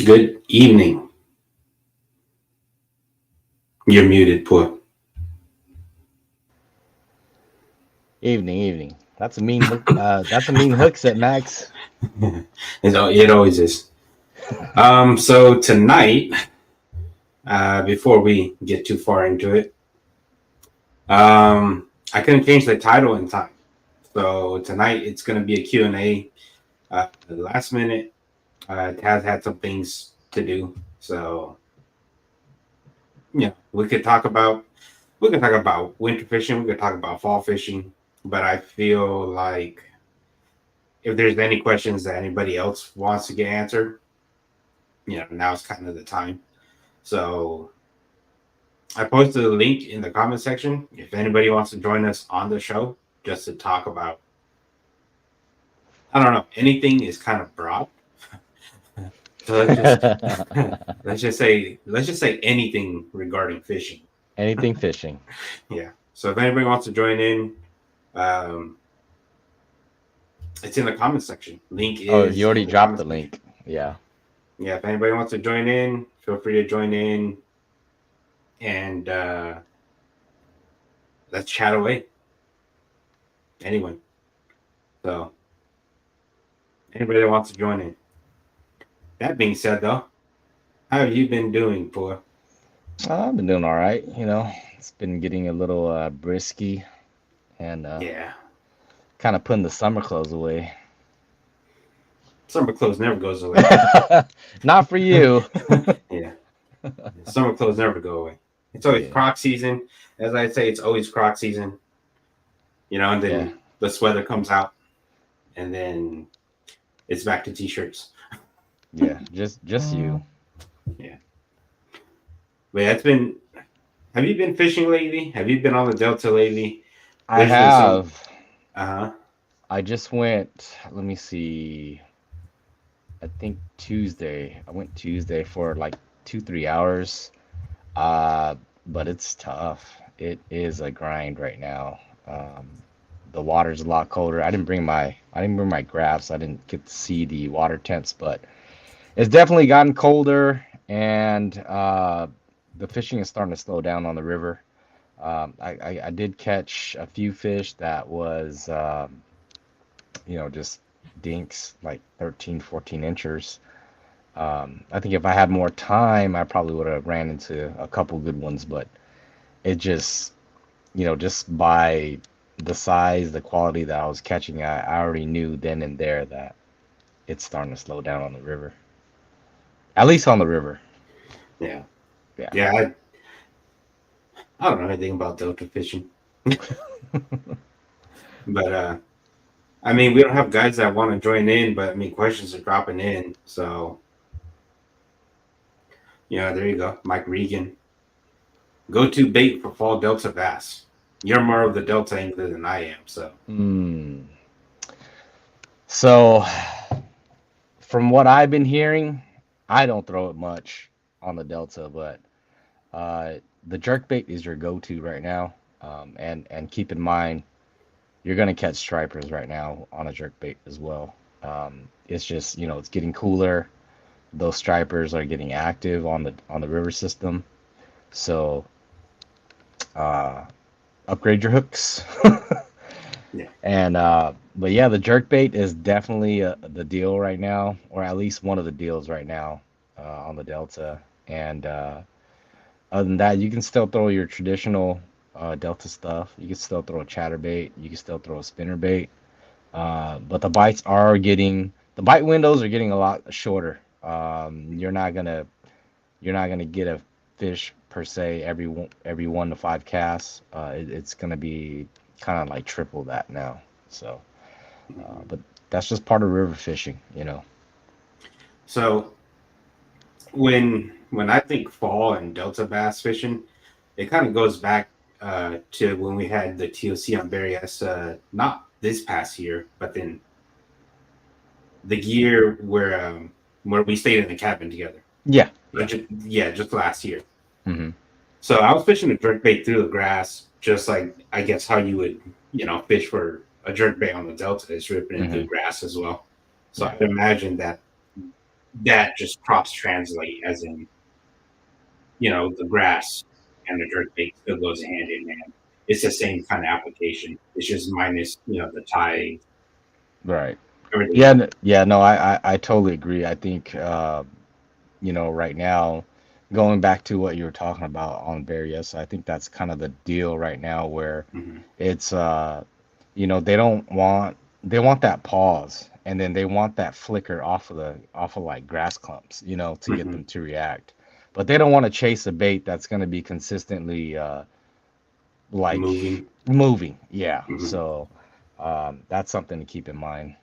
Good evening. You're muted, poor. Evening. That's a mean hook. That's a mean hook set, Max. It always is. So tonight, before we get too far into it, I couldn't change the title in time. So tonight it's going to be a Q&A. Last minute, Taz had some things to do. So, yeah, we could talk about winter fishing. We could talk about fall fishing. But I feel like if there's any questions that anybody else wants to get answered, now's kind of the time. So I posted a link in the comment section if anybody wants to join us on the show just to talk about, I don't know, anything is kind of broad. So let's just say anything regarding fishing. Anything fishing. Yeah. So if anybody wants to join in, um, it's in the comment section. Link is. Oh, you already dropped the link. Yeah. Yeah. If anybody wants to join in, feel free to join in, and let's chat away. Anyone. So anybody that wants to join in. That being said, though, how have you been doing, poor? I've been doing all right. It's been getting a little brisky and Yeah. kind of putting the summer clothes away. Summer clothes never goes away. Not for you. Yeah. Summer clothes never go away. It's always Croc season. As I say, it's always Croc season. And then the sweater comes out, and then it's back to t-shirts. Yeah, just you. Yeah. But have you been fishing lately? Have you been on the Delta lately? I have. I just went, let me see, I think Tuesday. I went Tuesday for like 2-3 hours. But it's tough. It is a grind right now. The water's a lot colder. I didn't bring my graphs. I didn't get to see the water temps, but it's definitely gotten colder, and the fishing is starting to slow down on the river. I did catch a few fish that was just dinks, like 13, 14 inchers. I think if I had more time, I probably would have ran into a couple good ones, but it just by the size, the quality that I was catching, I already knew then and there that it's starting to slow down on the river. At least on the river. Yeah. Yeah. Yeah. I don't know anything about Delta fishing. But I mean, we don't have guys that want to join in, but I mean, questions are dropping in. So, there you go. Mike Regan. Go to bait for fall Delta bass. You're more of the Delta angler than I am, so. So, from what I've been hearing, I don't throw it much on the Delta, but uh, the jerkbait is your go-to right now. And keep in mind, you're gonna catch stripers right now on a jerkbait as well. It's just, it's getting cooler. Those stripers are getting active on the river system. So uh, upgrade your hooks. Yeah. And but yeah, the jerkbait is definitely the deal right now, or at least one of the deals right now on the Delta. And other than that, you can still throw your traditional Delta stuff. You can still throw a chatterbait. You can still throw a spinnerbait. But the bite windows are getting a lot shorter. You're not gonna get a fish per se every 1 to 5 casts. It's gonna be kind of like triple that now. So, but that's just part of river fishing. So when I think fall and delta bass fishing, it kind of goes back to when we had the TOC on Berryessa, not this past year, but then the year where we stayed in the cabin together. Yeah, yeah. Yeah, just last year. Hmm. So I was fishing a jerkbait through the grass, just like I guess how you would, fish for a jerkbait on the delta is ripping it through Hmm. the grass as well. So Yeah. I'd imagine that just cross translate as in, the grass and the jerkbait still goes hand in hand. It's the same kind of application. It's just minus, the tide, Right. everything Yeah, else. yeah, no, I totally agree. I think right now, going back to what you were talking about on various, I think that's kind of the deal right now where Mm-hmm. it's they want that pause and then they want that flicker off of like grass clumps, to get Mm-hmm. them to react. But they don't want to chase a bait that's going to be consistently like Moving. moving. Yeah. Mm-hmm. So that's something to keep in mind.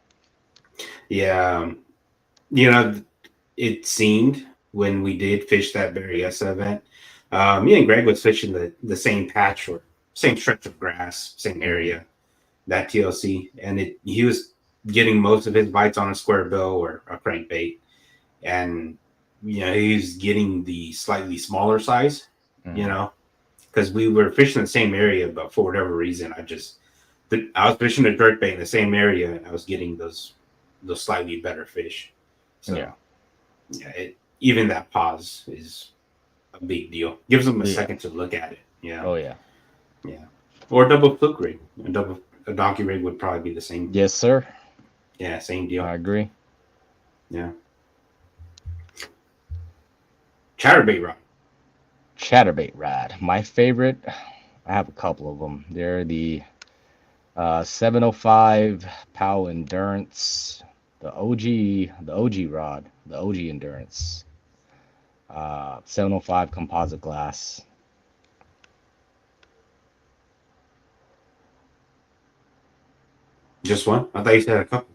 Yeah. You know, it seemed when we did fish that Berryessa event, me and Greg was fishing the same patch or same stretch of grass, same Hmm. area, that TLC, and he was getting most of his bites on a square bill or a crankbait, and he's getting the slightly smaller size, you Hmm. know, because we were fishing the same area, but for whatever reason, I was fishing a jerkbait in the same area, and I was getting those slightly better fish. Yeah. So yeah, even that pause is a big deal. Gives them a Yeah. second to look at it. Yeah, Oh yeah. yeah. Or a double fluke rig. A donkey rig would probably be the same. Yes, sir. Yeah, same deal. I agree. Yeah. Chatterbait rod. Chatterbait rod. My favorite, I have a couple of them. They're the 705 POW Endurance, the OG rod, the OG Endurance, 705 composite glass. Just one? I thought you said a couple.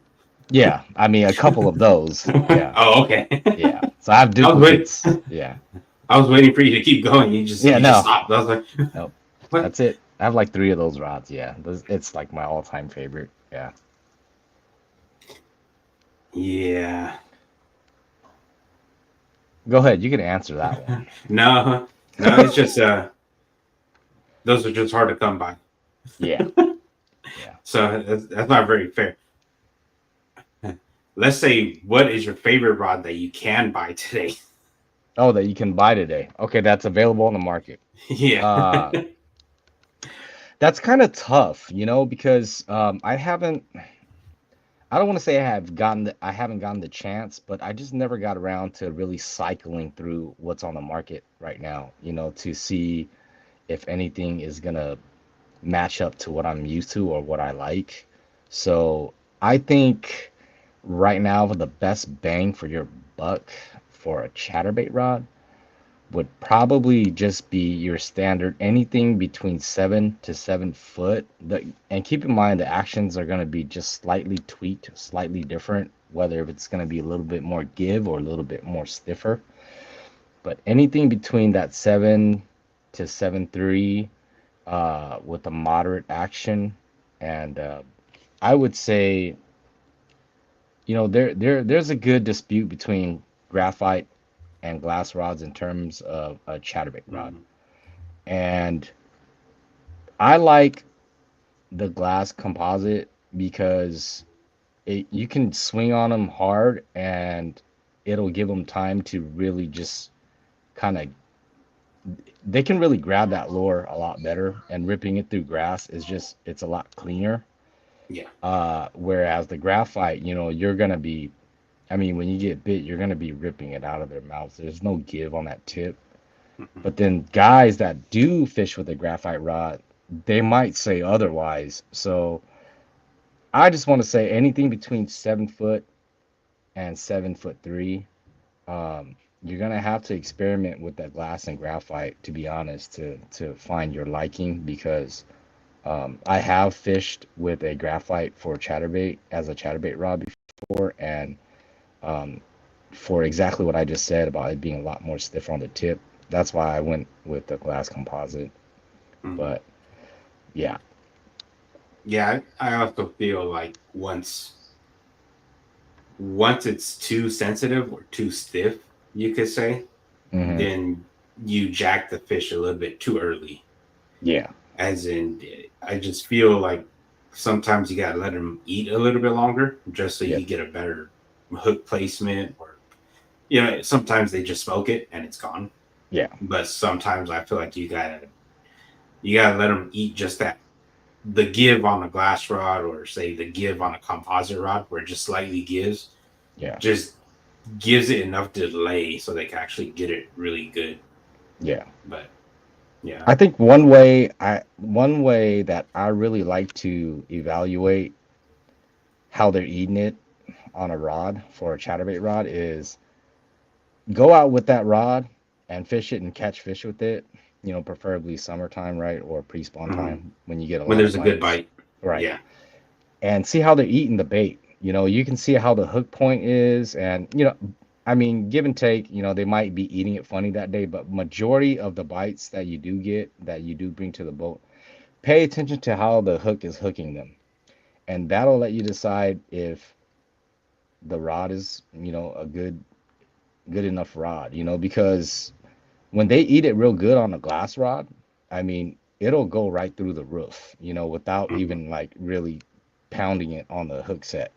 Yeah, I mean a couple of those. Yeah, Oh, okay. yeah. So I have I was waiting. duplicates. Yeah, I was waiting for you to keep going. You just yeah. you just No, stopped. I was like, no, what? that's it. I have like three of those rods. Yeah, it's like my all-time favorite. Yeah. Yeah. Go ahead. You can answer that one. No, no. It's just those are just hard to come by. Yeah, yeah. So that's not very fair. Let's say, what is your favorite rod that you can buy today? Oh, that you can buy today. Okay, that's available on the market. Yeah. Uh, that's kind of tough, because I don't want to say I haven't gotten the chance, but I just never got around to really cycling through what's on the market right now, to see if anything is gonna match up to what I'm used to or what I like. So I think right now the best bang for your buck for a chatterbait rod would probably just be your standard anything between 7 to 7 foot. And keep in mind the actions are going to be just slightly tweaked, slightly different, whether if it's going to be a little bit more give or a little bit more stiffer. But anything between that 7 to 7.3 with a moderate action, and I would say there's a good dispute between graphite and glass rods in terms of a chatterbait rod. Mm-hmm. And I like the glass composite because you can swing on them hard and it'll give them time to really just kind of they can really grab that lure a lot better, and ripping it through grass is just it's a lot cleaner. Yeah. Whereas the graphite, you're gonna be, I mean, when you get bit, you're gonna be ripping it out of their mouths. There's no give on that tip. Mm-hmm. But then guys that do fish with a graphite rod, they might say otherwise. So I just want to say anything between 7 foot and 7'3". You're gonna have to experiment with that glass and graphite, to be honest, to find your liking. Because I have fished with a graphite for chatterbait as a chatterbait rod before, and um, for exactly what I just said about it being a lot more stiffer on the tip. That's why I went with the glass composite. Mm-hmm. But yeah. Yeah, I also feel like once it's too sensitive or too stiff, you could say, Hmm. then you jack the fish a little bit too early. Yeah. As in, I just feel like sometimes you gotta let them eat a little bit longer just so Yep. you get a better hook placement. Or sometimes they just smoke it and it's gone. Yeah. But sometimes I feel like you gotta let them eat just that the give on a glass rod, or say the give on a composite rod, where it just slightly gives, Yeah. just gives it enough delay so they can actually get it really good. Yeah. But yeah. I think one way that I really like to evaluate how they're eating it on a rod for a chatterbait rod is go out with that rod and fish it and catch fish with it. Preferably summertime, right, or pre-spawn Hmm. time when you get a When lot of there's a good bites, bite. right? Yeah. And see how they're eating the bait. You can see how the hook point is, and I mean, give and take. They might be eating it funny that day, but majority of the bites that you do get, that you do bring to the boat, pay attention to how the hook is hooking them, and that'll let you decide if the rod is, a good enough rod. Because when they eat it real good on a glass rod, I mean, it'll go right through the roof, without Hmm. even like really pounding it on the hook set.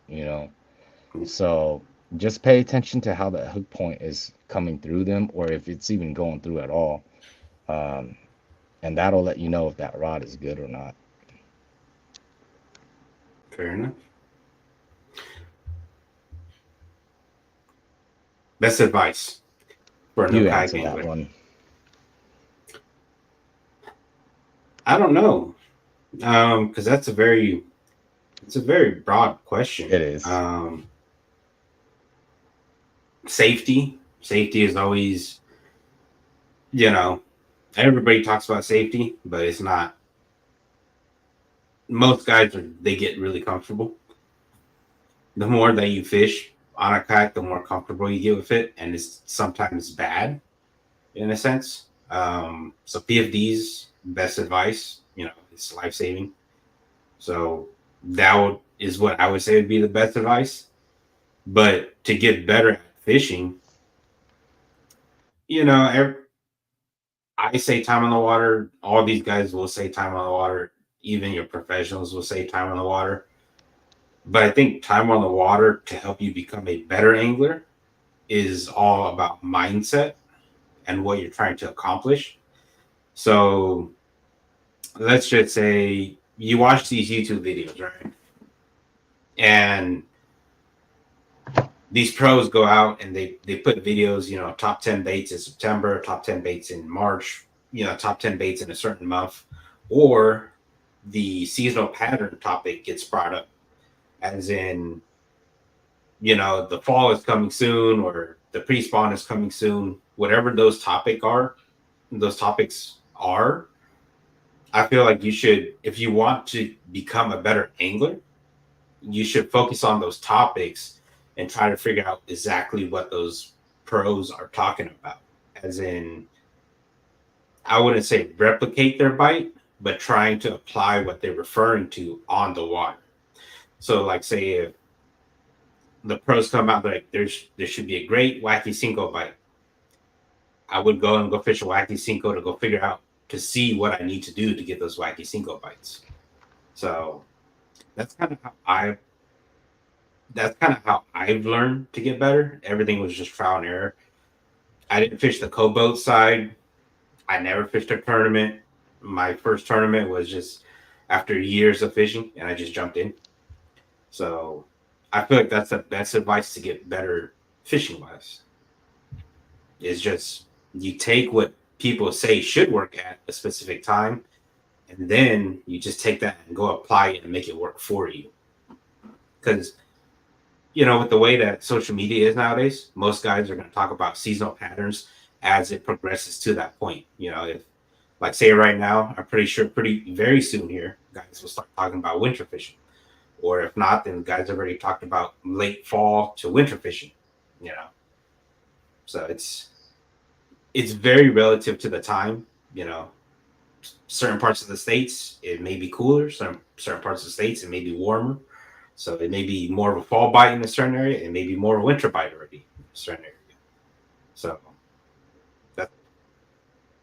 So just pay attention to how the hook point is coming through them, or if it's even going through at all. Um, and that'll let you know if that rod is good or not. Fair enough. Best advice for a new You kayak answer that angler. one. I don't know. Because it's a very broad question. It is. Safety is always, you know, everybody talks about safety, but it's not. Most guys they get really comfortable. The more that you fish on a kayak, the more comfortable you get with it, and it's sometimes bad in a sense. So PFD's best advice, it's life saving. So is what I would say would be the best advice. But to get better at fishing, you know, I say time on the water. All these guys will say time on the water. Even your professionals will say time on the water. But I think time on the water to help you become a better angler is all about mindset and what you're trying to accomplish. So let's just say you watch these YouTube videos, right? And these pros go out and they put videos, top 10 baits in September, top 10 baits in March, top 10 baits in a certain month, or the seasonal pattern topic gets brought up, as in, the fall is coming soon, or the pre-spawn is coming soon, whatever those topics are. I feel like you should, if you want to become a better angler, you should focus on those topics and try to figure out exactly what those pros are talking about. As in, I wouldn't say replicate their bite, but trying to apply what they're referring to on the water. So, like, say if the pros come out like there should be a great wacky cinco bite. I would go and go fish a wacky cinco to go figure out to see what I need to do to get those wacky cinco bites. So that's kind of how I that's kind of how I've learned to get better. Everything was just trial and error. I didn't fish the co-boat side. I never fished a tournament. My first tournament was just after years of fishing, and I just jumped in. So I feel like that's the best advice to get better fishing wise. Is just you take what people say should work at a specific time, and then you just take that and go apply it and make it work for you. Because with the way that social media is nowadays, most guys are going to talk about seasonal patterns as it progresses to that point. If like say right now, I'm pretty sure pretty very soon here, guys will start talking about winter fishing. Or if not, then guys have already talked about late fall to winter fishing. You know, so it's very relative to the time. You know, certain parts of the states it may be cooler. Certain parts of the states it may be warmer. So it may be more of a fall bite in a certain area. It may be more of a winter bite already in a certain area. So that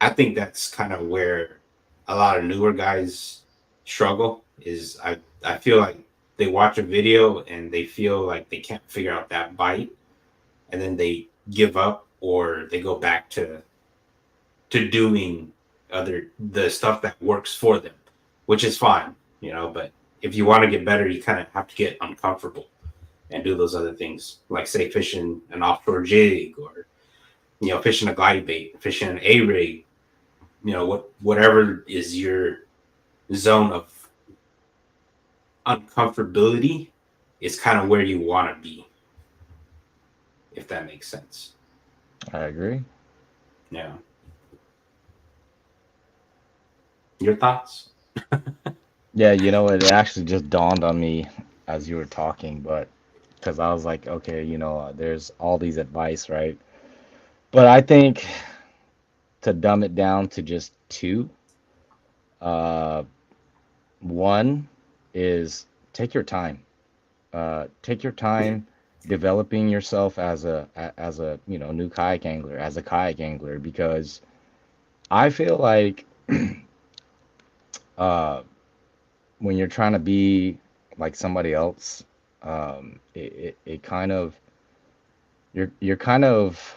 I think that's kind of where a lot of newer guys struggle. Is I feel like they watch a video and they feel like they can't figure out that bite, and then they give up or they go back to doing the stuff that works for them, which is fine, but if you want to get better, you kind of have to get uncomfortable and do those other things, like say fishing an offshore jig, or fishing a glide bait, fishing an A rig, whatever is your zone of uncomfortability is kind of where you want to be, if that makes sense. I agree. Yeah. Your thoughts? Yeah, it actually just dawned on me as you were talking, but because I was like, okay, there's all these advice, right? But I think to dumb it down to just two, uh, one is take your time. Take your Yeah. time developing yourself as a new kayak angler, as a kayak angler, because I feel like uh, when you're trying to be like somebody else, it kind of you're kind of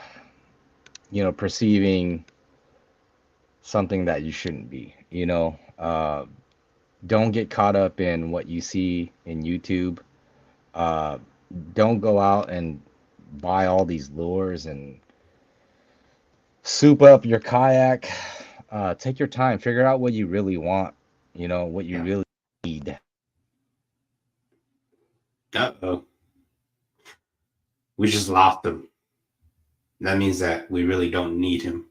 perceiving something that you shouldn't be. Don't get caught up in what you see in YouTube. Uh, don't go out and buy all these lures and soup up your kayak. Take your time, figure out what you really want, what you Yeah. really need. Uh-oh. We just lost him. That means that we really don't need him.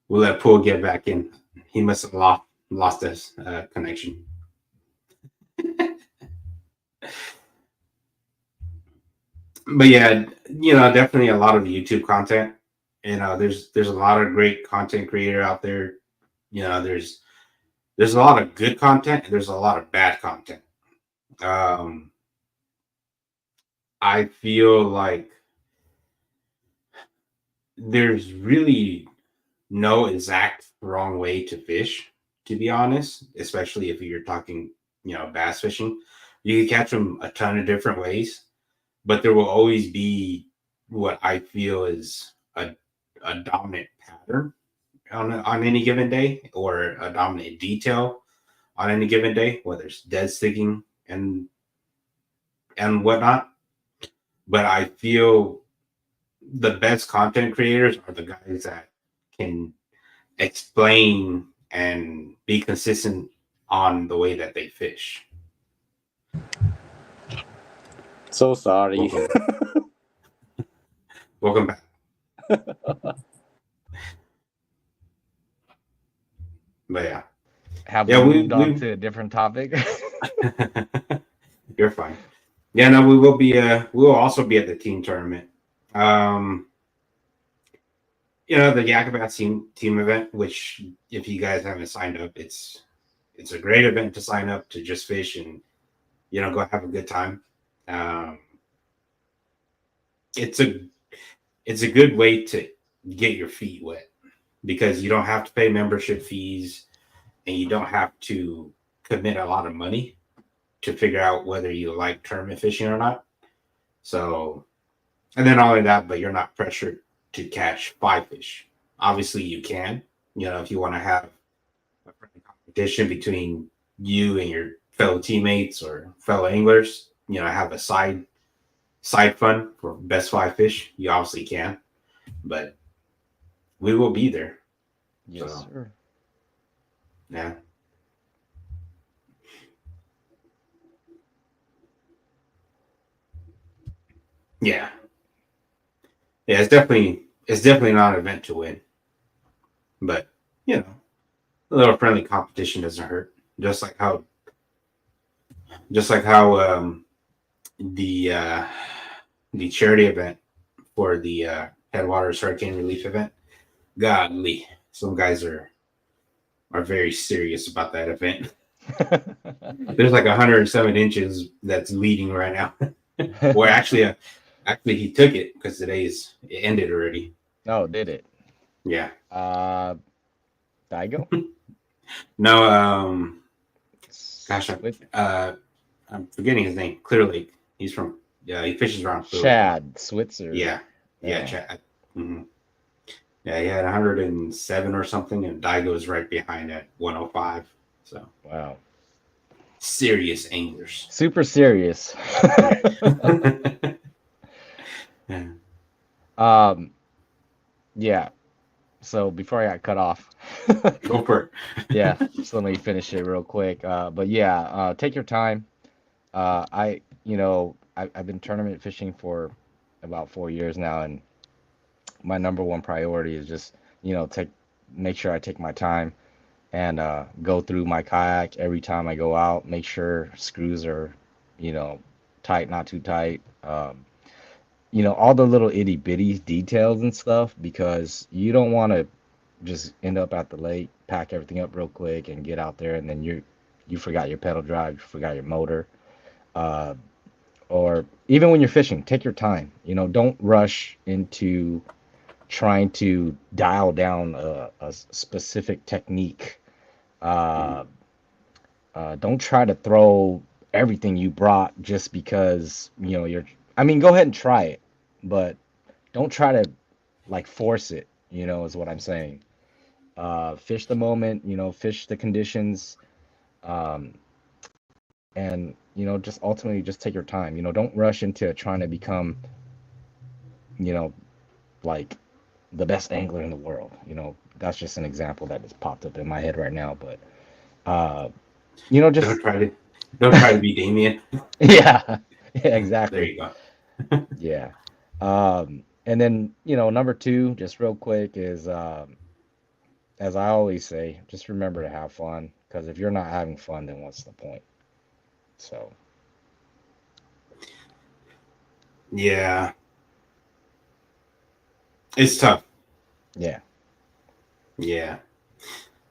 We'll let Pool get back in. He must have lost his connection. But yeah, definitely a lot of YouTube content. There's a lot of great content creator out there. There's a lot of good content and there's a lot of bad content. Um, I feel like there's really no exact wrong way to fish, to be honest, especially if you're talking, bass fishing. You can catch them a ton of different ways, but there will always be what I feel is a dominant pattern on any given day, or a dominant detail on any given day, whether it's dead sticking and whatnot. But I feel the best content creators are the guys that can explain and be consistent on the way that they fish. So sorry. Welcome, welcome back. But yeah, Have we yeah, moved on to a different topic? you're fine. Yeah, no, we will also be at the team tournament. Um, the Yakabat team event, which if you guys haven't signed up, it's It's a great event to sign up to just fish and go have a good time. Um, it's a it's a good way to get your feet wet because you don't have to pay membership fees and you don't have to commit a lot of money to figure out whether you like tournament fishing or not. So, and then not only that, but you're not pressured to catch 5 fish. Obviously, you can, if you want to have a friendly competition between you and your fellow teammates or fellow anglers, have a side fun for best 5 fish. You obviously can, but we will be there. Yes, so, sir. Yeah. Yeah. Yeah, it's definitely not an event to win. But, a little friendly competition doesn't hurt. Just like how the the charity event for the Headwaters Hurricane Relief event. Godly. Some guys are very serious about that event. There's like 107 inches that's leading right now. Or actually he took it because it ended already. Oh, did it? Yeah. Daigo? No, gosh, I'm forgetting his name. Clear Lake. He's from he fishes around Clear Chad Lake. Switzer. Yeah. Chad. Mm-hmm. Yeah, he had 107 or something, and Daigo's right behind at 105. So wow, serious anglers. Super serious. Yeah. Yeah. So before I got cut off, Go for it. yeah, just let me finish it real quick. But yeah, take your time. I've been tournament fishing for about 4 years now, and my number one priority is just, make sure I take my time and go through my kayak every time I go out. Make sure screws are, tight, not too tight. All the little itty bitty details and stuff, because you don't want to just end up at the lake, pack everything up real quick, and get out there, and then you forgot your pedal drive, you forgot your motor. Or even when you're fishing, take your time. Don't rush into trying to dial down a specific technique. Don't try to throw everything you brought just because you're. I mean, go ahead and try it, but don't try to like force it. Is what I'm saying. Fish the moment. Fish the conditions, um, and just ultimately just take your time. Don't rush into trying to become like the best angler in the world. That's just an example that just popped up in my head right now. But just don't try to be Damien. yeah, There exactly. you go. Yeah. And then, number two, just real quick, is as I always say, just remember to have fun. Because if you're not having fun, then what's the point? So. Yeah. It's tough. Yeah. Yeah.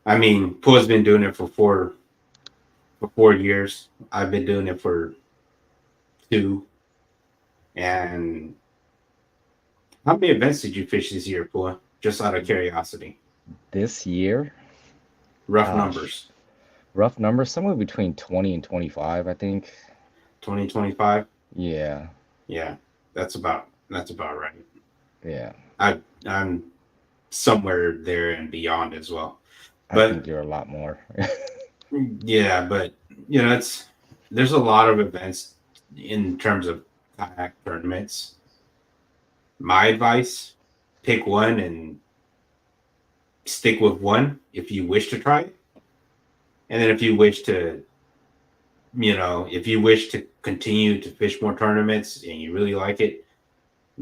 I mean, Pool's been doing it for 4 years. I've been doing it for 2. And how many events did you fish this year, Pool? Just out of curiosity. This year, Rough numbers. Rough numbers, somewhere between 20 and 25, I think. 2025? Yeah. Yeah. That's about right. Yeah. I'm somewhere there and beyond as well. I think you're a lot more. Yeah, but there's a lot of events in terms of kayak tournaments. My advice: pick one and stick with one if you wish to try it, and then if you wish to continue to fish more tournaments and you really like it,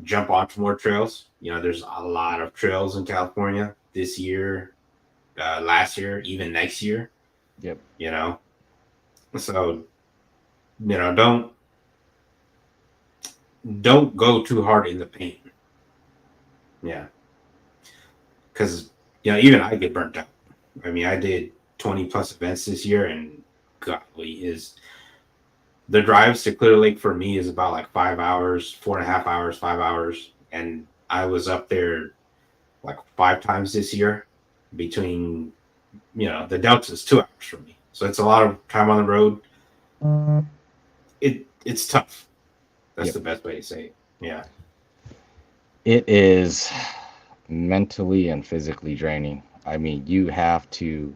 jump onto more trails. There's a lot of trails in California this year, last year, even next year. Yep. So don't go too hard in the paint. Yeah, because even I get burnt out. I mean, I did 20 plus events this year, and golly, the drives to Clear Lake for me is about like 5 hours, 4.5 hours, 5 hours, and I was up there like 5 times this year. Between the Delta is 2 hours for me, so it's a lot of time on the road. It's tough. That's the best way to say it. Yeah, it is mentally and physically draining. I mean, you have to,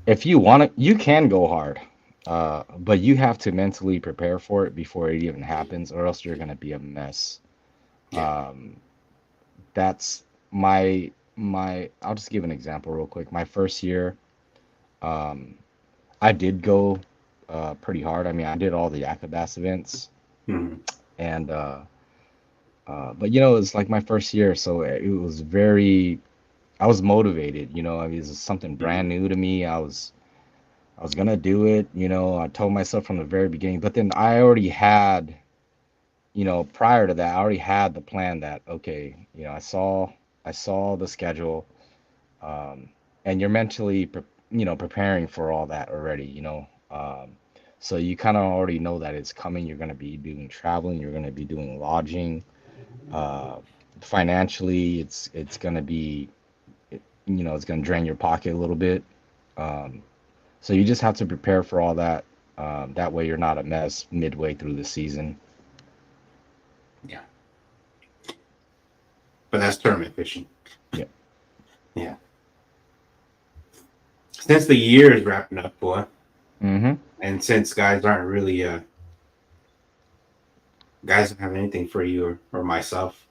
if you want to, you can go hard, but you have to mentally prepare for it before it even happens, or else you're going to be a mess. yeah. That's my I'll just give an example real quick. My first year, I did go pretty hard. I mean, I did all the Acrobats events, Mm-hmm. and but it's like my first year, so it was I was motivated. I mean, this is something brand new to me. I was gonna do it. I told myself from the very beginning. But then I already had, prior to that, I already had the plan that, okay, I saw the schedule, and you're mentally, preparing for all that already. So you kind of already know that it's coming. You're gonna be doing traveling. You're gonna be doing lodging. Uh, Financially, it's gonna be, it's gonna drain your pocket a little bit. Um, So you just have to prepare for all that. That way you're not a mess midway through the season. Yeah, but that's tournament fishing. Yeah. Yeah. Since the year is wrapping up, boy, Mm-hmm. and since guys aren't really guys don't have anything for you or myself,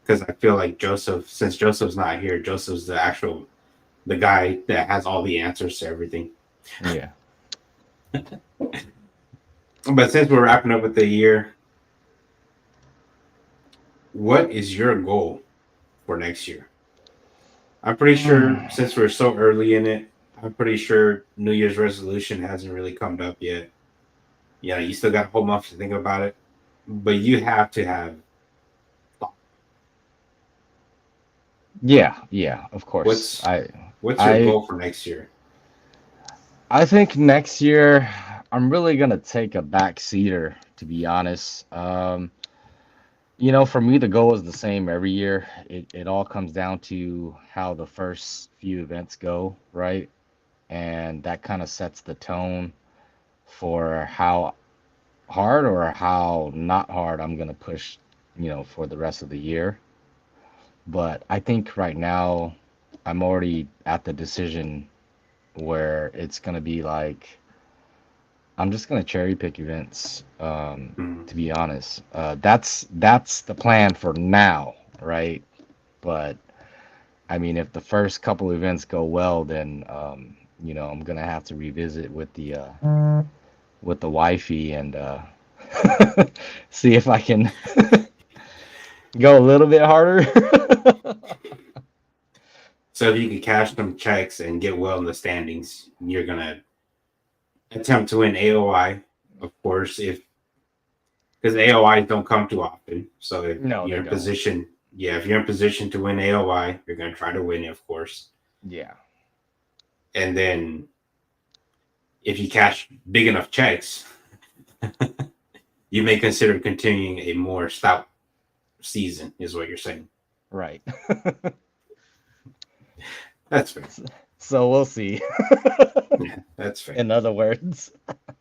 because I feel like since Joseph's not here, Joseph's the guy that has all the answers to everything. Yeah. But since we're wrapping up with the year, what is your goal for next year? I'm pretty sure since we're so early in it, I'm pretty sure New Year's resolution hasn't really come up yet. Yeah, you still got a whole month to think about it, but you have to have thought. Yeah, of course. What's your I goal for next year? I think next year I'm really gonna take a back seater, to be honest. For me the goal is the same every year. It all comes down to how the first few events go, right? And that kind of sets the tone for how hard or how not hard I'm gonna push, for the rest of the year. But I think right now I'm already at the decision where it's gonna be like I'm just gonna cherry pick events. Mhm. To be honest, that's the plan for now, right? But I mean, if the first couple events go well, then I'm gonna have to revisit with the wifey and see if I can go a little bit harder. So if you can cash some checks and get well in the standings, you're gonna attempt to win AOI, of course, if because AOIs don't come too often. So if No, you're they in don't. position, yeah, if you're in position to win AOI, you're gonna try to win it, of course. Yeah. And then if you cash big enough checks, you may consider continuing a more stout season, is what you're saying. Right. That's fair. So we'll see. Yeah, that's fair. In other words.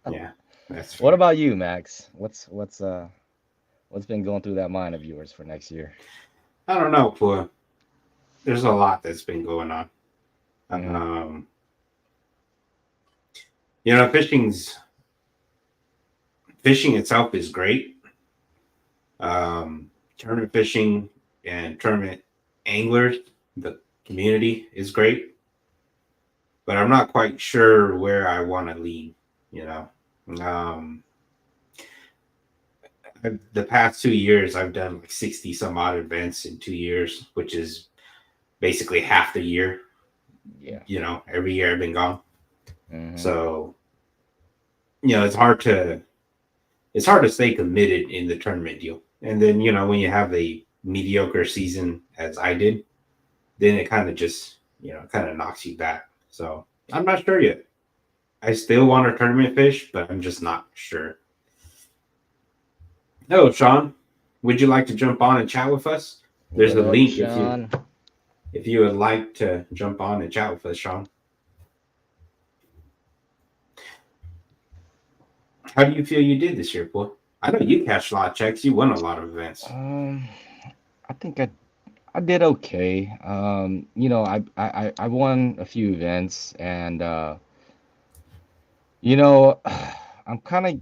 Yeah, that's fair. What about you, Max? What's been going through that mind of yours for next year? I don't know, Pua. There's a lot that's been going on. Mhm. Fishing itself is great. Tournament fishing and tournament anglers, the community is great, but I'm not quite sure where I want to lean. You know, um, the past 2 years I've done like 60 some odd events in 2 years, which is basically half the year. Yeah. Every year I've been gone. Mhm. So it's hard to stay committed in the tournament deal. And then when you have a mediocre season as I did, then it kind of just kind of knocks you back. So I'm not sure yet. I still want to tournament fish, but I'm just not sure. Hello, Sean. Would you like to jump on and chat with us? There's What a up, link Sean? if you would like to jump on and chat with us, Sean. How do you feel you did this year, boy? I know you cashed a lot of checks. You won a lot of events. I think I did okay. I won a few events, and you know, I'm kind of,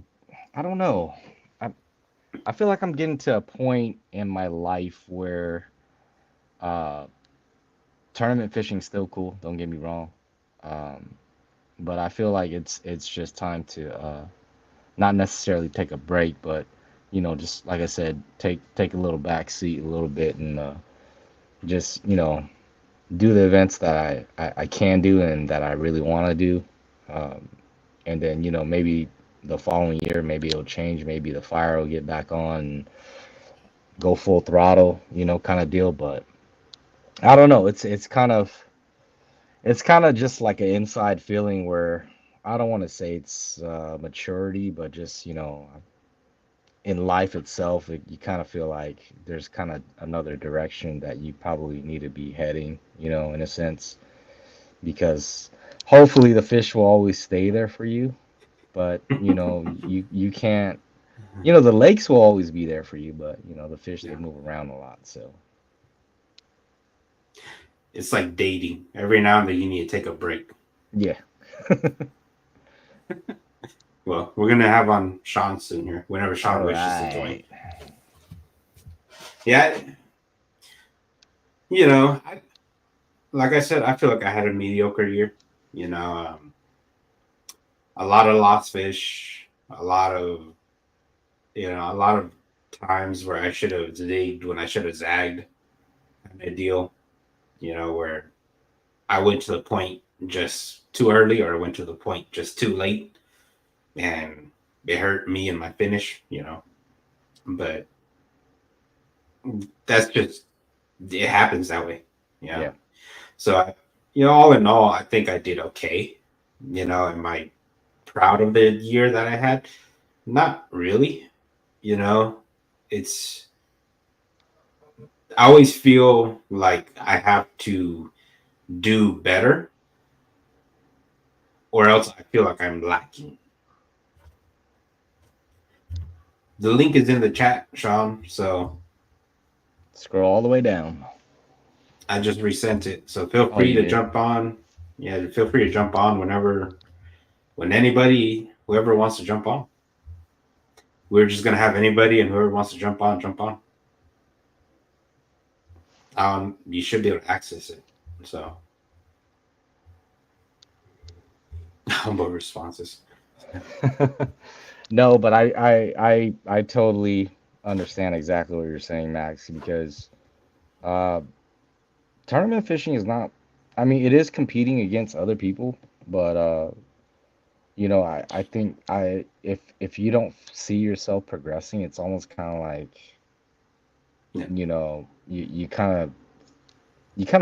I don't know. I I feel like I'm getting to a point in my life where uh tournament fishing's still cool, don't get me wrong. Um, but I feel like it's just time to not necessarily take a break, but just like I said, take a little back seat a little bit and just do the events that I can do and that I really want to do. Um, and then maybe the following year maybe it'll change, maybe the fire will get back on and go full throttle, kind of deal. But I don't know. It's kind of just like an inside feeling where I don't want to say it's maturity, but just in life itself, you kind of feel like there's kind of another direction that you probably need to be heading, in a sense, because hopefully the fish will always stay there for you, but you can't, the lakes will always be there for you, but the fish, they Yeah. move around a lot, so It's like dating. Every now and then you need to take a break. yeah. Well, we're gonna have on Sean soon here, whenever Sean All wishes to join. right. Yeah, you know, I, like I said, I feel like I had a mediocre year. You know, a lot of lost fish, a lot of times where I should have zigged when I should have zagged, kind of deal. Where I went to the point just too early, or I went to the point just too late, and it hurt me and my finish. But that's just it happens that way. Yeah. Yeah. So, all in all, I think I did okay. Am I proud of the year that I had? Not really. You know, it's, I always feel like I have to do better or else I feel like I'm lacking. The link is in the chat, Sean. So Scroll all the way down. I just resent it. So feel Oh, free you to did? jump on. Yeah, feel free to jump on when anybody, whoever wants to jump on. We're just gonna have anybody, and whoever wants to jump on, jump on. You should be able to access it. So, humble responses. No, but I totally understand exactly what you're saying, Max, because uh, tournament fishing is not, I mean, it is competing against other people, but I think if you don't see yourself progressing, it's almost kind of like, Yeah. you kind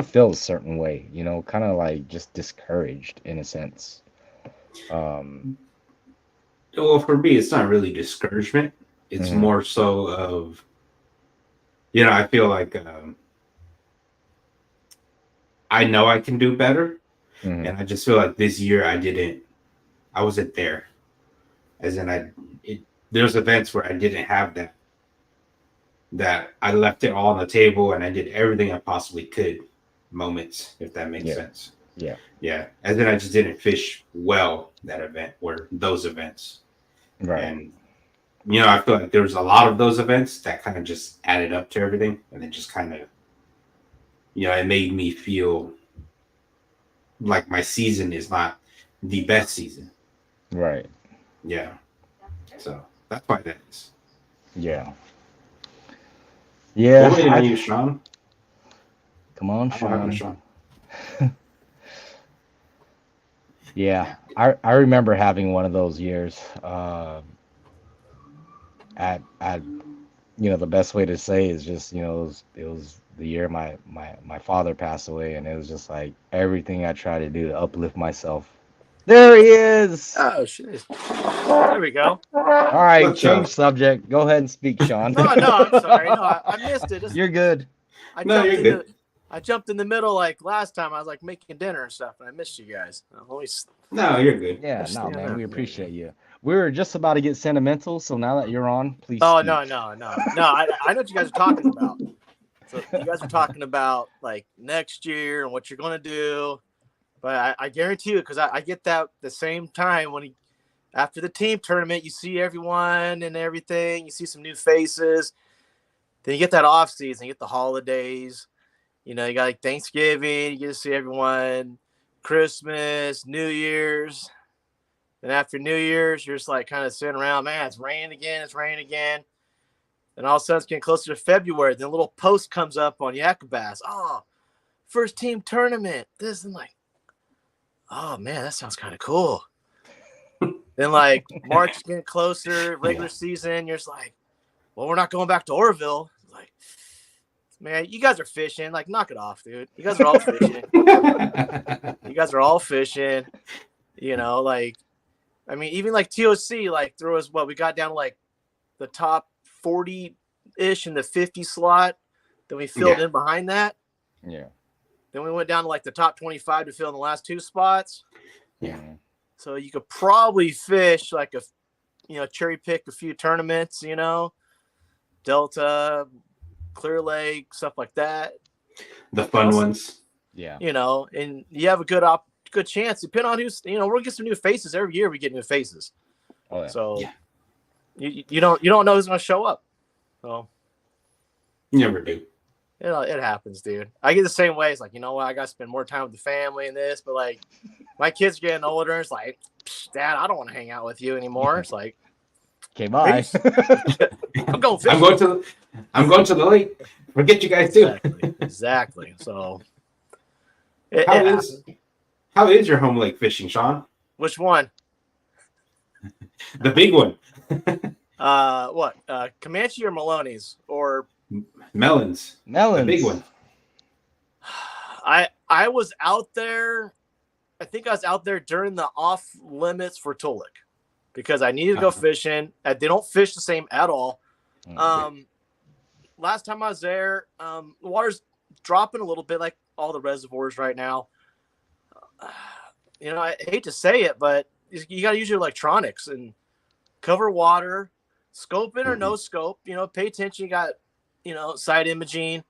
of feel a certain way, kind of like just discouraged in a sense. Um, Well, for me, it's not really discouragement. It's mhm, more so of, I feel like I know I can do better, mhm, and I just feel like this year I wasn't there. As in, there's events where I didn't have that I left it all on the table and I did everything I possibly could moments, if that makes yeah, sense. yeah, Yeah. As in, I just didn't fish well that event or those events. right, And, I feel like there was a lot of those events that kind of just added up to everything. And it just kind of, it made me feel like my season is not the best season. right, Yeah. So that's why that is. yeah, We're yeah. waiting on you, Sean. Come on, I don't have a Sean. Sean. Yeah, I remember having one of those years. At the best way to say is just it was the year my father passed away, and it was just like everything I tried to do to uplift myself There he is. Oh shit! There we go. All right, What's change up? subject. Go ahead and speak, Sean. No, I'm sorry. No, I missed it. You're good. You're good. I jumped in the middle like last time. I was like making dinner and stuff, and I missed you guys. No, you're good. Yeah, no, man, we appreciate you. We were just about to get sentimental, so now that you're on, please. Oh, speak. no. I know what you guys are talking about. So you guys are talking about like next year and what you're going to do. But I guarantee you, because I get that the same time after the team tournament, you see everyone and everything. You see some new faces. Then you get that off season, you get the holidays. You know, you got like Thanksgiving, you get to see everyone, Christmas, New Year's. Then after New Year's, you're just like kind of sitting around, man, it's raining again. And all of a sudden it's getting closer to February. Then a little post comes up on Yakabas. Oh, first team tournament. This and like, oh man, that sounds kind of cool. Then like March is getting closer, regular season, you're just like, well, we're not going back to Orville. Like, man, you guys are fishing. Like, knock it off, dude. You guys are all fishing. You guys are all fishing. You know, like, I mean, even like TOC, like, throw us we got down to like the top 40-ish in the 50 slot. Then we filled in behind that. Yeah. Then we went down to like the top 25 to fill in the last two spots. Yeah. So you could probably fish like cherry pick a few tournaments, Delta, Clear Lake, stuff like that. The fun ones. Yeah. And you have a good chance, depending on who's, we're gonna get some new faces every year. We get new faces. Oh, yeah. So you don't know who's gonna show up. So you never do. It happens, dude. I get the same way. It's like, you know what? I got to spend more time with the family and this, but like my kids are getting older. And it's like, Dad, I don't want to hang out with you anymore. It's like, okay, bye. I'm going fishing. I'm going to the lake. Forget you guys too. Exactly. So how is your home lake fishing, Sean? Which one? The big one. What? Comanche or Maloney's or Melons. The big one. I was out there. I think I was out there during the off limits for Tulik because I needed to go fishing. They don't fish the same at all. Last time I was there, the water's dropping a little bit, like all the reservoirs right now. I hate to say it, but you got to use your electronics and cover water, scope in or no scope. Pay attention. You got side imaging,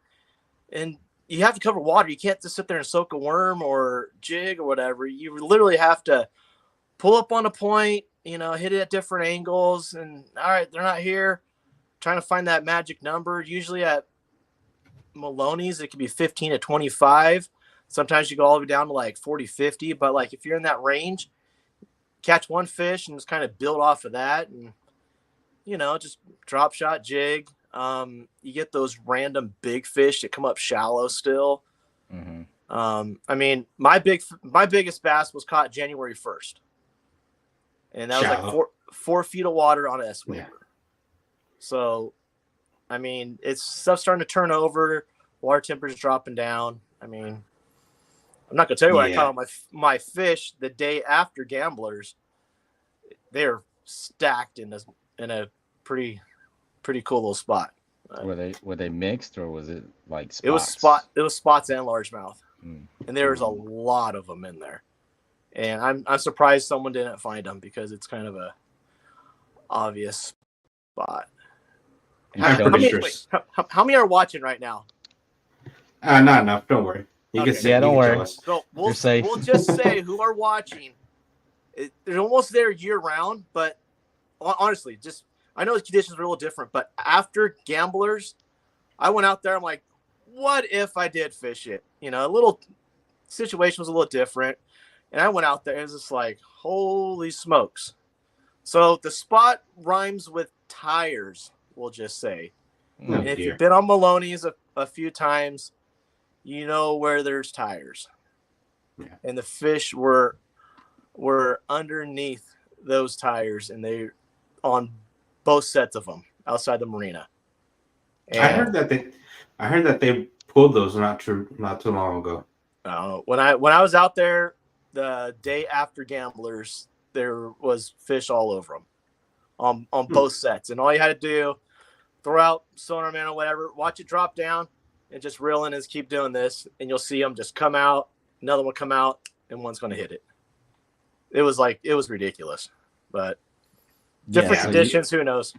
and you have to cover water. You can't just sit there and soak a worm or jig or whatever. You literally have to pull up on a point, hit it at different angles, and all right, they're not here. Trying to find that magic number. Usually at Maloney's, it can be 15 to 25. Sometimes you go all the way down to like 40, 50. But like if you're in that range, catch one fish and just kind of build off of that, and just drop shot, jig. You get those random big fish that come up shallow still. I mean, my biggest bass was caught January 1st, and that was like 4 feet of water on a S-Weaver. Yeah. So, I mean, it's stuff starting to turn over. Water temperature's dropping down. I mean, I'm not gonna tell you what I caught on my fish the day after Gamblers. They're stacked in a pretty cool little spot. Were they mixed or was it like spots? It was spots and largemouth, and there was a lot of them in there. And I'm surprised someone didn't find them because it's kind of a obvious spot. How many are watching right now? Not enough. Don't worry. You can say. Don't worry. So we'll just say who are watching. They're almost there year round, but honestly, I know the conditions are a little different, but after Gamblers, I went out there. I'm like, what if I did fish it? A little situation was a little different. And I went out there and it was just like, holy smokes. So the spot rhymes with tires, we'll just say. And if you've been on Maloney's a few times, you know where there's tires. Yeah. And the fish were underneath those tires, and they on both sets of them outside the marina. And I heard that they pulled those not too long ago. When I was out there the day after Gamblers, there was fish all over them on both sets. And all you had to do, throw out sonar man or whatever, watch it drop down, and just reel in and keep doing this. And you'll see them just come out, another one come out, and one's going to hit it. It was ridiculous. But different conditions, who knows?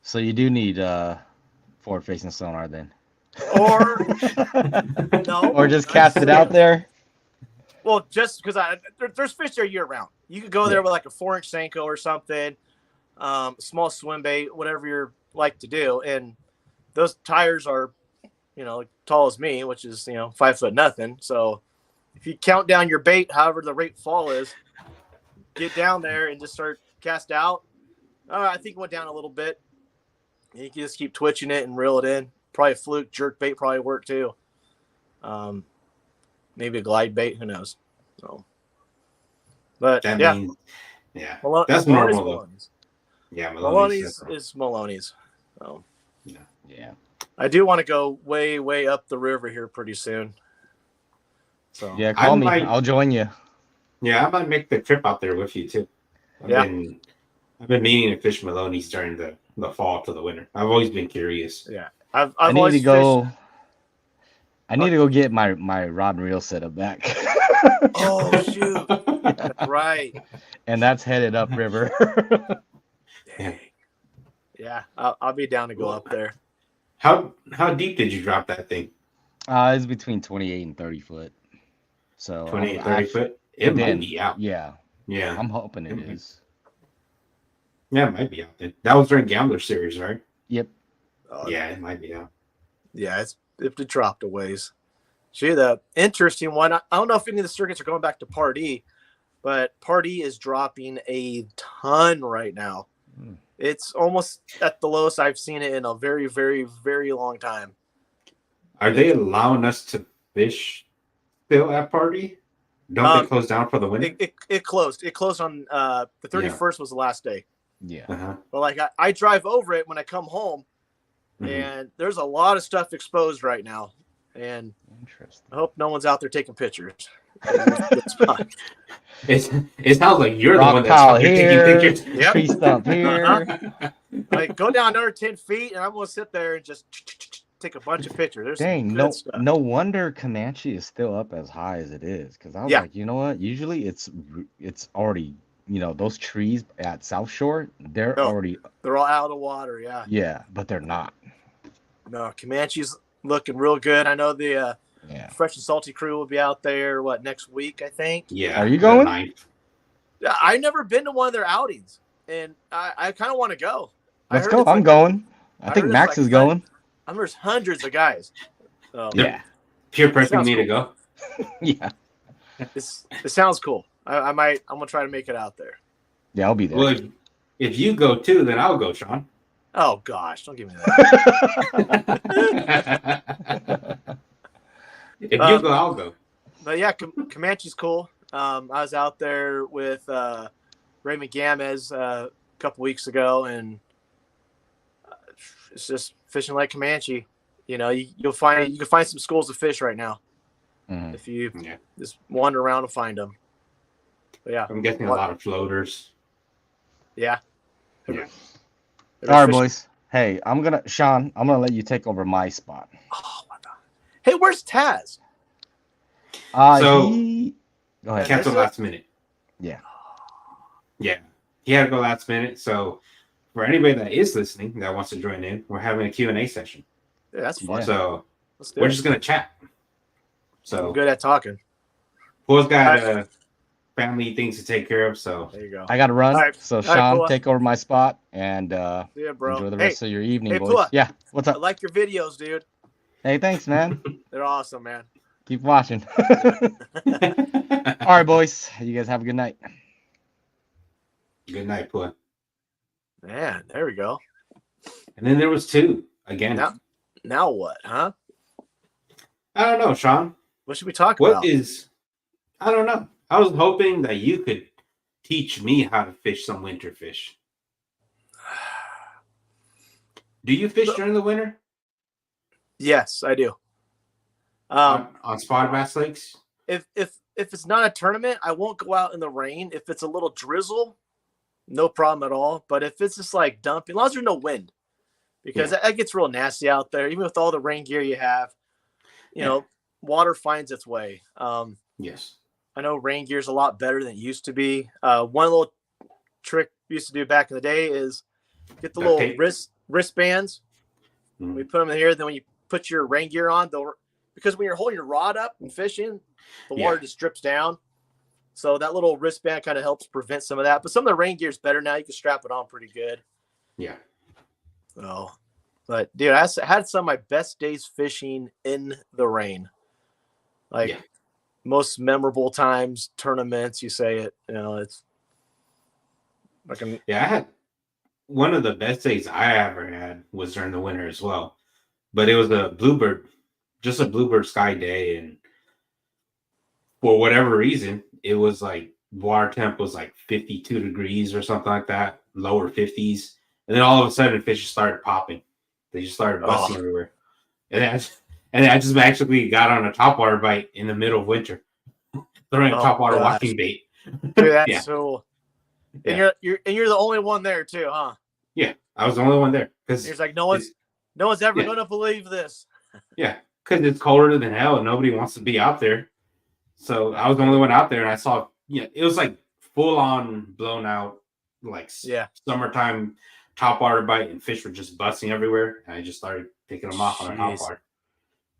So you do need forward-facing sonar then. Or no, or just cast it out there. Well, just because there's fish there year round. You could go there with like a 4-inch Senko or something, small swim bait, whatever you're like to do. And those tires are, tall as me, which is 5 foot nothing. So if you count down your bait, however the rate fall is, get down there and just start cast out. I think it went down a little bit. You can just keep twitching it and reel it in. Probably a fluke jerk bait probably work too. Maybe a glide bait, who knows? So, but that yeah, means, that's normal though. Yeah, Maloney's is Maloney's. So yeah. I do want to go way, way up the river here pretty soon. So yeah, call me. I'll join you. Yeah, I might make the trip out there with you too. I've been meaning to fish Maloney's during the fall to the winter. I've always been curious. Yeah. I need to go. I need to go get my rod and reel setup back. Oh shoot! That's right. And that's headed upriver. Yeah, I'll be down to go up there. How deep did you drop that thing? It's between 28 and 30 foot. So 28, 30 foot. It might be out. Yeah. I'm hoping it is. Yeah, it might be out there. That was during Gambler Series, right? Yep. Yeah, it might be out. Yeah, it dropped a ways. See, the interesting one, I don't know if any of the circuits are going back to Part E, but Part E is dropping a ton right now. It's almost at the lowest I've seen it in a very, very, very long time. Are they allowing us to fish still at Part E? Don't they close down for the winter? It closed. It closed on the 31st was the last day. Yeah. But like I drive over it when I come home, and there's a lot of stuff exposed right now. And interesting. I hope no one's out there taking pictures. It sounds like you're Rock the one that's here, taking pictures. Yep. Tree stump here. Like go down another 10 feet, and I'm gonna sit there and just take a bunch of pictures. There's Dang, some good stuff. No wonder Comanche is still up as high as it is. Because I was like, you know what? Usually it's already, those trees at South Shore, they're all out of water. Yeah, but they're not. No, Comanche's looking real good. I know the Fresh and Salty crew will be out there next week, I think. Yeah. Are you going? I've never been to one of their outings, and I kind of want to go. Let's go. I'm going. I think Max is going. There's hundreds of guys. So, yeah. Peer pressing me to go. Yeah. It sounds cool. I'm gonna try to make it out there. Yeah, I'll be there. Well, if you go too, then I'll go, Sean. Oh gosh, don't give me that. If you go, I'll go. But yeah, Comanche's cool. I was out there with Raymond Gamez a couple weeks ago, and it's just fishing like Comanche. You can find some schools of fish right now if you just wander around and find them. But yeah, I'm getting a lot of floaters. Yeah. All right, boys. Hey, Sean, I'm gonna let you take over my spot. Oh my God. Hey, where's Taz? Go ahead. Cancel last minute. Yeah. Yeah. He had to go last minute. So for anybody that is listening that wants to join in, we're having a Q&A session. Yeah, that's fun. So we're just gonna chat. So I'm good at talking. Paul's got family things to take care of, so there you go. I gotta run. Right. So Sean, take over my spot and bro. Enjoy the rest of your evening, boys. Pua, yeah, what's up? I like your videos, dude. Hey, thanks, man. They're awesome, man. Keep watching. All right, boys. You guys have a good night. Good night, Pua. Man, there we go. And then there was two again. Now what, huh? I don't know, Sean. What should we talk about? I don't know. I was hoping that you could teach me how to fish some winter fish. Do you fish during the winter? Yes, I do. On spotted bass lakes? If if it's not a tournament, I won't go out in the rain. If it's a little drizzle, no problem at all. But if it's just like dumping, as long as there's no wind, because that gets real nasty out there, even with all the rain gear you have, you know, water finds its way. Yes. I know rain gear is a lot better than it used to be. One little trick we used to do back in the day is get the little wristbands. Mm-hmm. We put them in here. Then when you put your rain gear on, because when you're holding your rod up and fishing, the water just drips down. So that little wristband kind of helps prevent some of that. But some of the rain gear is better now. You can strap it on pretty good. Yeah. Oh, but dude, I had some of my best days fishing in the rain. Like most memorable times, tournaments, you say it, you know, it's like I had one of the best days I ever had was during the winter as well. But it was a bluebird sky day, and for whatever reason, it was like water temp was like 52 degrees or something like that, lower 50s. And then all of a sudden fish started popping. They just started busting everywhere. And I just actually got on a topwater bite in the middle of winter, throwing a topwater walking bait. Dude, that's so. And you're the only one there too, huh? Yeah, I was the only one there because it's like no one's ever gonna believe this. Yeah, because it's colder than hell and nobody wants to be out there. So I was the only one out there, and I saw it was like full on blown out, like summertime topwater bite, and fish were just busting everywhere. And I just started picking them off on a topwater.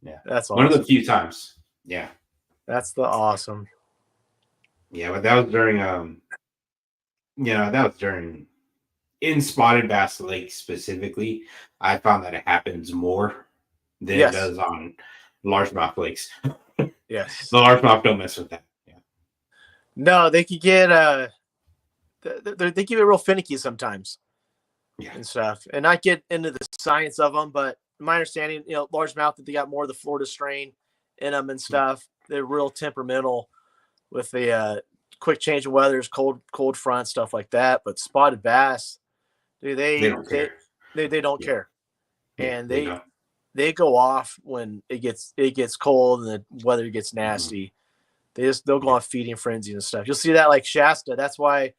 Yeah, that's awesome. One of the few times. Yeah, that's the awesome. Yeah, but that was during that was during in spotted bass lake specifically. I found that it happens more than it does on largemouth lakes. Yes, the largemouth don't mess with that. Yeah, no, they could get they can get real finicky sometimes. Yeah, and stuff, and not get into the science of them, but my understanding, largemouth, that they got more of the Florida strain in them and stuff. They're real temperamental with the quick change of weathers, cold front, stuff like that. But spotted bass, dude, they don't care. They don't care, and they go off when it gets cold and the weather gets nasty. They'll go on feeding frenzy and stuff. You'll see that like Shasta. That's why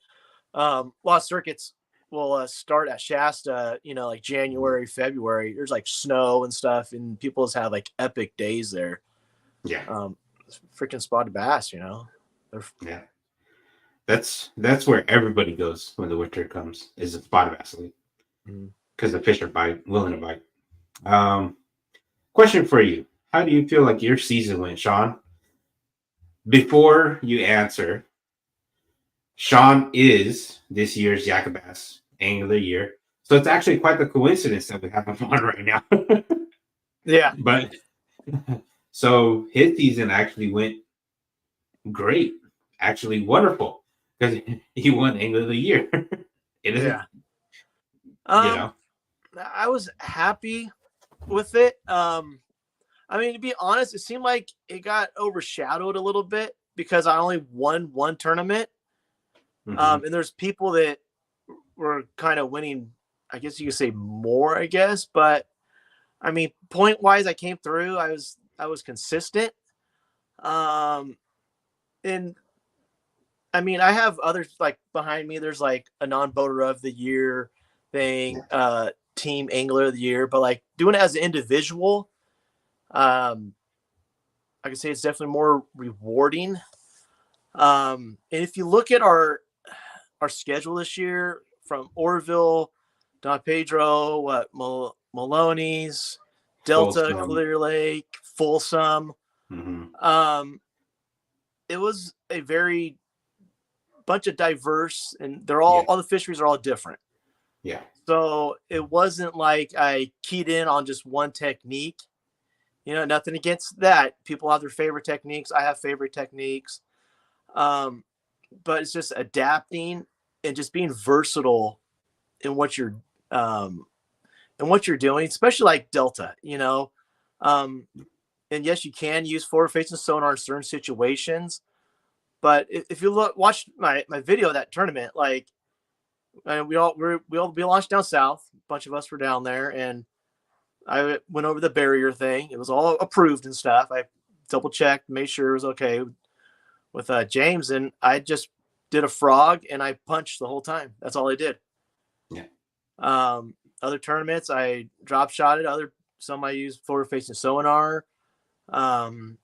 a lot of circuits will start at Shasta, like January, February. There's like snow and stuff, and people just have like epic days there. Yeah. Freaking spotted bass, Yeah. That's where everybody goes when the winter comes, is a spotted bass league. Because the fish are willing to bite. Question for you. How do you feel like your season went, Sean? Before you answer, Sean is this year's Yak Bass Angler of the Year. So it's actually quite the coincidence that we have him on right now. Yeah. But so his season actually went great. Actually wonderful. Because he won Angler of the Year. I was happy with it. I mean, to be honest, it seemed like it got overshadowed a little bit because I only won one tournament. And there's people that were kind of winning, I guess you could say more, but I mean, point wise, I came through. I was consistent. And I mean, I have others like behind me. There's like a non-boater of the year thing, team angler of the year, but like doing it as an individual, I can say it's definitely more rewarding. And if you look at our schedule this year from Orville, Don Pedro, Maloney's, Delta, Folsom. Clear Lake, Folsom. It was a very bunch of diverse, and they're all the fisheries are all different. Yeah. So it wasn't like I keyed in on just one technique. Nothing against that. People have their favorite techniques. I have favorite techniques. But it's just adapting and just being versatile in what you're doing, especially like Delta, and yes, you can use forward-facing sonar in certain situations, but if you watch my video of that tournament, like we launched down south, a bunch of us were down there, and I went over the barrier thing. It was all approved and stuff. I double checked, made sure it was okay. with James, and I just did a frog and I punched the whole time. That's all I did. Yeah. Other tournaments I drop shotted. Some I used forward facing sonar. Other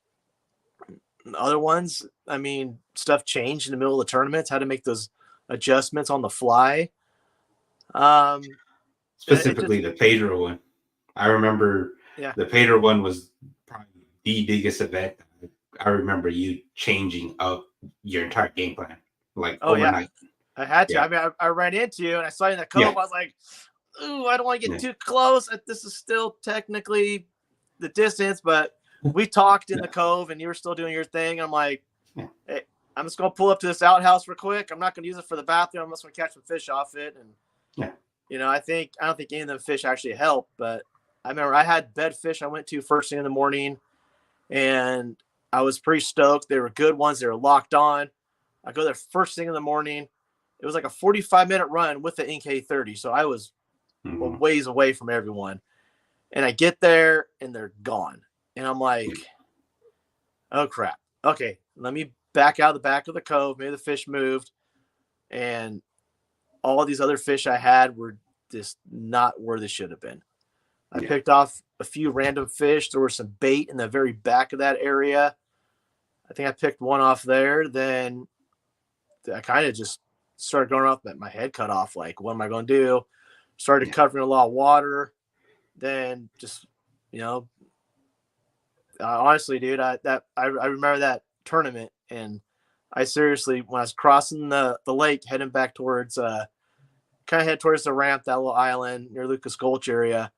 ones, I mean, stuff changed in the middle of the tournaments. Had to make those adjustments on the fly. Specifically, the Pedro one. I remember the Pedro one was probably the biggest event. I remember you changing up your entire game plan, like overnight. Yeah. I had to. Yeah. I mean, I ran into you and I saw you in the cove. Yeah. I was like, ooh, I don't want to get too close. This is still technically the distance, but we talked in the cove and you were still doing your thing. I'm like, hey, I'm just going to pull up to this outhouse real quick. I'm not going to use it for the bathroom. I'm just going to catch some fish off it. And, you know, I don't think any of them fish actually helped, but I remember I had bed fish I went to first thing in the morning and I was pretty stoked. They were good ones. They were locked on. I go there first thing in the morning. It was like a 45-minute run with the Ink A30. So I was a ways away from everyone. And I get there and they're gone. And I'm like, oh, crap. Okay, let me back out of the back of the cove. Maybe the fish moved. And all these other fish I had were just not where they should have been. I picked off a few random fish. There were some bait in the very back of that area. I think I picked one off there. Then I kind of just started going off, but my head cut off. Like, what am I going to do? Started covering a lot of water. Then just, you know, honestly, dude, I remember that tournament, and I seriously, when I was crossing the lake, heading back towards, kind of head towards the ramp, that little island near Lucas Gulch area,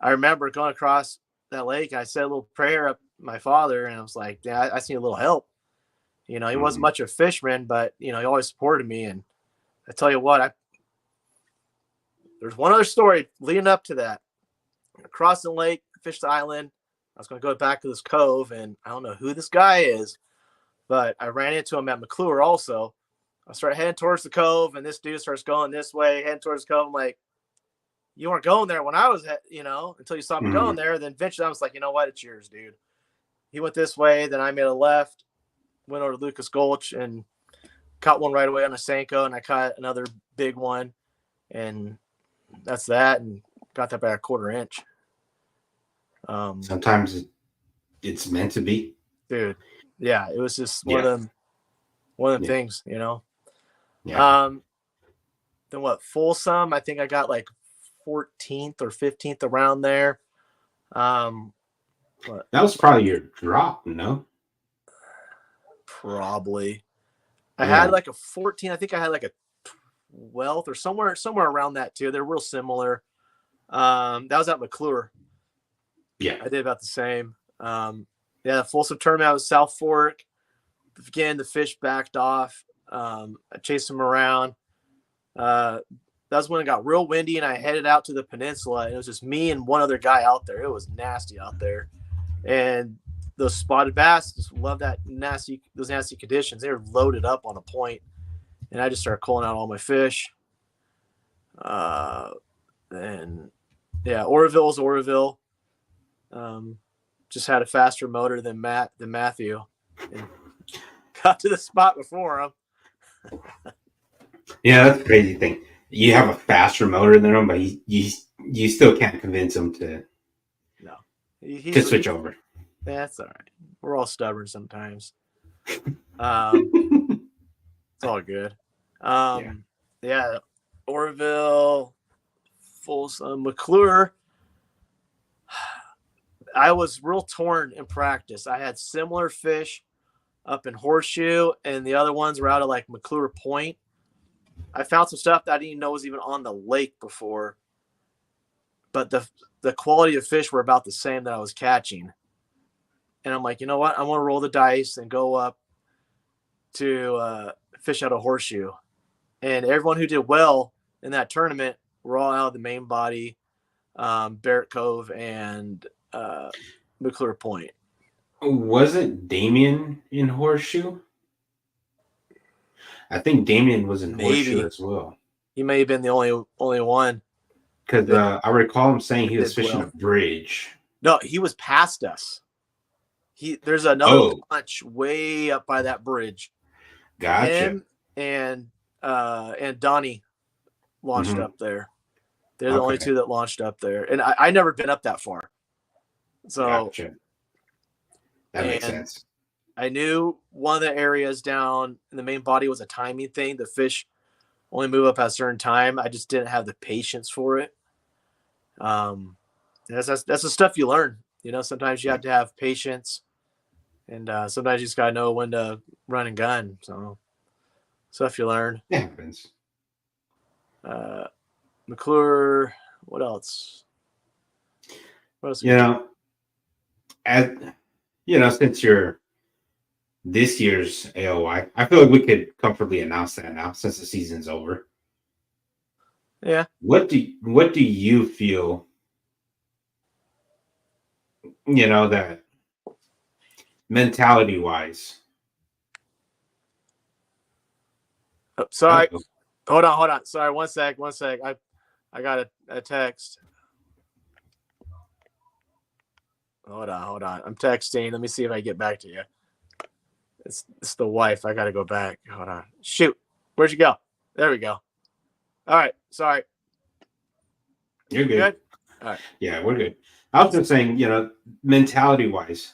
I remember going across that lake, and I said a little prayer up my father, and I was like, yeah, I need a little help. You know, he wasn't much of a fisherman, but, you know, he always supported me. And I tell you what, there's one other story leading up to that. Across the lake, fished the island. I was going to go back to this cove, and I don't know who this guy is, but I ran into him at McClure also. I started heading towards the cove, and this dude starts going this way, heading towards the cove. I'm like, you weren't going there when I was, you know, until you saw me going there. Then eventually I was like, you know what? It's yours, dude. He went this way. Then I made a left, went over to Lucas Gulch and caught one right away on a Senko. And I caught another big one. And that's that. And got that by a 1/4 inch. Sometimes it's meant to be. Dude. Yeah. It was just one of them things, you know? Yeah. Then what? Folsom, I think I got like 14th or 15th around there. That was probably your drop, no? Probably. I had like a 14. I think I had like a 12th or somewhere around that too. They're real similar. That was at McClure. Yeah, I did about the same. The Folsom tournament, I was South Fork. Again, the fish backed off. I chased them around. That was when it got real windy, and I headed out to the peninsula. And it was just me and one other guy out there. It was nasty out there, and those spotted bass just love those nasty conditions. They were loaded up on a point, and I just started calling out all my fish. Oroville's Oroville. Just had a faster motor than Matthew, and got to the spot before him. Yeah, that's a crazy thing. You have a faster motor than him, but you still can't convince him to switch over. That's all right. We're all stubborn sometimes. It's all good. Oroville, Folsom, McClure. I was real torn in practice. I had similar fish up in Horseshoe, and the other ones were out of like McClure Point. I found some stuff that I didn't even know was even on the lake before, but the quality of fish were about the same that I was catching. And I'm like, you know what? I want to roll the dice and go up to fish out of Horseshoe. And everyone who did well in that tournament were all out of the main body, Barrett Cove and McClure Point. Wasn't Damien in Horseshoe? I think Damien was in Horseshoe as well. He may have been the only one. Because I recall him saying he was fishing a bridge. No, he was past us. There's another launch way up by that bridge. Gotcha. Him and Donnie launched up there. They're the only two that launched up there, and I never been up that far. So gotcha. That makes sense. I knew one of the areas down in the main body was a timing thing. The fish only move up at a certain time. I just didn't have the patience for it. That's the stuff you learn. You know, sometimes you have to have patience, and sometimes you just gotta know when to run and gun. So stuff you learn. It happens. McClure, what else? You know, since you're this year's AOY, I feel like we could comfortably announce that now since the season's over. Yeah. What do you feel? You know, that mentality wise. Oh, sorry. Hold on. Sorry, one sec. I got a text. Hold on. I'm texting. Let me see if I get back to you. It's the wife. I got to go back. Hold on. Shoot. Where'd you go? There we go. All right. Sorry. You're good. All right. Yeah, we're good. I was just saying, mentality wise,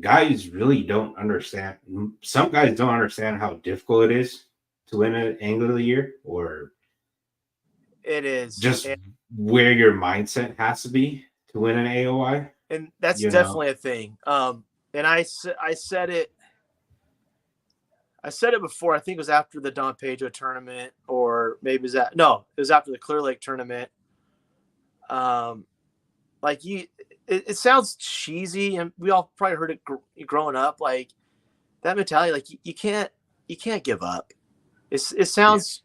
guys really don't understand. Some guys don't understand how difficult it is to win an Angler of the Year, or it is just where your mindset has to be to win an AOI. And that's definitely a thing. And I said it before. I think it was after the Don Pedro tournament, it was after the Clear Lake tournament. It sounds cheesy, and we all probably heard it growing up. Like that mentality, like you can't give up. It sounds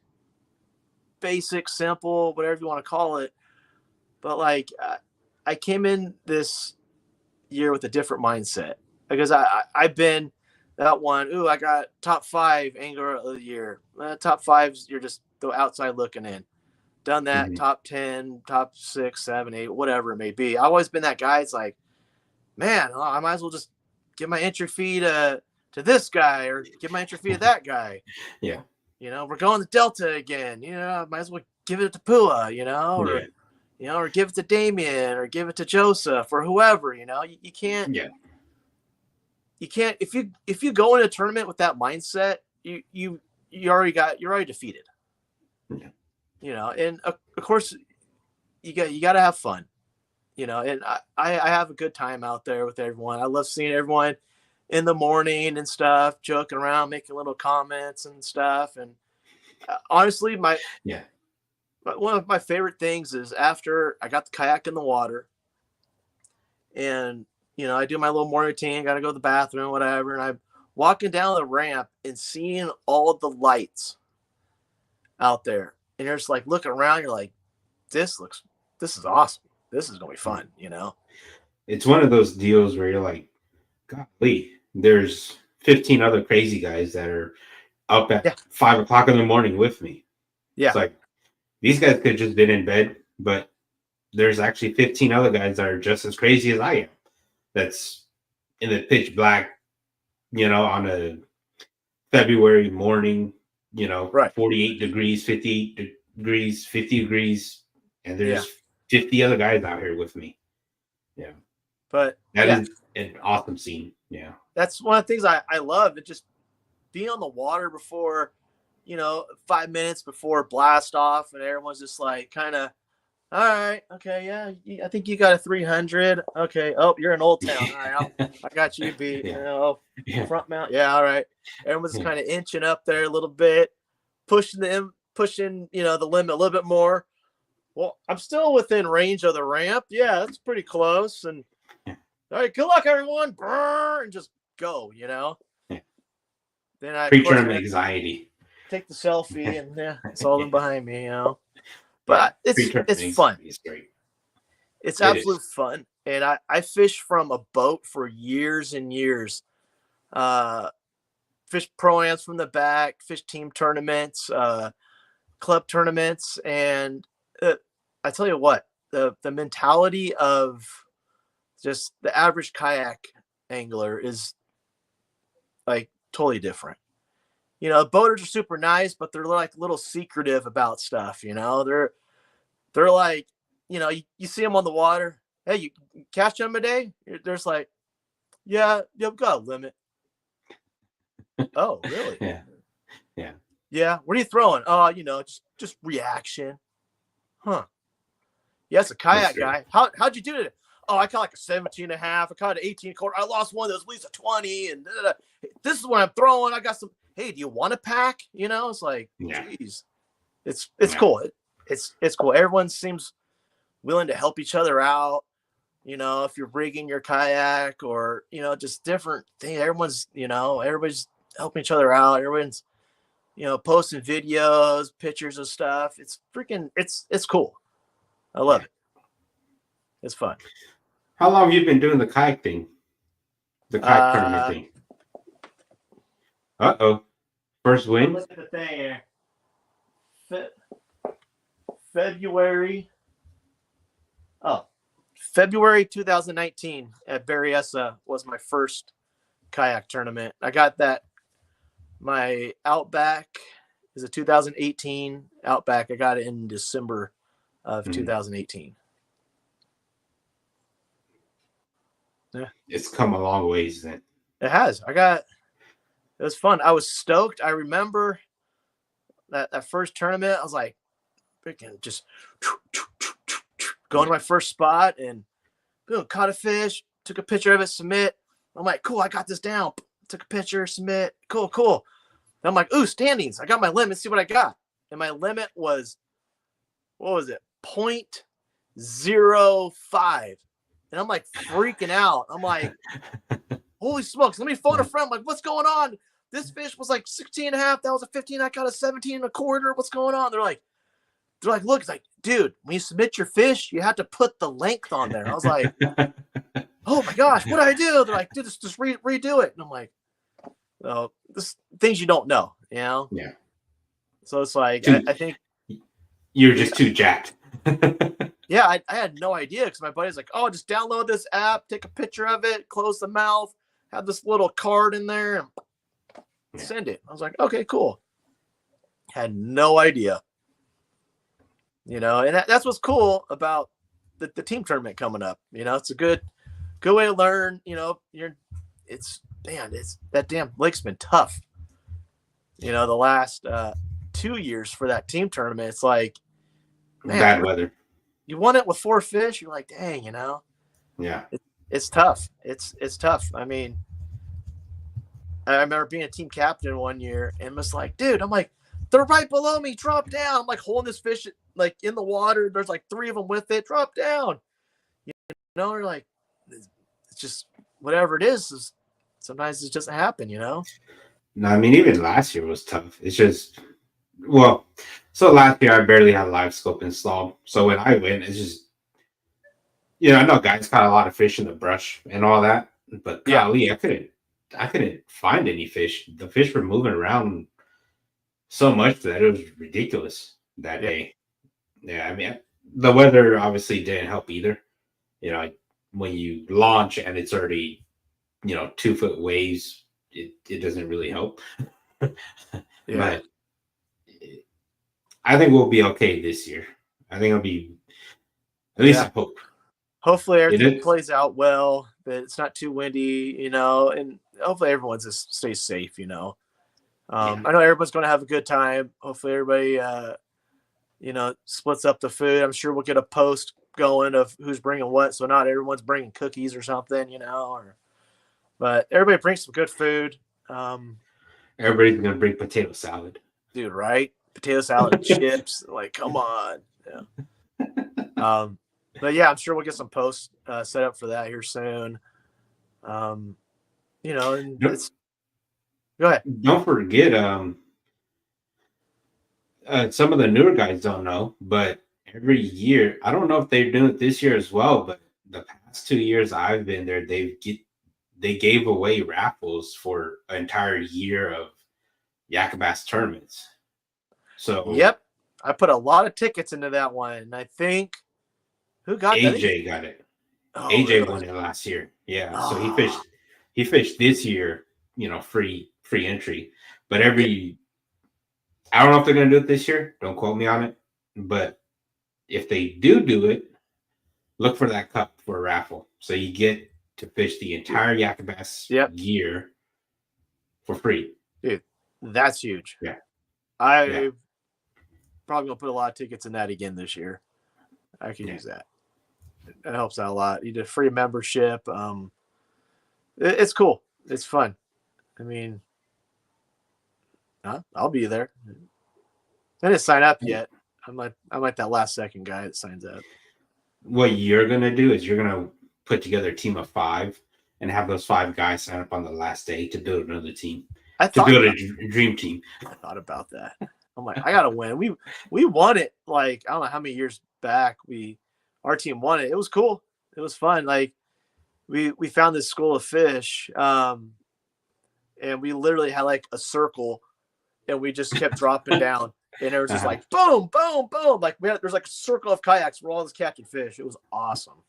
basic, simple, whatever you want to call it. But like I came in this year with a different mindset because I've been that one. Ooh, I got top 5 Angler of the Year. Top 5s, you're just the outside looking in. Done that, top 10, top 6, 7, 8, whatever it may be. I've always been that guy. It's like, man, I might as well just give my entry fee to this guy or give my entry fee to that guy. Yeah. We're going to Delta again. I might as well give it to Pua, or give it to Damien or give it to Joseph or whoever, you can't. Yeah. You can't if you go in a tournament with that mindset, you're already defeated. Yeah. And of course you got to have fun, and I have a good time out there with everyone. I love seeing everyone in the morning and stuff, joking around, making little comments and stuff. And honestly, one of my favorite things is after I got the kayak in the water and, I do my little morning routine, got to go to the bathroom, whatever. And I'm walking down the ramp and seeing all the lights out there. And you're just like looking around, you're like, this is awesome. This is going to be fun, It's one of those deals where you're like, golly, there's 15 other crazy guys that are up at 5 o'clock in the morning with me. Yeah. It's like, these guys could have just been in bed, but there's actually 15 other guys that are just as crazy as I am. That's in the pitch black, on a February morning, 48 degrees, 58 degrees, 50 degrees, and there's 50 other guys out here with me. Yeah. But that is an awesome scene. Yeah. That's one of the things I love. It just being on the water before, 5 minutes before blast off, and everyone's just like kind of, all right, okay, yeah, I think you got a 300. Okay, oh, you're in Old Town. All right, I got you beat. Front mount. Yeah, all right. Everyone's kind of inching up there a little bit, pushing the limit a little bit more. Well, I'm still within range of the ramp. Yeah, that's pretty close. And all right, good luck, everyone. Brr, and just go. Then I preterm anxiety. Take the selfie, and it's all them behind me. But it's fun. It's absolute fun. And I fished from a boat for years and years. Fish pro-ams from the back, fish team tournaments, club tournaments. And I tell you what, the mentality of just the average kayak angler is like totally different. You know, boaters are super nice, but they're like a little secretive about stuff. You know, they're like, you know, you see them on the water. Hey, you catch them a day? There's like, yeah, you've got a limit. Oh, really? Yeah. Yeah. Yeah. What are you throwing? Oh, you know, just reaction. Huh. Yeah, it's a kayak guy. How'd you do it? Oh, I caught like a 17 and a half. I caught an 18 quarter. I lost one that was at least a 20. And this is what I'm throwing. I got some. Hey, do you want to pack? You know, it's like, geez, it's cool. It's cool. Everyone seems willing to help each other out. You know, if you're rigging your kayak or, you know, just different things, everybody's helping each other out. Everyone's, you know, posting videos, pictures of stuff. It's freaking, it's cool. I love it. It's fun. How long have you been doing the kayak thing? The kayak tournament thing? Uh-oh. First win? Look at the thing here. February 2019 at Berryessa was my first kayak tournament. I got that. My Outback is a 2018 Outback. I got it in December of 2018. Yeah. It's come a long ways then. It has. It was fun. I was stoked. I remember that first tournament. I was like, freaking just going to my first spot and boom, caught a fish, took a picture of it, submit. I'm like, cool, I got this down. Took a picture, submit. Cool. And I'm like, ooh, standings. I got my limit. See what I got. And my limit was, what was it? 0.05. And I'm like freaking out. I'm like, holy smokes. Let me phone a friend. I'm like, what's going on? This fish was like 16 and a half. That was a 15. I caught a 17 and a quarter. What's going on? They're like, look, it's like, dude, when you submit your fish, you have to put the length on there. I was like, oh my gosh, what do I do? They're like, dude, just redo it. And I'm like, oh, this things you don't know, you know? Yeah. So it's like, I think you're just too jacked. Yeah, I had no idea because my buddy's like, oh, just download this app, take a picture of it, close the mouth, have this little card in there, and send it. I was like, okay, cool. Had no idea. You know, and that's what's cool about the team tournament coming up. You know, it's a good way to learn. You know, it's that damn lake's been tough. You know, the last 2 years for that team tournament, it's like, man, bad weather. You won it with 4 fish. You're like, dang, you know. Yeah, it's tough. It's tough. I mean, I remember being a team captain one year and was like, dude, I'm like, they're right below me. Drop down. I'm like holding this fish like in the water. There's like 3 of them with it. Drop down. You know, you're like, it's just whatever it is sometimes it doesn't happen, you know? No, I mean, even last year was tough. It's just, well, so last year I barely had live scope installed. So when I went, it's just, you know, I know guys caught a lot of fish in the brush and all that, but golly, I couldn't find any fish. The fish were moving around so much that it was ridiculous that day. Yeah, I mean, the weather obviously didn't help either. You know, when you launch and it's already, you know, 2-foot waves, it doesn't really help. But I think we'll be okay this year. I think it'll be, at least I hope. Hopefully everything plays out well, that it's not too windy, you know, and hopefully everyone just stays safe, you know. I know everyone's going to have a good time. Hopefully everybody, you know, splits up the food. I'm sure we'll get a post going of who's bringing what, so not everyone's bringing cookies or something, you know. But everybody brings some good food. Everybody's going to bring potato salad. Dude, right? Potato salad and chips. Like, come on. Yeah. But yeah, I'm sure we'll get some posts set up for that here soon. You know, and go ahead. Don't forget, some of the newer guys don't know, but every year, I don't know if they're doing it this year as well, but the past 2 years I've been there, they gave away raffles for an entire year of Yak Bass tournaments. So yep, I put a lot of tickets into that one, and I think who got AJ got it. Oh, AJ really? won it last year. Yeah. So Ah. he fished this year, free entry. But I don't know if they're gonna do it this year. Don't quote me on it. But if they do it, look for that cup for a raffle. So you get to fish the entire Yakabass year for free. Dude, that's huge. Yeah. I probably gonna put a lot of tickets in that again this year. I could use that. It helps out a lot. You did free membership. It's cool. It's fun. I mean, I'll be there. I didn't sign up yet. I'm like that last second guy that signs up. What you're gonna do is you're gonna put together a team of 5 and have those 5 guys sign up on the last day to build another team. To build a dream team. I thought about that. I'm like, I gotta win. We won it like I don't know how many years back. Our team won it. It was cool. It was fun. Like we found this school of fish, and we literally had like a circle, and we just kept dropping down, and it was just like boom, boom, boom. Like there's like a circle of kayaks. We're all just catching fish. It was awesome.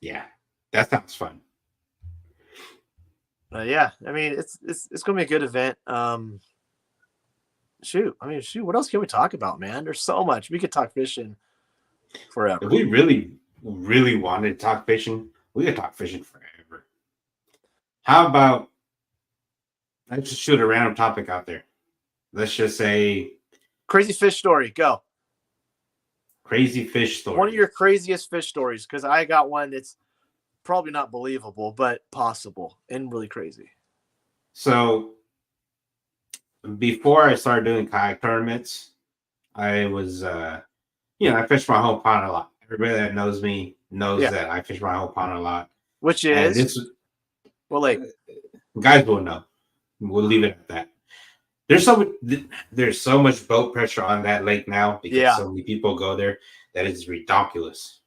Yeah, that sounds fun. Yeah, I mean it's gonna be a good event. Shoot, what else can we talk about, man? There's so much. We could talk fishing forever. If we really, really wanted to talk fishing, we could talk fishing forever. How about let's just shoot a random topic out there. Let's just say crazy fish story. Go. Crazy fish story. One of your craziest fish stories, because I got one that's probably not believable, but possible and really crazy. So before I started doing kayak tournaments, I was I fished my home pond a lot. Everybody that knows me knows that I fish my home pond a lot. Which is guys will know. We'll leave it at that. There's so much boat pressure on that lake now because so many people go there that it's ridiculous.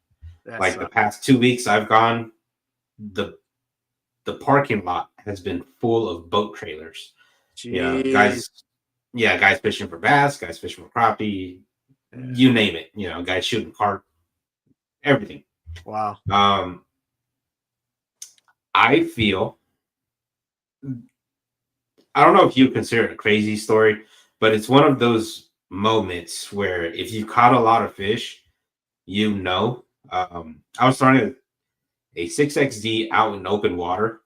The past 2 weeks I've gone, the parking lot has been full of boat trailers. Jeez. Guys fishing for bass, guys fishing for crappie, you name it. Guys shooting carp, everything. Wow. I feel, I don't know if you consider it a crazy story, but it's one of those moments where if you caught a lot of fish, I was throwing a 6XD out in open water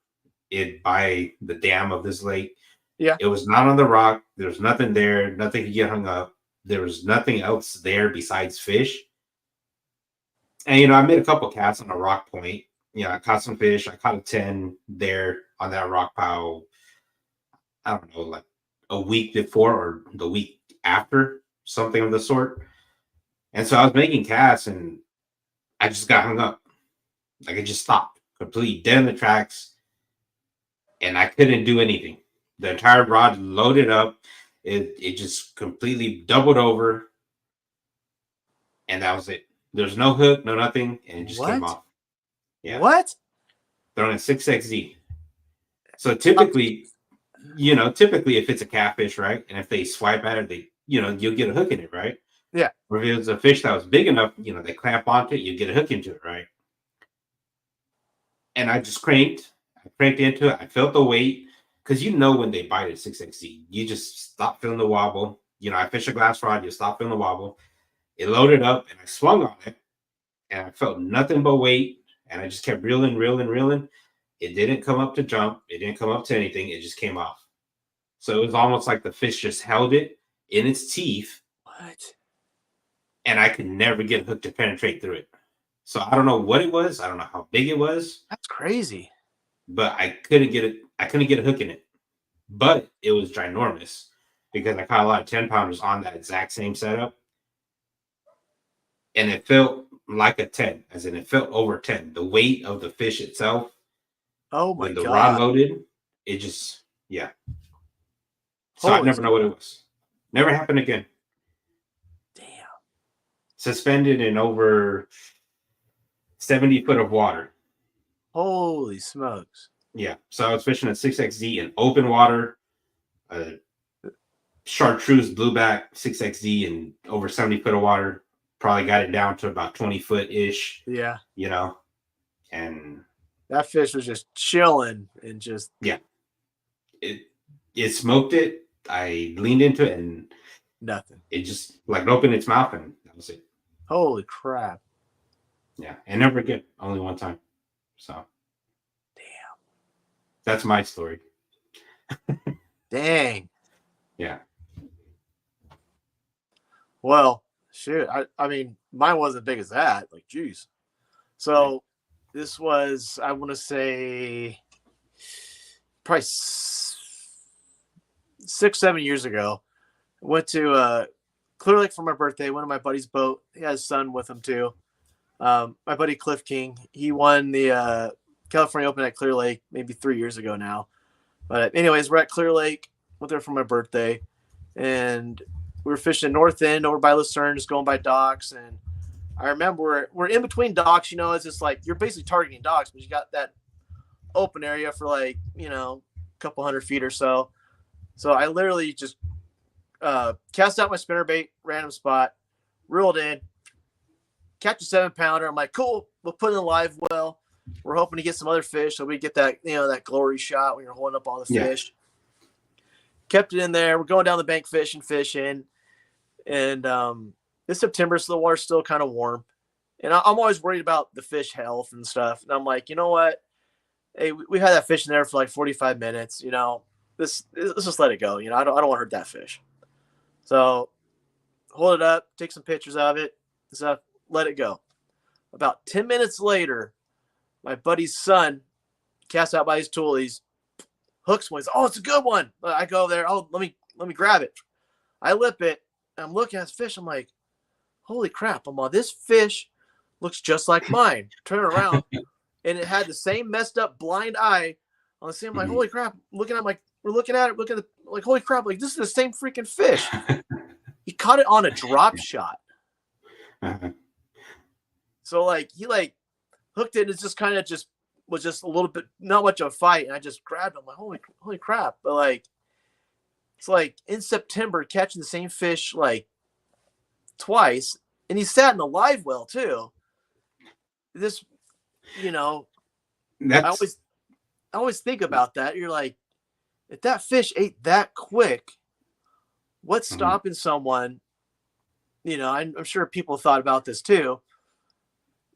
by the dam of this lake. Yeah. It was not on the rock. There was nothing there. Nothing could get hung up. There was nothing else there besides fish. And, I made a couple casts on a rock point. I caught some fish. I caught a 10 there on that rock pile. I don't know, like a week before or the week after, something of the sort. And so I was making casts and I just got hung up. Like it just stopped completely dead in the tracks. And I couldn't do anything. The entire rod loaded up. It just completely doubled over. And that was it. There's no hook, no nothing. And it just came off. Yeah. What? Throwing a 6XZ. So typically if it's a catfish, right? And if they swipe at it, you'll get a hook in it, right? Yeah. Or if it was a fish that was big enough, they clamp onto it, you get a hook into it, right? And I just cranked into it. I felt the weight because when they bite at 6XZ, you just stop feeling the wobble. I fish a glass rod, you stop feeling the wobble. It loaded up and I swung on it and I felt nothing but weight. And I just kept reeling. It didn't come up to jump. It didn't come up to anything. It just came off. So it was almost like the fish just held it in its teeth. What? And I could never get a hook to penetrate through it. So I don't know what it was. I don't know how big it was. That's crazy. But I couldn't get it. I couldn't get a hook in it. But it was ginormous because I caught a lot of 10-pounders on that exact same setup. And it felt like a 10, as in it felt over 10. The weight of the fish itself. Oh my when the God. rod loaded, it just, So I never know what it was. Never happened again. Damn. Suspended in over 70 foot of water. Holy smokes. Yeah. So I was fishing a 6XZ in open water. Chartreuse blueback 6XZ in over 70 foot of water. Probably got it down to about 20 foot ish. Yeah. and that fish was just chilling and just it smoked it. I leaned into it and nothing. it just like opened its mouth and that was it. Holy crap! Yeah, and never again. Only one time. So, damn. That's my story. Dang. Yeah. Well, shoot. I mean, mine wasn't big as that. Like, geez. So, this was, I want to say, probably 6-7 years ago. I went to Clear Lake for my birthday. Went on my buddy's boat. He has his son with him too. My buddy Cliff King. He won the California Open at Clear Lake maybe 3 years ago now. But anyways, we're at Clear Lake. Went there for my birthday, and we were fishing North End over by Lucerne, just going by docks. And I remember we're in between docks. You know, it's just like you're basically targeting docks, but you got that open area for like a couple 100 feet or so. So I literally just cast out my spinnerbait, random spot, reeled in, catch a 7-pounder. I'm like, cool, we'll put it in the live well. We're hoping to get some other fish so we get that that glory shot when you're holding up all the fish. Kept it in there. We're going down the bank fishing, and it's September, so the water's still kind of warm. And I'm always worried about the fish health and stuff. And I'm like, you know what? Hey, we had that fish in there for like 45 minutes. Let's just let it go. I don't want to hurt that fish. So hold it up, take some pictures of it, stuff, let it go. About 10 minutes later, my buddy's son casts out by his toolies, hooks one. Oh, it's a good one. I go there. Oh, let me grab it. I lip it. I'm looking at this fish. I'm like, holy crap! This fish looks just like mine. Turn around, and it had the same messed up blind eye on the same. I'm like, holy crap! Looking at we're looking at it. Looking at like, holy crap! Like, this is the same freaking fish. He caught it on a drop shot. So he hooked it, and it's just kind of was just a little bit, not much of a fight, and I just grabbed him. Like, holy crap! But it's like in September catching the same fish twice, and he sat in a live well too. This, I always think about that. You're like, if that fish ate that quick, what's stopping someone? I'm sure people thought about this too.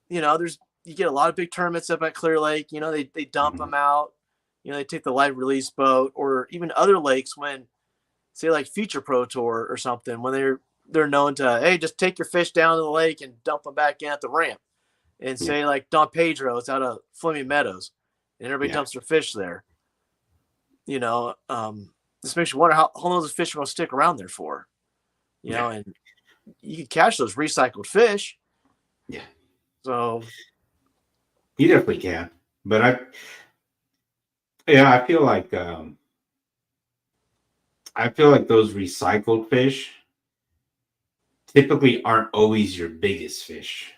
You get a lot of big tournaments up at Clear Lake. They dump them out. They take the live release boat, or even other lakes when, say, like Future Pro Tour or something, when they're known to, hey, just take your fish down to the lake and dump them back in at the ramp. And say like Don Pedro, it's out of Fleming Meadows, and everybody dumps their fish there. This makes you wonder how long those fish are going to stick around there for. And you can catch those recycled fish. Yeah. So you definitely can, but I feel like those recycled fish typically aren't always your biggest fish,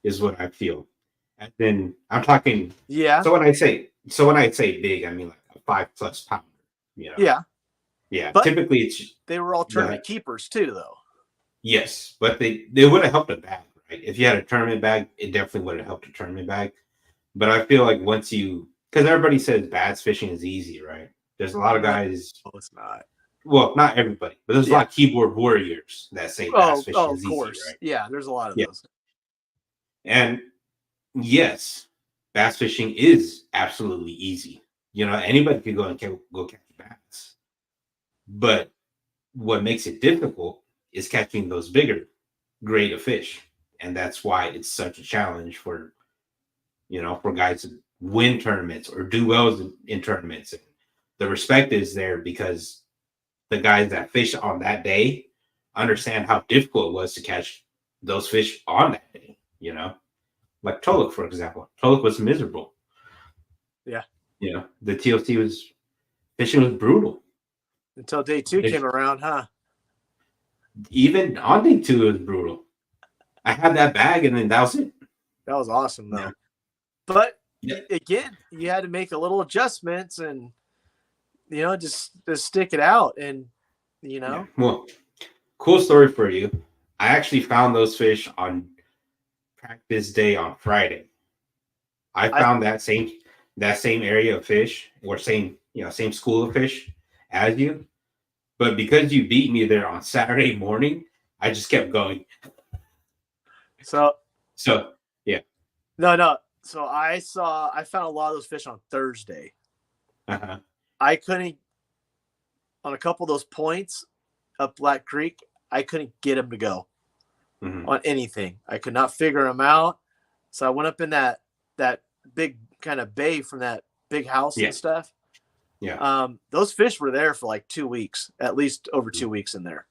is what I feel. And then I'm talking. Yeah. So when I say big, I mean like a 5+ pounder. Yeah. Yeah. But typically, they were all tournament keepers too, though. Yes, but they would have helped a bag, right? If you had a tournament bag, it definitely would have helped a tournament bag. But I feel like because everybody says bass fishing is easy, right? There's a lot of guys. Oh, it's not. Well, not everybody, but there's a lot of keyboard warriors that say bass fishing is easy, right? Yeah, there's a lot of those. And yes, bass fishing is absolutely easy. Anybody can go and go catch bass. But what makes it difficult is catching those bigger grade of fish. And that's why it's such a challenge for guys to win tournaments or do well in tournaments. And the respect is there because the guys that fish on that day understand how difficult it was to catch those fish on that day, Like Toluk, for example. Toluk was miserable. Yeah. The TOC fishing was brutal. Until day 2 came around, huh? Even on day 2, it was brutal. I had that bag, and then that was it. That was awesome, though. Yeah. But again, you had to make a little adjustments, and just stick it out, and Yeah. Well, cool story for you. I actually found those fish on practice day on Friday. I found that same area of fish, or same school of fish as you, but because you beat me there on Saturday morning, I just kept going. So yeah. No. So I found a lot of those fish on Thursday. Uh-huh. I couldn't, on a couple of those points up Black Creek, I couldn't get them to go on anything. I could not figure them out. So I went up in that big kind of bay from that big house and stuff. Yeah. Those fish were there for like 2 weeks, at least over 2 weeks in there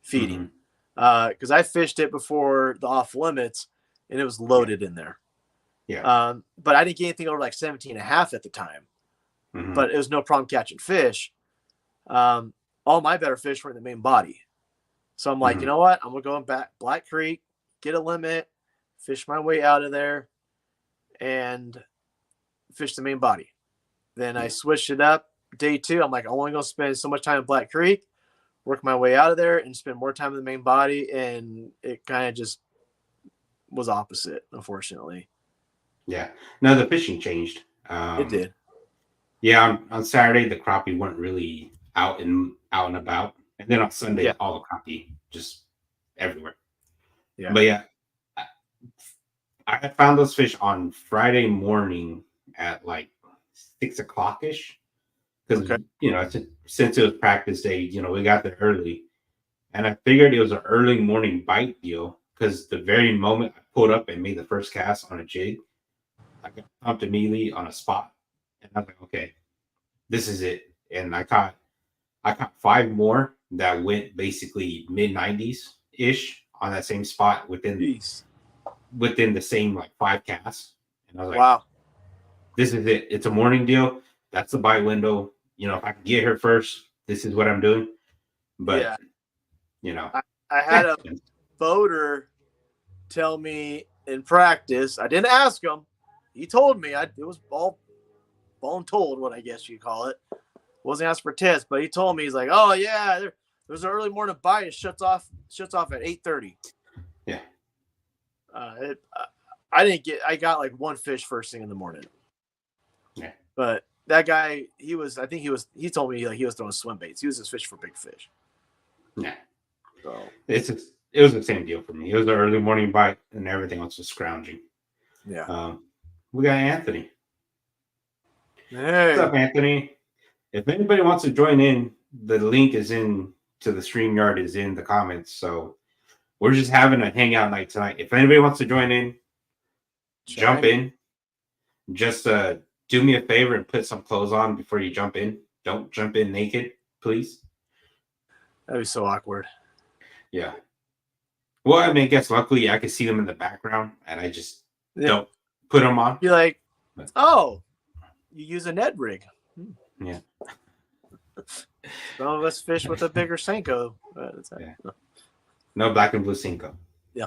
feeding. Because I fished it before the off limits and it was loaded in there. Yeah. But I didn't get anything over like 17 and a half at the time. But it was no problem catching fish. All my better fish were in the main body. So I'm like, you know what? I'm going to go back Black Creek, get a limit, fish my way out of there, and fish the main body. Then I switched it up. Day 2, I'm like, I'm only going to spend so much time in Black Creek, work my way out of there, and spend more time in the main body. And it kind of just was opposite, unfortunately. Yeah. No, the fishing changed. It did. Yeah, on Saturday the crappie weren't really out and about, and then on Sunday all the crappie just everywhere. Yeah. But yeah, I found those fish on Friday morning at like 6 o'clock ish, because since it was practice day, we got there early, and I figured it was an early morning bite deal because the very moment I pulled up and made the first cast on a jig, I got pumped immediately on a spot. And I was like, okay, this is it. And I caught 5 more that went basically mid 90s ish on that same spot within the same like 5 casts. And I was like, wow, this is it. It's a morning deal. That's the bite window. If I can get her first, this is what I'm doing. But I had a boater tell me in practice. I didn't ask him. He told me. It was all told, what I guess you call it. Wasn't asked for test, but he told me, he's like, oh yeah, there's an early morning bite. It shuts off at 8:30. Yeah. I didn't get. I got like 1 fish first thing in the morning. Yeah. But that guy, he told me like he was throwing swim baits. He was just fishing for big fish. Yeah. So it was the same deal for me. It was an early morning bite, and everything else was scrounging. Yeah. We got Anthony. Hey. What's up, Anthony? If anybody wants to join in, the link is in to the StreamYard is in the comments. So we're just having a hangout night tonight. If anybody wants to join in, jump in. Just do me a favor and put some clothes on before you jump in. Don't jump in naked, please. That'd be so awkward. Yeah. Well, I mean, I guess luckily I can see them in the background, and I just don't put them on. You're like, oh, you use a Ned rig. Yeah. Some of us fish with a bigger Senko. Yeah. No black and blue Senko. Yeah.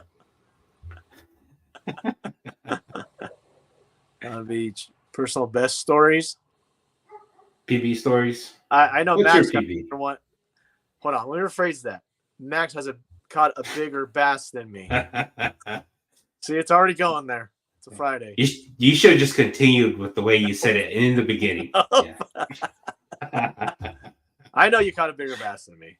Beach personal best stories. PB stories. I know What's Max your PB? Hold on, let me rephrase that. Max has caught a bigger bass than me. See, it's already going there. It's a Friday. You should have just continued with the way you said it in the beginning. Yeah. I know you caught a bigger bass than me.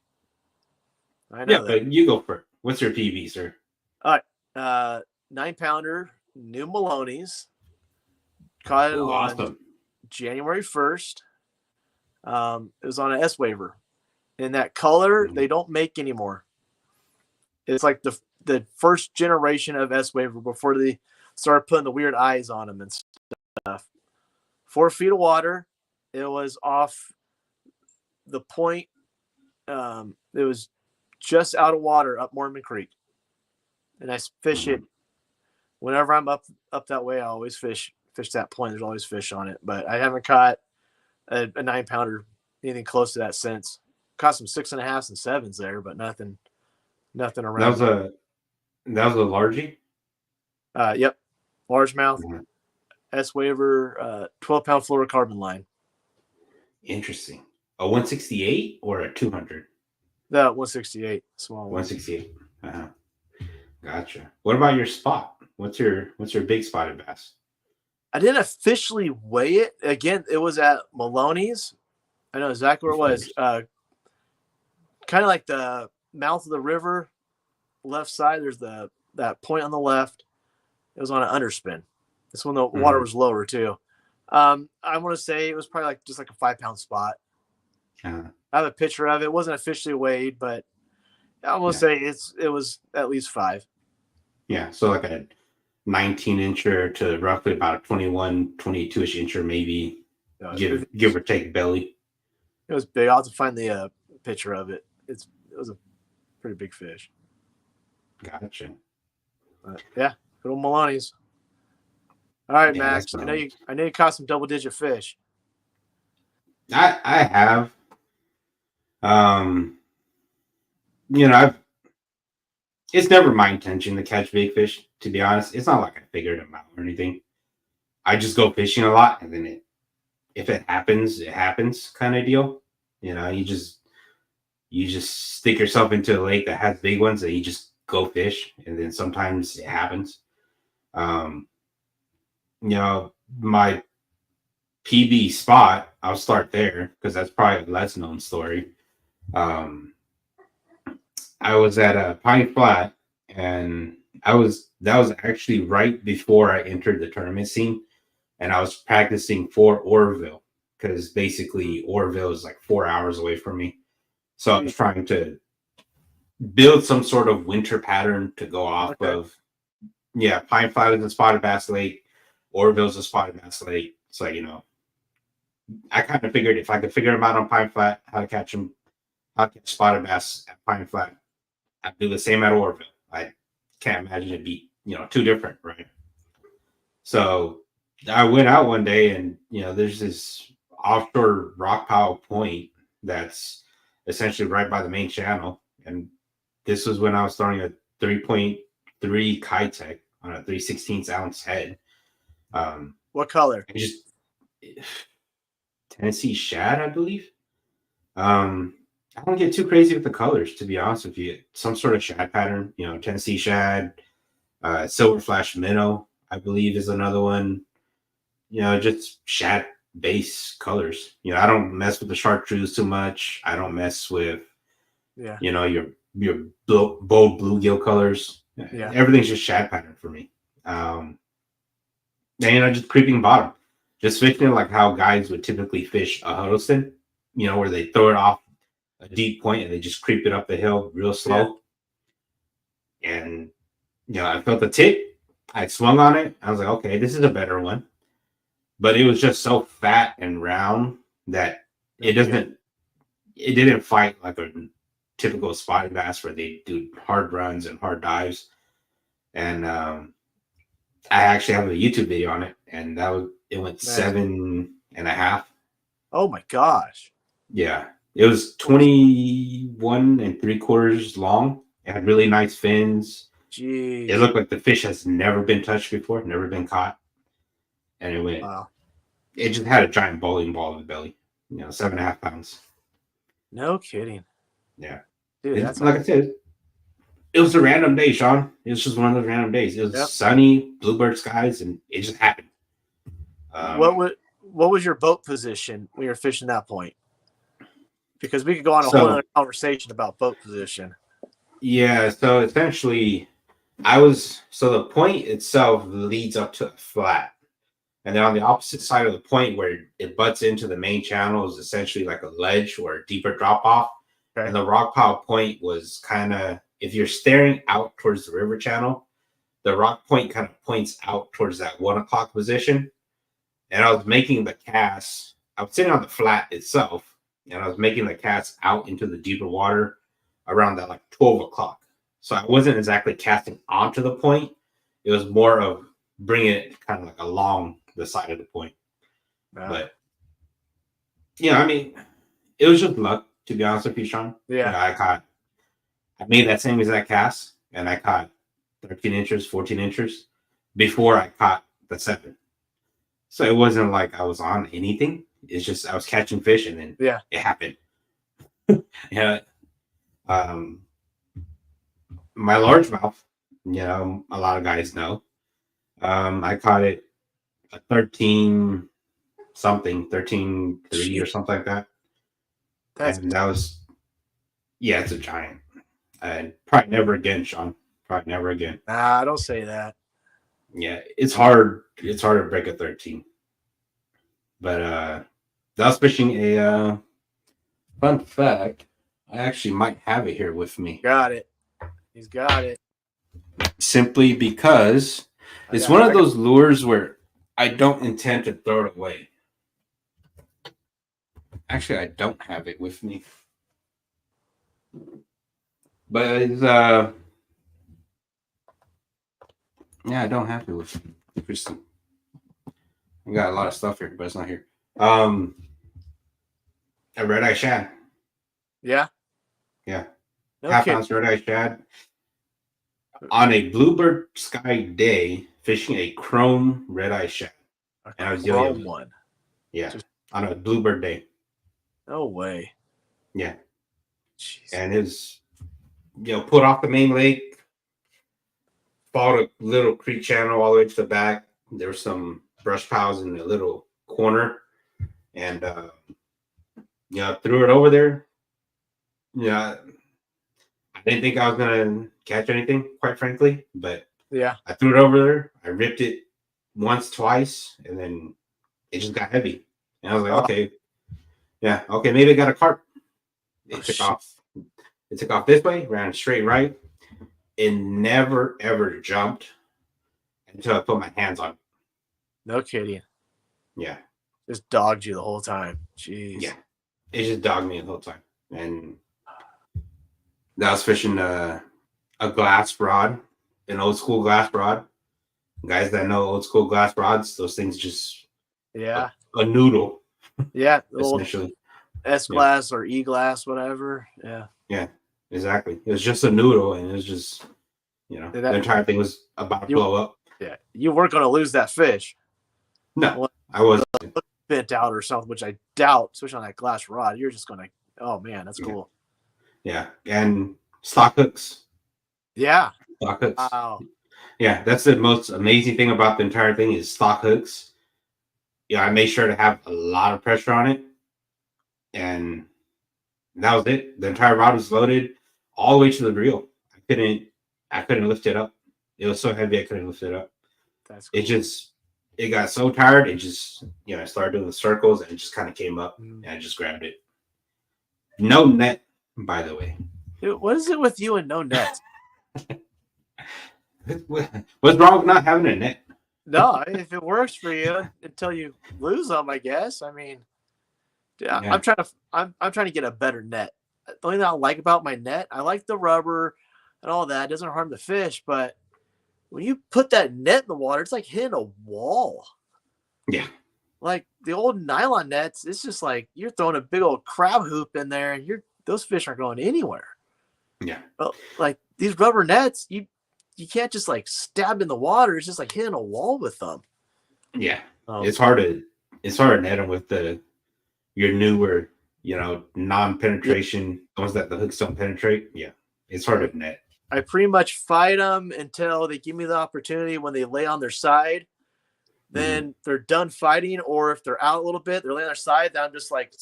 I know. Yeah, but you go for it. What's your PB, sir? All right. 9-pounder, New Maloney's. Caught it on January 1st. It was on an S waiver. And that color, they don't make anymore. It's like the first generation of S waiver before they started putting the weird eyes on them and stuff. 4 feet of water. It was off the point. It was just out of water up Mormon Creek. And I fish it whenever I'm up that way. I always fish that point. There's always fish on it, but I haven't caught a 9-pounder anything close to that since. Caught some 6.5s and 7s there, but nothing around. That was a largie. Yep, largemouth, S waiver, 12-pound fluorocarbon line. Interesting. A 168 or a 200? The 168, small 168. Gotcha. What about your spot? What's your big spotted bass? I didn't officially weigh it. Again, it was at Maloney's. I know exactly where it was. Kind of like the mouth of the river, left side. There's that point on the left. It was on an underspin. This when the water was lower too. I want to say it was probably like just like a 5-pound spot. I have a picture of it. It wasn't officially weighed, but I want to say it was at least 5. Yeah, so like a 19-incher to roughly about a 21, 22-ish incher, maybe give or take belly. It was big. I'll have to find the picture of it. It was a pretty big fish. Gotcha. But yeah, good old Maloney's. All right, Max. I know you caught some double-digit fish. I have. It's never my intention to catch big fish, to be honest. It's not like I figured them out or anything. I just go fishing a lot, and then if it happens, it happens kind of deal. You just stick yourself into a lake that has big ones, and you just go fish, and then sometimes it happens. My PB spot, I'll start there because that's probably a less known story. I was at a Pine Flat, and that was actually right before I entered the tournament scene, and I was practicing for Oroville because basically Oroville is like 4 hours away from me. So I was trying to build some sort of winter pattern to go off of. Yeah, Pine Flat is a spotted bass lake. Oroville's a spotted bass lake. So, I kind of figured if I could figure them out on Pine Flat, how to catch spotted bass at Pine Flat, I'd do the same at Oroville. I can't imagine it'd be, too different, right? So I went out one day, and, there's this offshore rock pile point that's essentially right by the main channel. And this was when I was throwing a 3.3 Kitech on a 3/16 ounce head. What color? Just Tennessee shad, I believe. I don't get too crazy with the colors, to be honest with you. Some sort of shad pattern, Tennessee shad, silver flash minnow, I believe is another one. Just shad base colors. I don't mess with the chartreuse too much. I don't mess with, your bold bluegill colors. Yeah. Everything's just shad pattern for me. And just creeping bottom, just fishing like how guys would typically fish a Huddleston, where they throw it off a deep point and they just creep it up the hill real slow. Yeah. And I felt the tip. I swung on it. I was like, okay, this is a better one. But it was just so fat and round that it didn't fight like a typical spotted bass where they do hard runs and hard dives. And I actually have a YouTube video on it, and it went 7.5. Oh my gosh. Yeah. It was 21 3/4 long. It had really nice fins. Jeez. It looked like the fish has never been touched before, never been caught. And it went. Wow. It just had a giant bowling ball in the belly. 7.5 pounds. No kidding. Yeah. Dude, that's like I said, it was a random day, Sean. It was just one of those random days. It was sunny, bluebird skies, and it just happened. What was your boat position when you were fishing that point? Because we could go on a whole other conversation about boat position. Yeah, so essentially, the point itself leads up to a flat. And then on the opposite side of the point where it butts into the main channel is essentially like a ledge or a deeper drop off. Okay. And the rock pile point was kind of, if you're staring out towards the river channel, the rock point kind of points out towards that 1 o'clock position. And I was making the cast, I was sitting on the flat itself, and I was making the cast out into the deeper water around that like 12 o'clock. So I wasn't exactly casting onto the point. It was more of bringing it kind of like along the side of the point. Wow. But, it was just luck, to be honest with you, Sean. Yeah. I made that same exact cast, and I caught 13 inches, 14 inches before I caught the 7. So it wasn't like I was on anything. It's just I was catching fish, and then it happened. My largemouth, a lot of guys know. I caught it a 13 something, 13.3 or something like that. And that was, yeah, it's a giant. And probably never again, Sean. Probably never again. Nah, don't say that. Yeah, it's hard. It's hard to break a 13. But that was fishing a fun fact. I actually might have it here with me. Got it. He's got it. Simply because it's one of those lures where I don't intend to throw it away. Actually, I don't have it with me. But it's yeah, I don't have it with me. Interesting. I got a lot of stuff here, but it's not here. A red-eye shad. Yeah. Yeah. Half-ounce red-eye shad. On a bluebird sky day, fishing a chrome red-eye shad. And I was chrome one. Yeah. On a bluebird day. No way. Yeah. Jeez. And it's, put off the main lake, followed a little creek channel all the way to the back. There were some brush piles in the little corner. And, threw it over there. Yeah. I didn't think I was going to catch anything, quite frankly. But yeah, I threw it over there. I ripped it once, twice, and then it just got heavy. And I was like, okay. Yeah, okay, maybe I got a carp. It took off. It took off this way, ran straight right. It never, ever jumped until I put my hands on it. No kidding. Yeah. Just dogged you the whole time. Jeez. Yeah. It just dogged me the whole time. And I was fishing a glass rod, an old school glass rod. Guys that know old school glass rods, those things just a noodle. Yeah, essentially. S glass or E glass, whatever. Yeah. Yeah, exactly. It was just a noodle, and it was just, the entire thing was about to blow up. Yeah, you weren't going to lose that fish. No, I wasn't. Bent out or something, which I doubt, especially on that glass rod. You're just going to, oh man, that's cool. Yeah, and stock hooks. Yeah. Stock hooks. Wow. Yeah, that's the most amazing thing about the entire thing is stock hooks. Yeah, I made sure to have a lot of pressure on it. And that was it. The entire rod was loaded all the way to the reel. I couldn't lift it up. It was so heavy I couldn't lift it up. That's cool. It got so tired, it just, I started doing the circles and it just kind of came up and I just grabbed it. No net, by the way. Dude, what is it with you and no net? What's wrong with not having a net? No, if it works for you until you lose them, I guess. I mean, yeah. I'm trying to get a better net. The only thing I like about my net, I like the rubber and all that. It doesn't harm the fish, but when you put that net in the water, it's like hitting a wall. Yeah. Like the old nylon nets, it's just like you're throwing a big old crab hoop in there and those fish aren't going anywhere. Yeah. But like these rubber nets, you can't just like stab in the water. It's just like hitting a wall with them. Yeah. It's hard to net them with your newer, non-penetration, ones that the hooks don't penetrate. Yeah. It's hard to net. I pretty much fight them until they give me the opportunity when they lay on their side. Then they're done fighting, or if they're out a little bit, they're laying on their side. Then I'm just like,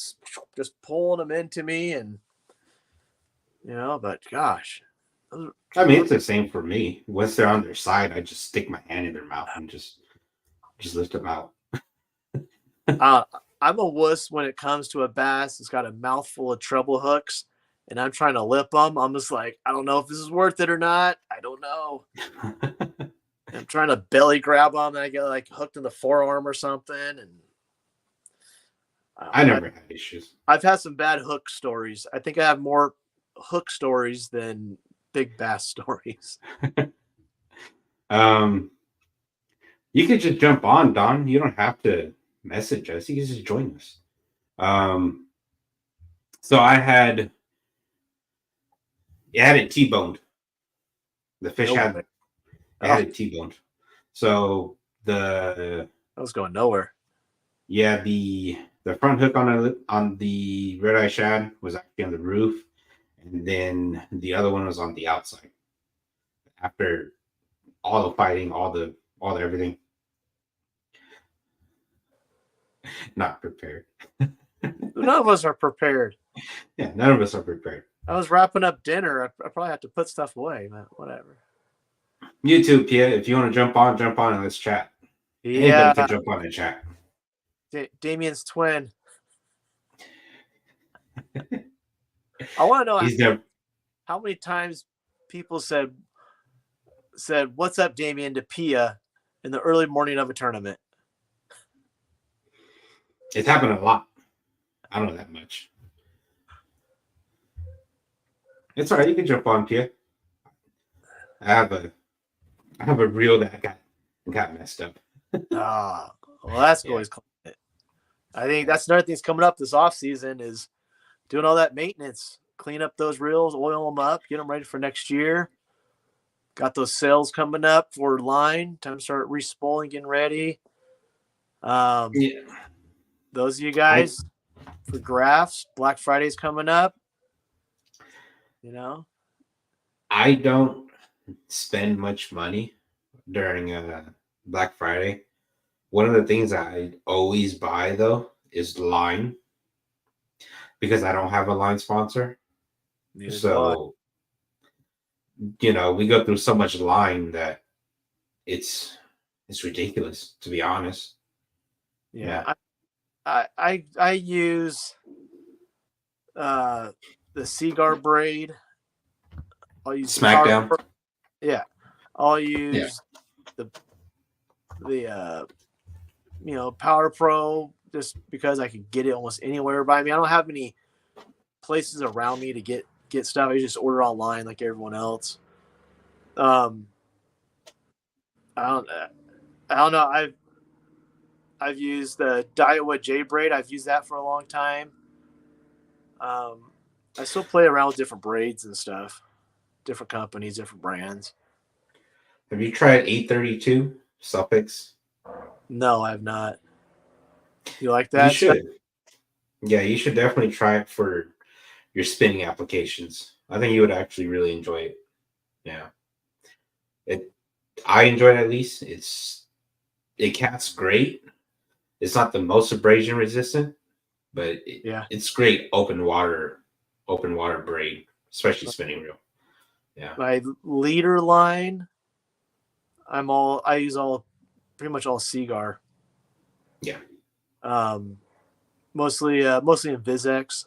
just pulling them into me, and but gosh, I mean, it's the same for me. Once they're on their side, I just stick my hand in their mouth and just lift them out. I'm a wuss when it comes to a bass. It's got a mouthful of treble hooks, and I'm trying to lip them. I'm just like, I don't know if this is worth it or not. I don't know. I'm trying to belly grab them, and I get like hooked in the forearm or something. And I never had issues. I've had some bad hook stories. I think I have more hook stories than big bass stories. You could just jump on, Don. You don't have to message us. You can just join us. So I had it T-boned. The fish had it T-boned. So I was going nowhere. Yeah, the front hook on the red eye shad was actually on the roof, and then the other one was on the outside. After all the fighting, all the everything. Not prepared. None of us are prepared. Yeah, none of us are prepared. I was wrapping up dinner. I probably have to put stuff away, but whatever. You too, Pia. If you want to jump on and let's chat. Yeah, Anybody can jump on and chat. Damien's twin. I want to know He's never. how many times people said, "What's up, Damien?" to Pia in the early morning of a tournament. It's happened a lot. I don't know that much. It's all right. You can jump on, Pia. I have a reel that got messed up. Well, that's always. I think that's another thing that's coming up this off season is doing all that maintenance, clean up those reels, oil them up, get them ready for next year. Got those sales coming up for line. Time to start respooling, getting ready. Yeah. Those of you guys for graphs, Black Friday's coming up. You know, I don't spend much money during Black Friday. One of the things I always buy though is line because I don't have a line sponsor. So we go through so much line that it's ridiculous, to be honest. Yeah. I use the Seagar braid. I'll use SmackDown. I'll use the Power Pro just because I can get it almost anywhere by me. I don't have any places around me to get stuff. I just order online like everyone else. I don't know. I've used the Daiwa J braid. I've used that for a long time. I still play around with different braids and stuff, different companies, different brands. Have you tried 832 Suffix? No, I have not. You like that? You should. Yeah, you should definitely try it for your spinning applications. I think you would actually really enjoy it. Yeah. I enjoy it at least. It casts great. It's not the most abrasion resistant, but it's great open water braid, especially spinning reel. Yeah. My leader line, I use pretty much all Seagar. Yeah. Mostly in VizX.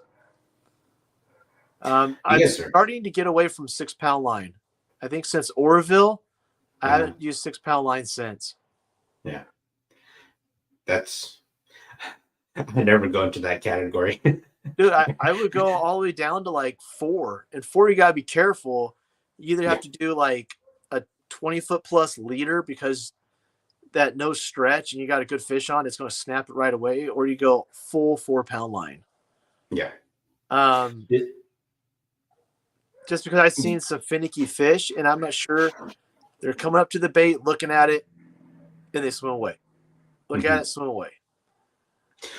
I'm starting to get away from 6-pound line. I think since Oroville, I haven't used 6-pound line since. Yeah. I never go into that category. Dude, I would go all the way down to like 4. And 4, you got to be careful. You either have to do like a 20-foot plus leader because that no stretch and you got a good fish on, it's going to snap it right away, or you go full 4-pound line. Yeah. Just because I've seen some finicky fish and I'm not sure they're coming up to the bait, looking at it, and they swim away. Look at it, swim away.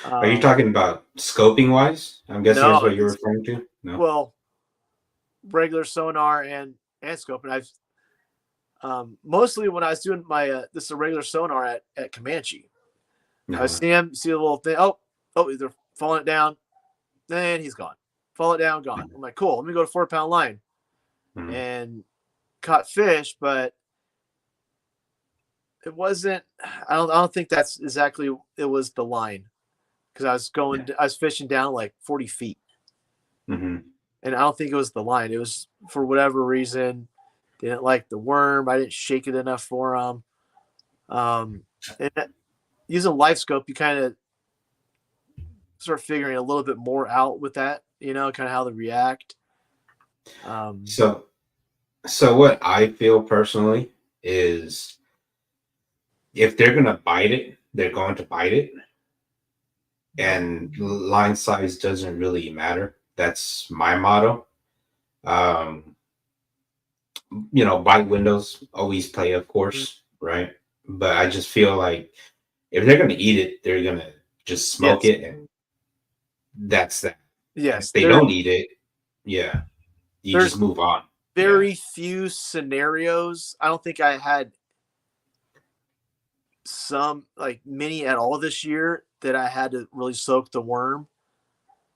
Are you talking about scoping wise? I'm guessing that's what you're referring to. No. Well, regular sonar and scoping. I've mostly when I was doing my this is a regular sonar at Comanche. I see a little thing. Oh, they're falling it down, then he's gone. Fall it down, gone. I'm like, cool. Let me go to 4-pound line and caught fish, but it wasn't. I don't think that's exactly. It was the line because I was fishing down like 40 feet, and I don't think it was the line. It was for whatever reason. Didn't like the worm. I didn't shake it enough for them. And using live scope, you kind of start figuring a little bit more out with that, kind of how they react. So what I feel personally is if they're going to bite it, they're going to bite it. And line size doesn't really matter. That's my motto. Bite windows always play, of course, right? But I just feel like if they're going to eat it, they're going to just smoke it, and that's that. Yes. If they don't eat it, you just move on. Very few scenarios. I don't think I had many at all this year that I had to really soak the worm.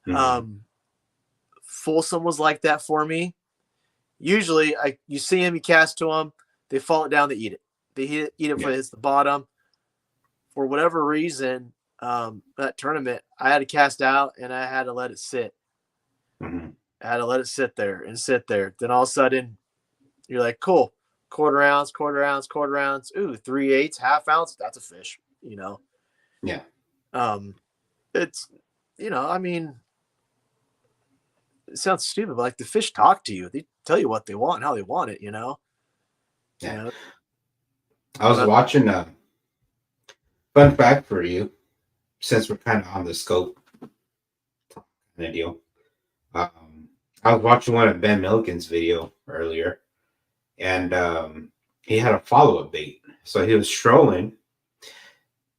Mhm. Folsom was like that for me. Usually, you see them, you cast to them, they fall it down, they eat it. They eat it before it hits the bottom. For whatever reason, that tournament, I had to cast out and I had to let it sit. Mhm. I had to let it sit there and sit there. Then all of a sudden, you're like, cool, quarter ounce. Ooh, 3/8, half ounce. That's a fish, you know? Yeah. It's, I mean, it sounds stupid, but like the fish talk to you. They tell you what they want and how they want it, you know? Yeah. You know? I was watching a fun fact for you, since we're kind of on the scope kind of deal. I was watching one of Ben Milliken's video earlier, and he had a follow-up bait. So he was strolling.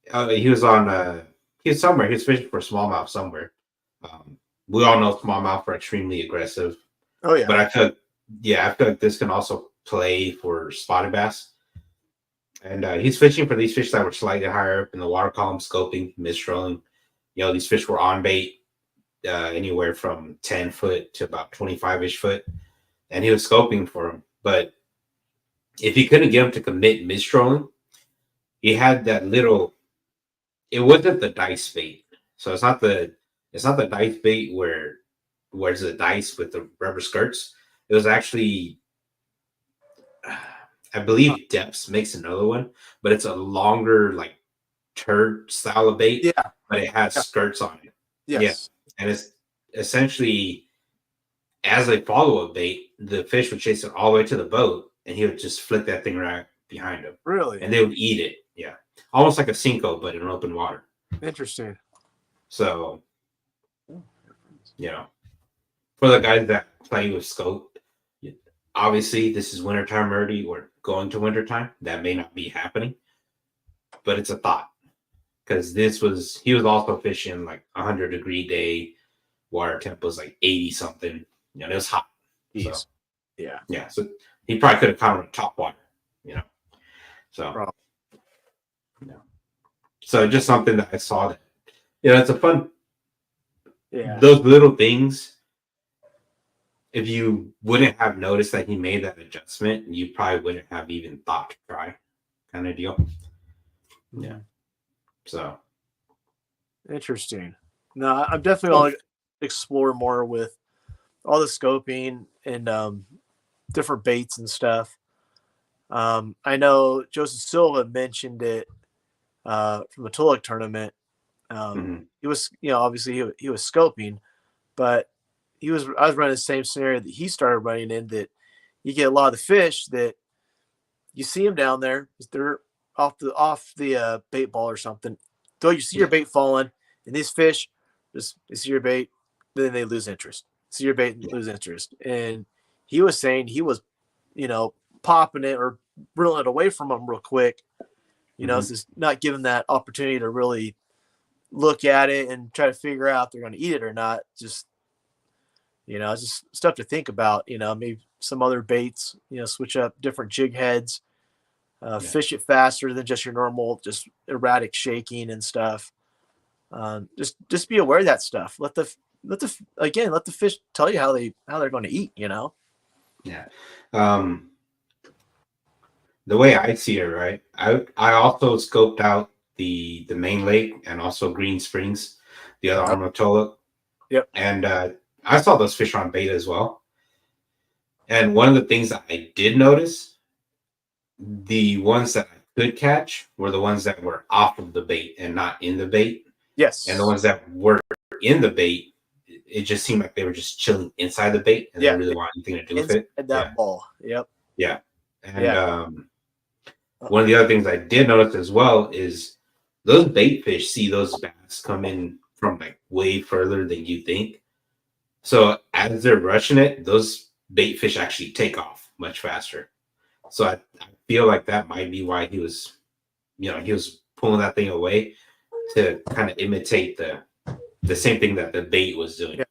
He was on. He was somewhere. He was fishing for smallmouth somewhere. We all know smallmouth are extremely aggressive. Oh yeah. But I feel like this can also play for spotted bass. And he's fishing for these fish that were slightly higher up in the water column, scoping, mid-strolling. These fish were on bait anywhere from 10 foot to about 25-ish foot. And he was scoping for them. But if he couldn't get them to commit mid-strolling, he had that little, it wasn't the dice bait. So it's not the dice bait where's the dice with the rubber skirts. It was actually, I believe Depths makes another one, but it's a longer, like, turd style of bait, Yeah. but it has skirts on it. Yes. Yeah. And it's essentially, as a follow-up bait, the fish would chase it all the way to the boat, and he would just flick that thing right behind him. Really? And they would eat it. Yeah. Almost like a Cinco, but in open water. Interesting. So, for the guys that play with scope, obviously this is wintertime already, or going to wintertime. That may not be happening, but it's a thought. Because he was also fishing like 100-degree day, water temp was like 80 something. It was hot. Jeez. So, yeah. So he probably could have caught him top water, So, Probably. So just something that I saw that, it's a fun. Yeah. Those little things, if you wouldn't have noticed that he made that adjustment, you probably wouldn't have even thought to try, kind of deal. Yeah. So. Interesting. No, I'm definitely going to explore more with all the scoping and different baits and stuff. I know Joseph Silva mentioned it from a Tulloch tournament. He was, obviously he was scoping, but I was running the same scenario that he started running in, that you get a lot of the fish that you see them down there. They're off the bait ball or something. So you see your bait falling, and these fish just, they see your bait, then they lose interest. See your bait and lose interest. And he was saying he was, popping it or reeling it away from them real quick. It's just not giving that opportunity to really look at it and try to figure out if they're going to eat it or not. Just, it's just stuff to think about. Maybe some other baits, switch up different jig heads, fish it faster than just your normal, just erratic shaking and stuff. Just be aware of that stuff. Let the fish tell you how they're going to eat. Yeah. The way I see it, right? I also scoped out the main lake and also Green Springs, the other arm of Tulloch. Yep. And I saw those fish on bait as well. And one of the things that I did notice, the ones that I could catch were the ones that were off of the bait and not in the bait. Yes. And the ones that were in the bait, it just seemed like they were just chilling inside the bait and they didn't really want anything to do with it. That ball. Yep. Yeah. And one of the other things I did notice as well is those bait fish see those bass come in from like way further than you think. So as they're rushing it, those bait fish actually take off much faster. So I feel like that might be why he was pulling that thing away to kind of imitate the same thing that the bait was doing. Yeah.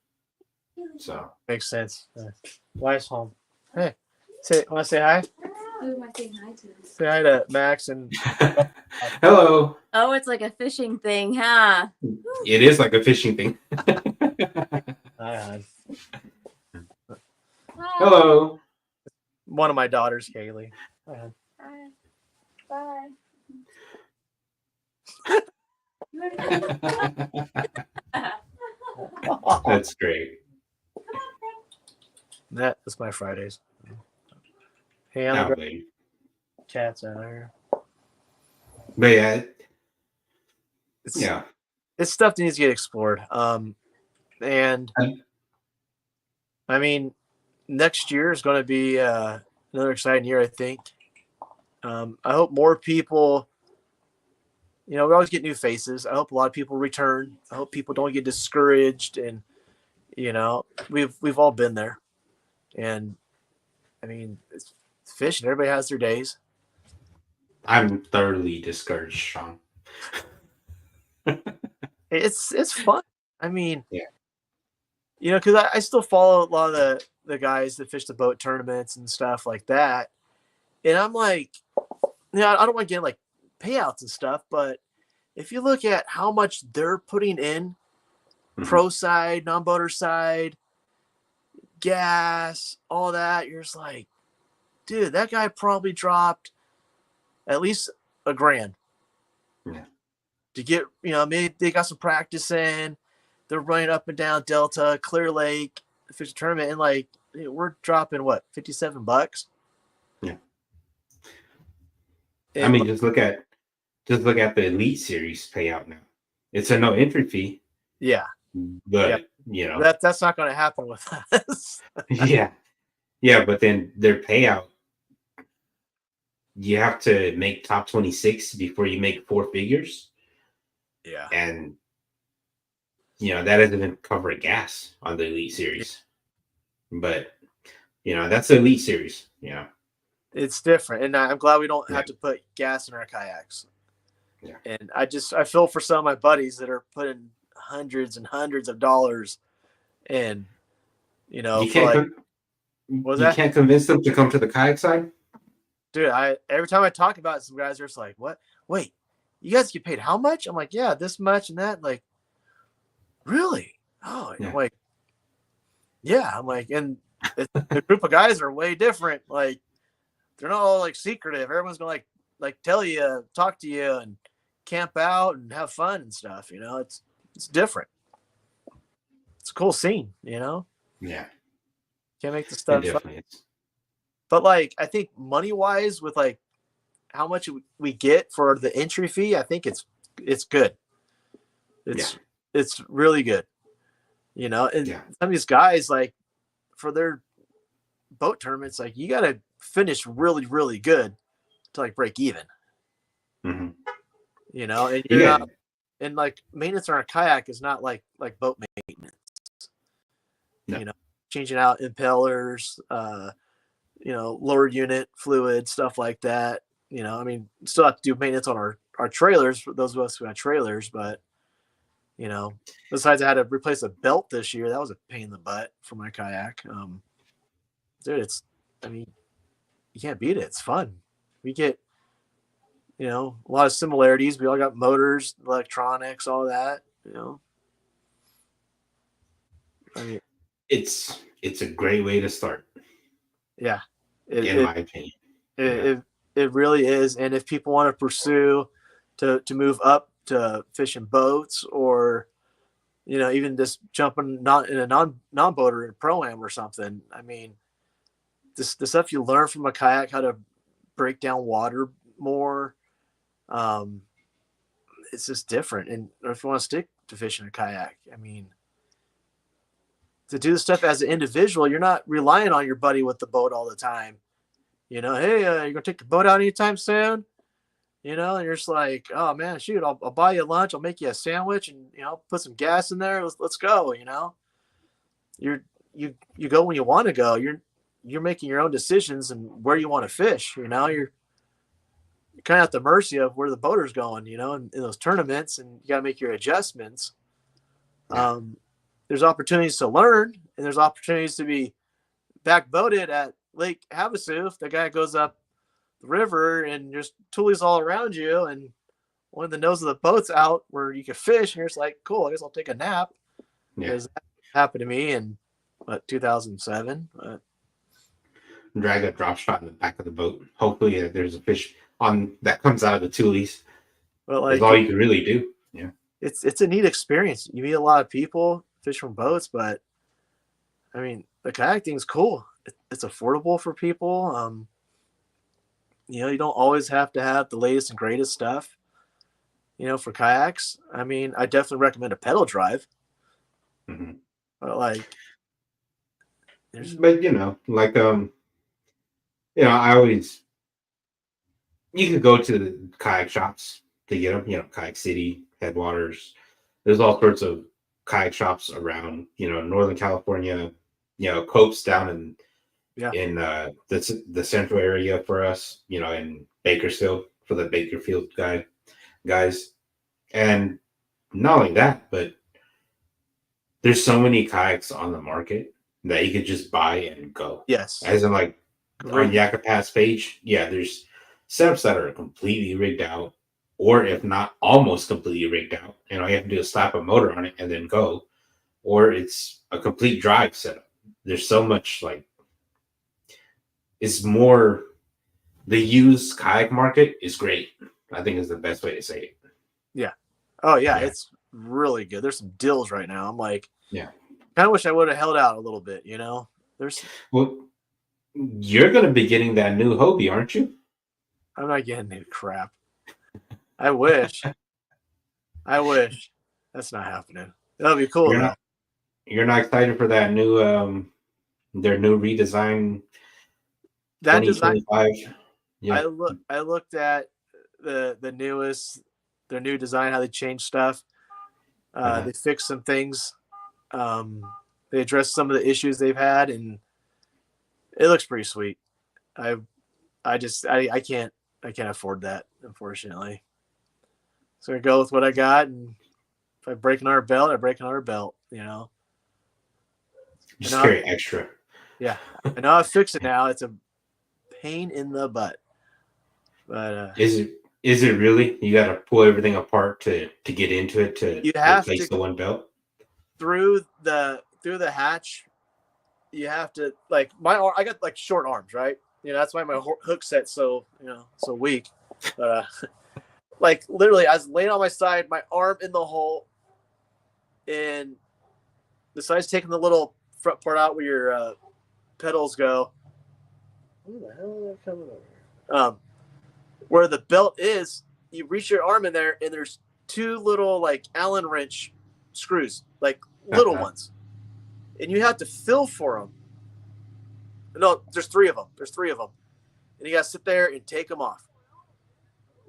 So makes sense. Wife's home. Hey, want to say hi? Who am I saying hi to? Say hi to Max and Hello. Oh, it's like a fishing thing, huh? It is like a fishing thing. Hi, hon. Hello. One of my daughters, Kaylee. Hi, hon. Bye. That's great. That is my Fridays. Hey, Oh, I'm the baby. cats out here. But yeah, It's, yeah. It's stuff that needs to get explored. And I mean, next year is going to be another exciting year, I think. I hope more people, we always get new faces. I hope a lot of people return. I hope people don't get discouraged. And, we've all been there. And I mean, it's fishing. Everybody has their days. I'm thoroughly discouraged, Sean. It's fun. I mean, yeah. Because I still follow a lot of the guys that fish the boat tournaments and stuff like that. And I'm like, I don't want to get like payouts and stuff, but if you look at how much they're putting in, pro side, non-boater side, gas, all that, you're just like, dude, that guy probably dropped at least $1,000. Yeah. To get, maybe they got some practice in. They're running up and down Delta, Clear Lake, fish a tournament, and like we're dropping what, $57? Yeah. And I mean, just look at the Elite Series payout now. It's a no entry fee. Yeah. But that's not going to happen with us. Yeah. But then their payout, you have to make top 26 before you make 4 figures. Yeah. And that doesn't even cover gas on the Elite Series. But that's the Elite Series. It's different, and I'm glad we don't have to put gas in our kayaks. Yeah. And I feel for some of my buddies that are putting hundreds and hundreds of dollars in. You can't convince them to come to the kayak side. Dude, every time I talk about it, some guys are just like, "What? Wait, you guys get paid how much?" I'm like, "Yeah, this much and that." Like, really? Oh, yeah. I'm like, yeah. I'm like, and the group of guys are way different. Like, they're not all like secretive. Everyone's gonna like tell you, talk to you, and camp out and have fun and stuff. It's different. It's a cool scene. Yeah. Can't make the stuff fun. But like, I think money wise, with like how much we get for the entry fee, I think it's good. It's really good. And some of these guys, like, for their boat tournaments, like, you got to finish really, really good to like break even. Mm-hmm. And you're not, and like maintenance on a kayak is not like boat maintenance. No. Changing out impellers, lower unit fluid, stuff like that. I mean, still have to do maintenance on our trailers for those of us who have trailers, but besides I had to replace a belt this year. That was a pain in the butt for my kayak. Dude, you can't beat it. It's fun. We get, a lot of similarities. We all got motors, electronics, all that, I mean, it's a great way to start. Yeah. In my opinion. It really is. And if people want to pursue to move up to fishing boats, or even just jumping not in a non-boater in pro-am or something, I mean, the stuff you learn from a kayak, how to break down water more, it's just different. And if you want to stick to fishing a kayak, I mean, to do the stuff as an individual, you're not relying on your buddy with the boat all the time. Hey, you're gonna take the boat out anytime soon? And you're just like, oh man, shoot, I'll buy you lunch, I'll make you a sandwich, and put some gas in there. Let's go. You go when you want to go. You're making your own decisions and where you want to fish. You're kind of at the mercy of where the boater's going. In those tournaments, and you got to make your adjustments. There's opportunities to learn, and there's opportunities to be backboated at Lake Havasu. If the guy goes up the river and there's toolies all around you, and one of the nose of the boat's out where you can fish, and you're just like, cool, I guess I'll take a nap. Yeah. Because that happened to me in 2007. Drag a drop shot in the back of the boat. Hopefully, there's a fish on that comes out of the tulies. But That's like, all you can really do. Yeah, it's a neat experience. You meet a lot of people, fish from boats, but I mean, the kayak thing's cool. It's affordable for people. You don't always have to have the latest and greatest stuff. For kayaks. I mean, I definitely recommend a pedal drive. mm-hmm. But like, I always you could go to the kayak shops to get them. Kayak City, Headwaters. There's all sorts of kayak shops around. Northern California. Cope's down in the central area for us. In Bakersfield for the Bakersfield guys, and not only that, but there's so many kayaks on the market that you could just buy and go. Yes. As in, like, on Yakapat's page, there's setups that are completely rigged out, or if not almost completely rigged out. You have to do a slap a motor on it and then go. Or it's a complete drive setup. There's so much, like, it's more, the used kayak market is great. I think is the best way to say it. Yeah. Oh, yeah. It's really good. There's some deals right now. I'm like, kind of wish I would have held out a little bit, Well, you're going to be getting that new Hobie, aren't you? I'm not getting any crap. I wish. That's not happening. That'll be cool, though. You're not excited for that new, their new redesign? That design. Yeah. I looked at their new design, how they changed stuff. They fixed some things. They addressed some of the issues they've had, and it looks pretty sweet. I can't afford that, unfortunately. So I go with what I got, and if I break another belt, I break another belt. Just carry extra. Yeah, I know I fix it now. It's a pain in the butt. But is it really? You got to pull everything apart to get into it to replace the one belt through the hatch. You have to, like, my arm. I got like short arms, right? That's why my hook set's so weak. But like literally, I was laying on my side, my arm in the hole, and besides taking the little front part out where your pedals go. Where the hell are they coming over? Where the belt is, you reach your arm in there, and there's two little like Allen wrench screws, like little ones, and you have to feel for them. No, there's three of them. And you got to sit there and take them off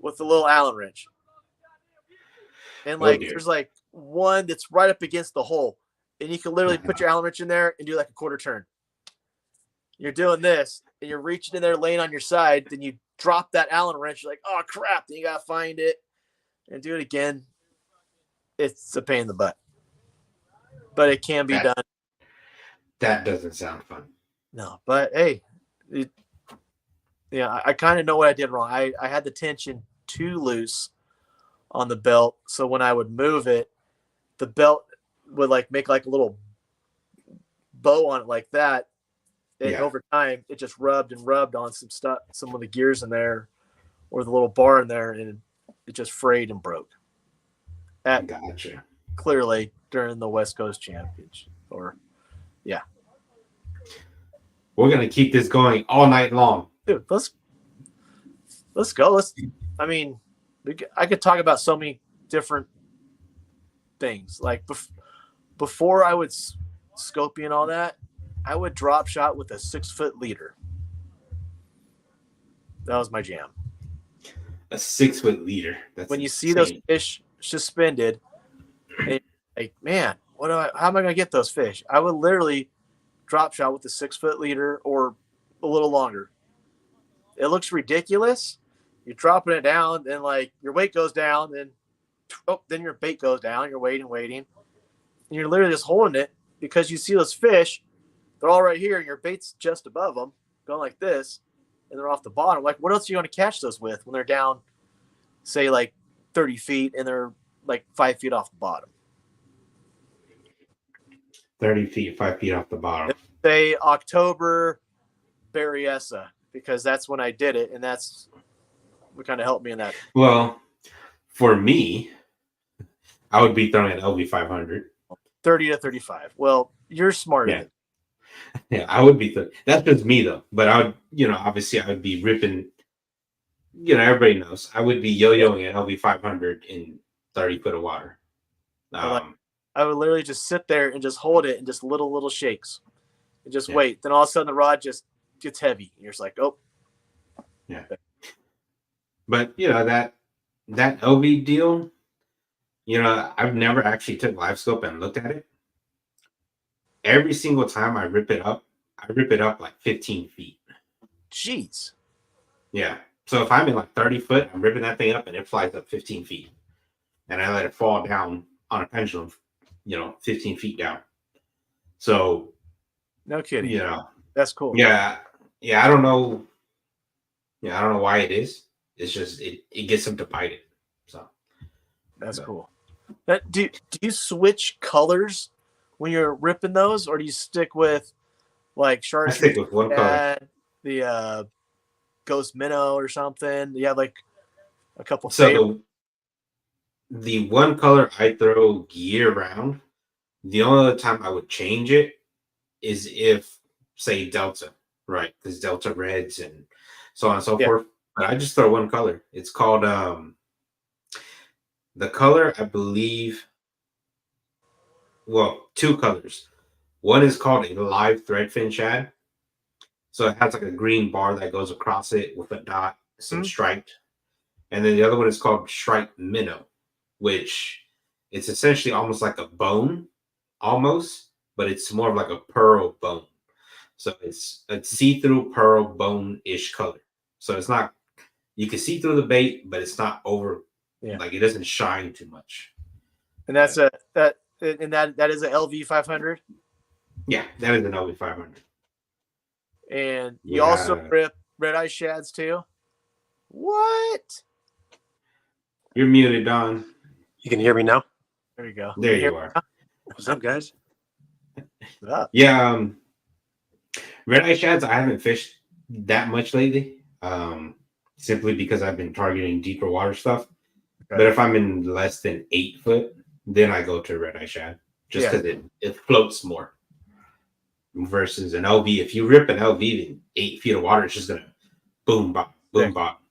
with the little Allen wrench. And there's like one that's right up against the hole, and you can literally put your Allen wrench in there and do like a quarter turn. You're doing this, and you're reaching in there, laying on your side. Then you drop that Allen wrench. You're like, oh crap! Then you gotta find it and do it again. It's a pain in the butt, but it can be done. That doesn't sound fun. No, but hey, I kind of know what I did wrong. I had the tension too loose on the belt, so when I would move it, the belt would like make like a little bow on it like that. And over time, it just rubbed on some stuff, some of the gears in there, or the little bar in there, and it just frayed and broke. Gotcha. Clearly during the West Coast Championship, We're gonna keep this going all night long, dude. Let's go. I could talk about so many different things. Like before I would scoping and all that, I would drop shot with a 6-foot leader. That was my jam. A 6-foot leader. That's when you insane. see those fish suspended, and like, man, how am I gonna get those fish? I would literally drop shot with a 6-foot leader or a little longer. It looks ridiculous. You're dropping it down, then like your weight goes down, then your bait goes down. You're waiting, and you're literally just holding it because you see those fish. They're all right here, and your bait's just above them, going like this, and they're off the bottom. Like, what else are you going to catch those with when they're down, say, like 30 feet, and they're like 5 feet off the bottom. 30 feet, 5 feet off the bottom. Say October Berryessa, because that's when I did it, and that's what kind of helped me in that. Well, for me, I would be throwing an LV 500. 30 to 35. Well, you're smarter Yeah. than Yeah, I would be. That's just me, though. But I would, obviously, I would be ripping. Everybody knows I would be yo-yoing an LV 500 in 30 foot of water. I would literally just sit there and just hold it and just little shakes and just wait. Then all of a sudden the rod just gets heavy. And you're just like, oh. Yeah. But, that LV deal, I've never actually took live scope and looked at it. Every single time I rip it up like 15 feet. Jeez. Yeah. So if I'm in like 30 foot, I'm ripping that thing up and it flies up 15 feet. And I let it fall down on a pendulum, 15 feet down. So. No kidding. That's cool. Yeah. Yeah. I don't know. Yeah. I don't know why it is. It's just, it gets them to bite it. So. That's cool. Do you switch colors when you're ripping those, or do you stick with like chartreuse? I stick with one color. The ghost minnow or something. You have like a couple. So the one color I throw year round. The only other time I would change it is if, say, Delta, right? Because Delta reds and so on and so forth. But I just throw one color. It's called the color, I believe. Well, two colors. One is called a live threadfin shad. So it has like a green bar that goes across it with a dot, some striped. And then the other one is called striped minnow, which it's essentially almost like a bone, but it's more of like a pearl bone. So it's a see-through pearl bone-ish color. So it's not, you can see through the bait, but it's not over, like it doesn't shine too much. And that's that is a LV 500. Yeah, that is an LV 500. And you also rip red eye shads too. What? You're muted, Don. You can hear me now? There you go. There you are. What's up, guys? What's up? Yeah, red eye shads I haven't fished that much lately, simply because I've been targeting deeper water stuff. Okay. But if I'm in less than 8 foot, then I go to red eye shad just because it floats more. Versus an LV, if you rip an LV in 8 feet of water, it's just gonna boom bop, boom bop.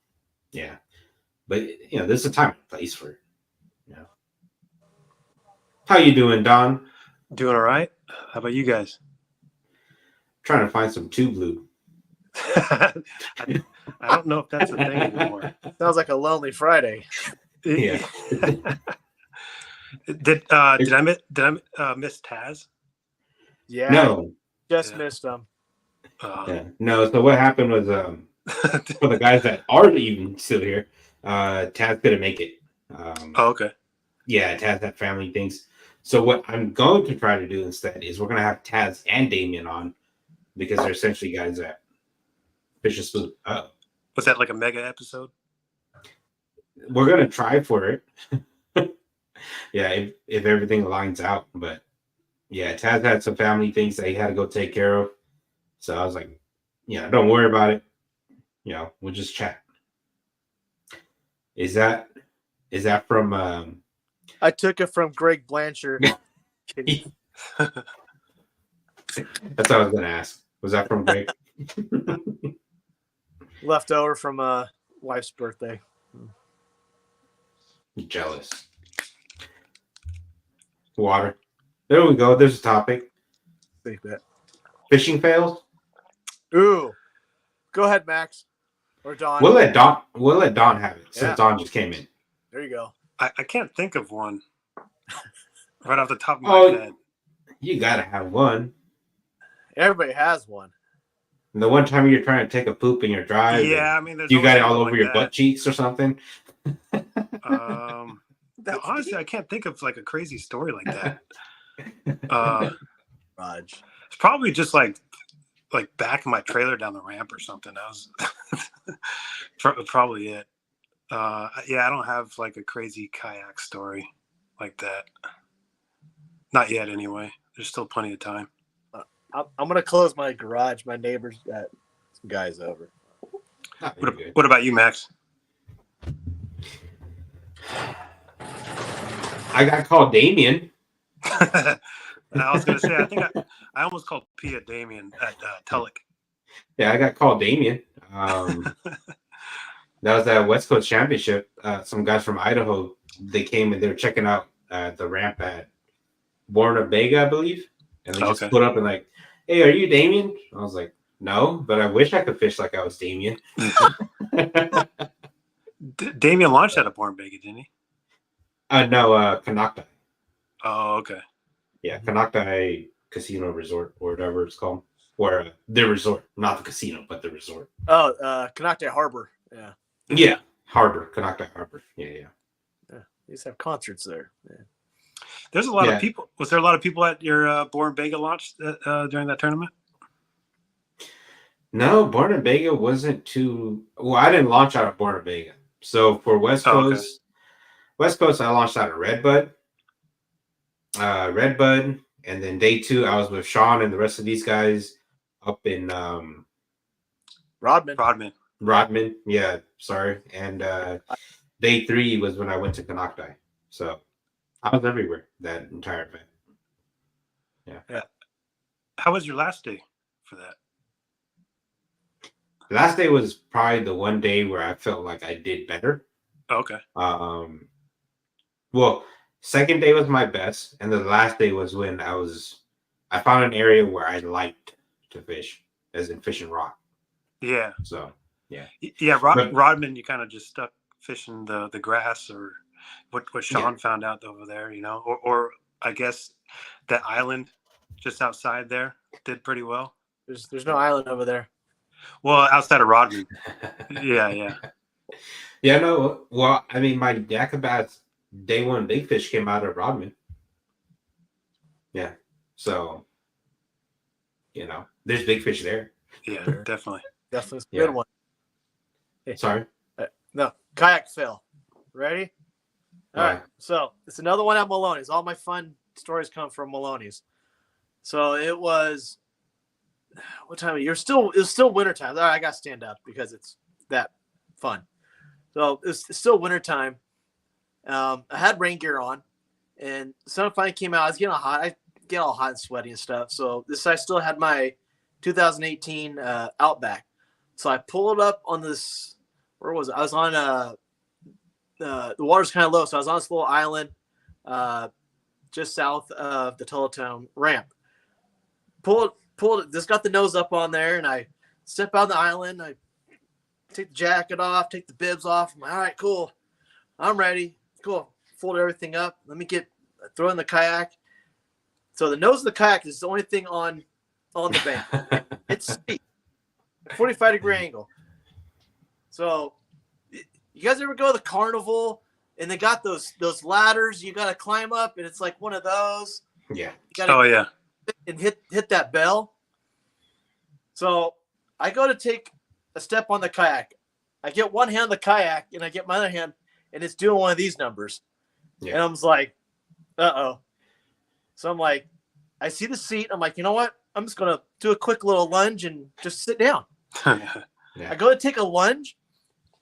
Yeah, but there's a time and place for it. Yeah. How you doing, Don? Doing all right. How about you guys? Trying to find some tube lube. I don't know if that's a thing anymore. Sounds like a lonely Friday. Yeah. Did I miss Taz? Yeah. No. Just missed them. No. So what happened was, for the guys that are even still here, Taz couldn't make it. Okay. Yeah, Taz had family things. So what I'm going to try to do instead is we're going to have Taz and Damien on because they're essentially guys that fish and spoon. Was that like a mega episode? We're going to try for it. Yeah, if everything lines out. But yeah, Taz had some family things that he had to go take care of. So I was like, don't worry about it. We'll just chat. Is that from I took it from Greg Blanchard. That's what I was gonna ask. Was that from Greg? Left over from wife's birthday. Jealous. Water. There we go. There's a topic. Take that. Fishing fails. Ooh. Go ahead, Max. Or Don. We'll let Don have it since Don just came in. There you go. I can't think of one right off the top of my head. You gotta have one. Everybody has one. And the one time you're trying to take a poop in your drive. Yeah, I mean, you got it all over your butt cheeks or something. Honestly, I can't think of like a crazy story like that. Raj. It's probably just like backing my trailer down the ramp or something. That was probably it. Yeah, I don't have like a crazy kayak story like that. Not yet, anyway. There's still plenty of time. I'm gonna close my garage. My neighbor's got some guys over. What about you, Max? I got called Damien. I was gonna say, I think I almost called Pia Damien at Tulloch. Yeah, I got called Damien. That was that West Coast Championship. Some guys from Idaho, they came and they were checking out the ramp at Borna Vega, I believe. And they just put up and like, hey, are you Damien? I was like, no, but I wish I could fish like I was Damien. Damien launched out of Born Vega, didn't he? No, Canocti. Oh, okay. Yeah, Canocti Casino Resort or whatever it's called. Or the resort, not the casino, but the resort. Oh, Canocti Harbor. Yeah. Yeah, Harbor, Canocti Harbor. Yeah. They used to have concerts there. Yeah. There's a lot of people. Was there a lot of people at your Born Vega launch during that tournament? No, Born Vega wasn't too. Well, I didn't launch out of Born Vega. So for West Coast, I launched out of Redbud. And then day 2, I was with Sean and the rest of these guys up in Rodman. Yeah, sorry. And day 3 was when I went to Canocti. So I was everywhere that entire event. Yeah. How was your last day for that? The last day was probably the one day where I felt like I did better. Okay. Well, second day was my best, and the last day was when I found an area where I liked to fish, as in fishing rock. Yeah. So, yeah. Yeah, Rodman, you kind of just stuck fishing the grass, or what Sean found out over there, or I guess that island just outside there did pretty well. There's no island over there. Well, outside of Rodman. Yeah. Yeah, no. Well, I mean, my Yakabats day 1 big fish came out of Rodman. Yeah. So, there's big fish there. Yeah, definitely. Definitely a good one. Hey. Sorry? No, kayak fail. Ready? All right. So it's another one at Maloney's. All my fun stories come from Maloney's. So it was, what time of year? It was still wintertime. All right, I got to stand up because it's that fun. So it's still wintertime. I had rain gear on, and the sun finally came out. I was getting hot. I get all hot and sweaty and stuff. So I still had my 2018 Outback. So I pulled up on this. Where was it? I was on the water's kind of low, so I was on this little island, just south of the Tullatown ramp. Pulled it. Just got the nose up on there, and I step out on the island. I take the jacket off, take the bibs off. I'm like, all right, cool. I'm ready. Cool. Fold everything up. Let me throw in the kayak. So the nose of the kayak is the only thing on the bank. It's steep, 45-degree angle. So you guys ever go to the carnival and they got those ladders you got to climb up, and it's like one of those. Yeah. Yeah. And hit that bell. So I go to take a step on the kayak. I get one hand on the kayak and I get my other hand, and it's doing one of these numbers. Yeah. And I was like, uh-oh. So I'm like, I see the seat. I'm like, you know what? I'm just going to do a quick little lunge and just sit down. Yeah. I go to take a lunge,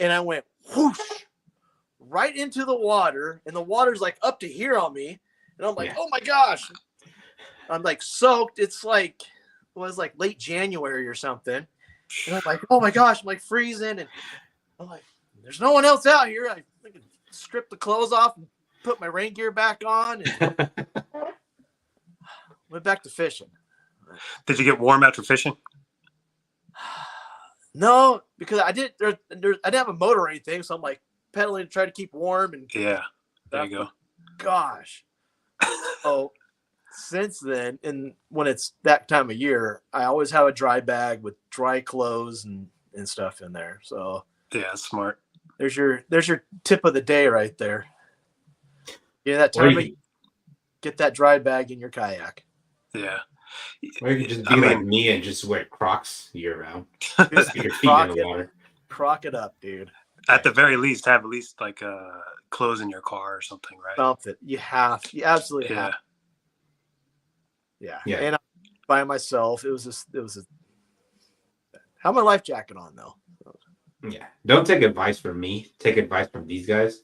and I went whoosh right into the water, and the water's like up to here on me. And I'm like, oh my gosh. I'm like soaked. It's like, it was like late January or something. And I'm like, oh my gosh, I'm like freezing. And I'm like, there's no one else out here. I stripped the clothes off and put my rain gear back on and went back to fishing. Did you get warm after fishing? No, because I didn't have a motor or anything. So I'm like pedaling to try to keep warm. And yeah, there you go. Gosh. Oh. Since then, and when it's that time of year, I always have a dry bag with dry clothes and stuff in there. So yeah, smart. There's your tip of the day right there. Yeah, that time get that dry bag in your kayak. Yeah. Or you could just be like me and just wear Crocs year round. Just your feet in the water. Croc it up, dude. At the very least, have at least like clothes in your car or something, right? Something. You absolutely have. Yeah. And I'm by myself. It was have my life jacket on though. Yeah. Don't take advice from me. Take advice from these guys.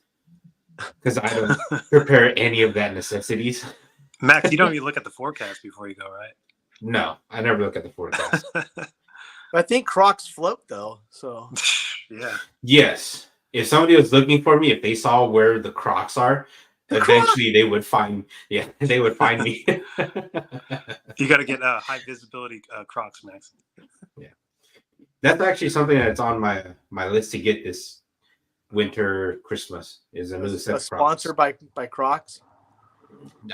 Because I don't prepare any of that necessities. Max, you don't even look at the forecast before you go, right? No, I never look at the forecast. I think Crocs float though, so yeah. Yes. If somebody was looking for me, if they saw where the Crocs are, eventually they would find me. You got to get high visibility Crocs, Max. Yeah. That's actually something that's on my list to get this winter Christmas is a new set of Crocs. Sponsored by Crocs.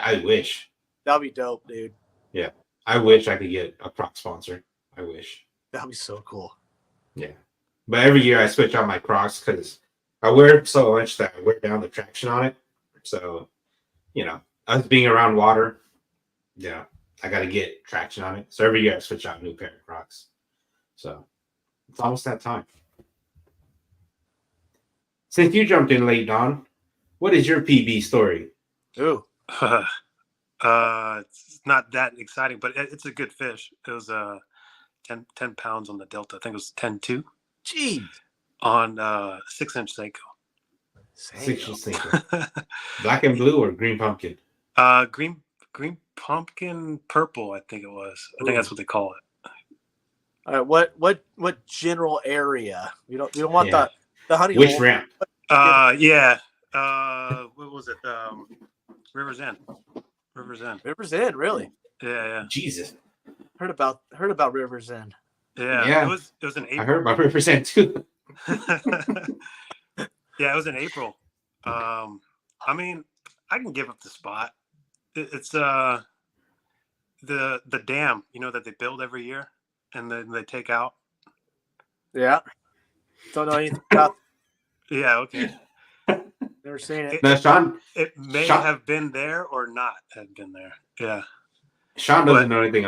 I wish. That'd be dope, dude. Yeah. I wish I could get a Croc sponsor. I wish. That'd be so cool. Yeah. But every year I switch out my Crocs because I wear it so much that I wear down the traction on it. So, us being around water, I got to get traction on it. So every year I switch out a new pair of Crocs. So it's almost that time. Since you jumped in late, Don, what is your PB story? Ooh. It's not that exciting, but it's a good fish. It was 10 pounds on the Delta. I think it was 10.2. Jeez. On 6-inch Seiko. 6-inch Seiko. Black and blue or green pumpkin? Green pumpkin purple, I think it was. I think that's what they call it. All right, what general area? We don't want the honey. Which ramp? Yeah. What was it? River's End. River's End, really? Yeah. Jesus. Heard about River's End. Yeah. It was in April. I heard about River's End too. Yeah, it was in April. I mean, I can give up the spot. It's the dam, that they build every year and then they take out. Yeah. Don't know anything about. Yeah. Okay. Never seen it. No, Sean. It may have been there or not have been there. Yeah. Sean doesn't know anything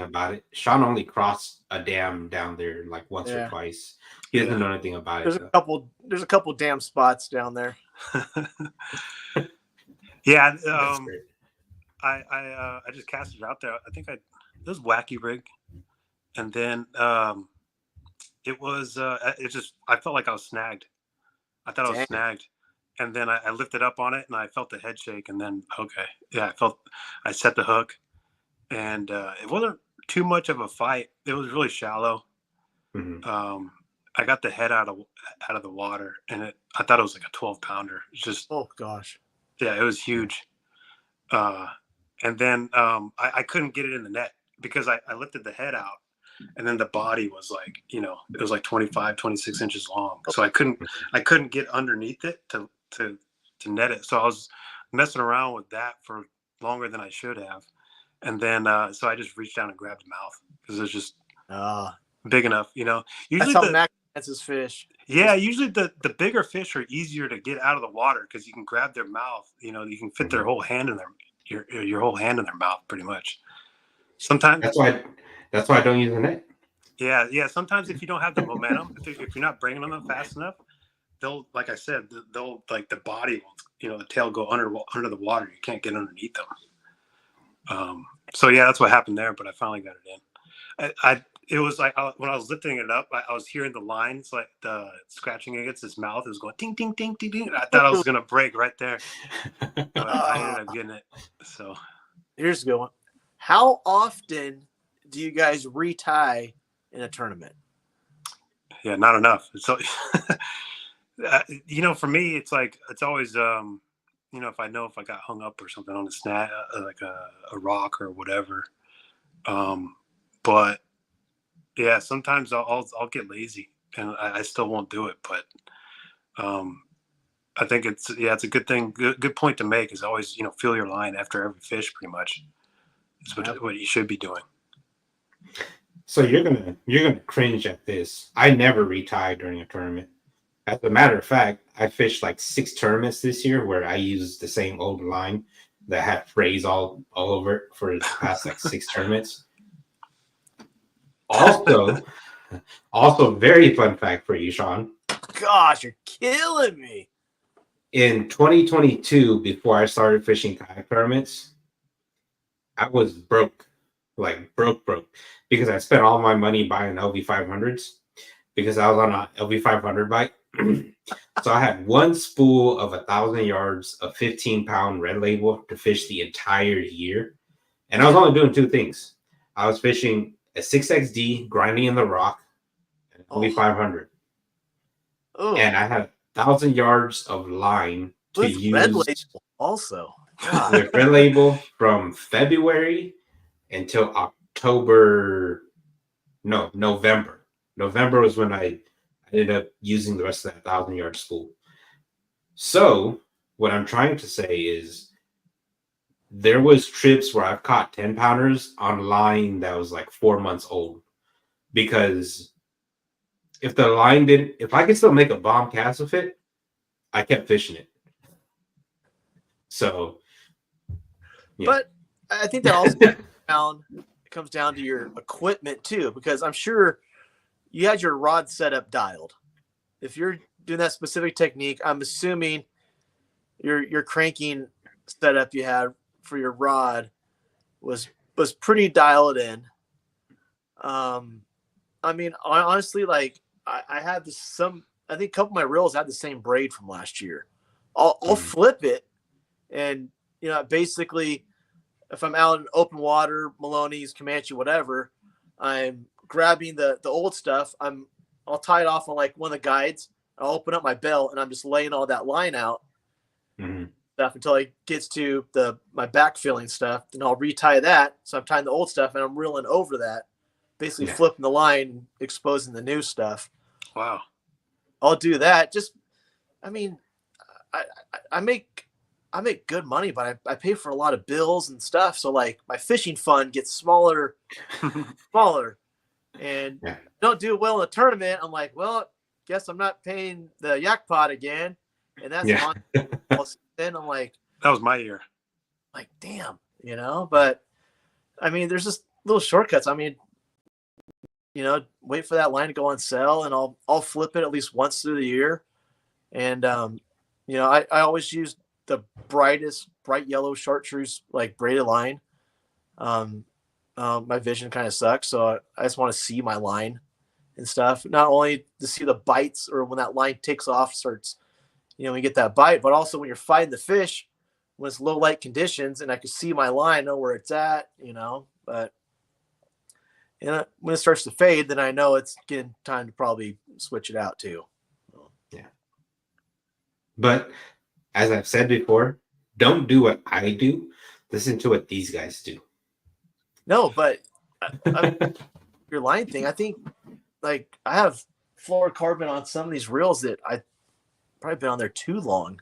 about it. Sean only crossed a dam down there like once or twice. He doesn't know anything about it. There's a couple dam spots down there. Yeah. I just cast it out there. I think it was wacky rig, and then it was I felt like I was snagged. I thought I was snagged, and then I lifted up on it and I felt the head shake, and then I set the hook, and it wasn't too much of a fight. It was really shallow. Mm-hmm. I got the head out of the water, and I thought it was like a 12-pounder. It's just, oh gosh, yeah, it was huge. And then I couldn't get it in the net because I lifted the head out, and then the body was like, it was like 25, 26 inches long. So I couldn't get underneath it to net it. So I was messing around with that for longer than I should have. And then so I just reached down and grabbed the mouth because it was just big enough, Usually that's how Max gets his fish. Yeah, usually the bigger fish are easier to get out of the water because you can grab their mouth. You can fit their whole hand in your whole hand in their mouth pretty much. Sometimes that's why I don't use the net. Yeah. Sometimes if you don't have the momentum, if you're not bringing them fast enough, they'll, like I said, they'll like the body will, the tail go under the water. You can't get underneath them. So yeah, that's what happened there. But I finally got it in. It was like when I was lifting it up, I was hearing the lines like the scratching against his mouth. It was going ding ding ding ding ding. I thought I was gonna break right there. But I ended up getting it. So here's a good one. How often do you guys retie in a tournament? Yeah, not enough. So for me, it's like it's always if I got hung up or something on a snag, like a rock or whatever. But yeah, sometimes I'll get lazy and I still won't do it. But I think it's a good thing. Good point to make is always, feel your line after every fish pretty much. It's what you should be doing. So you're gonna cringe at this. I never retie during a tournament. As a matter of fact, I fished like 6 tournaments this year where I used the same old line that had frays all over it for the past like 6 tournaments. Also, very fun fact for you, Sean. gosh, you're killing me. In 2022, before I started fishing kayak tournaments, I was broke, like broke, because I spent all my money buying LV500s because I was on a LV500 bike. So I had one spool of 1,000 yards of 15-pound red label to fish the entire year. And I was only doing two things. I was fishing a 6XD grinding in the rock, and LV500. Oh. And I had 1,000 yards of line to With use. red label also. God. With red label from February until November. November was when I ended up using the rest of that 1,000-yard spool. So what I'm trying to say is there was trips where I've caught 10-pounders on line that was like 4 months old, because if I could still make a bomb cast with it, I kept fishing it. So, yeah. But I think that also comes down to your equipment too, because I'm sure you had your rod setup dialed. If you're doing that specific technique, I'm assuming your cranking setup you had for your rod was pretty dialed in. I mean, honestly, like I had I think a couple of my reels had the same braid from last year. I'll flip it, and basically, if I'm out in open water, Maloney's, Comanche, whatever, I'm grabbing the old stuff. I'll tie it off on like one of the guides. I'll open up my belt and I'm just laying all that line out stuff until it gets to my back filling stuff. Then I'll retie that. So I'm tying the old stuff and I'm reeling over that, basically flipping the line, exposing the new stuff. Wow. I'll do that. I mean, I make good money, but I pay for a lot of bills and stuff. So like my fishing fund gets smaller, and don't do well in a tournament. I'm like, well, guess I'm not paying the yak pot again. And that's then I'm like, that was my year. Like, damn, but I mean, there's just little shortcuts. I mean, wait for that line to go on sale and I'll flip it at least once through the year. And, I always use the bright yellow chartreuse, like braided line. My vision kind of sucks. So I just want to see my line and stuff, not only to see the bites or when that line takes off, starts, when you get that bite, but also when you're fighting the fish, when it's low light conditions and I can see my line, know where it's at, but when it starts to fade, then I know it's getting time to probably switch it out too. Yeah. But as I've said before, don't do what I do. Listen to what these guys do. No, but your line thing, I think, like, I have fluorocarbon on some of these reels that I probably been on there too long.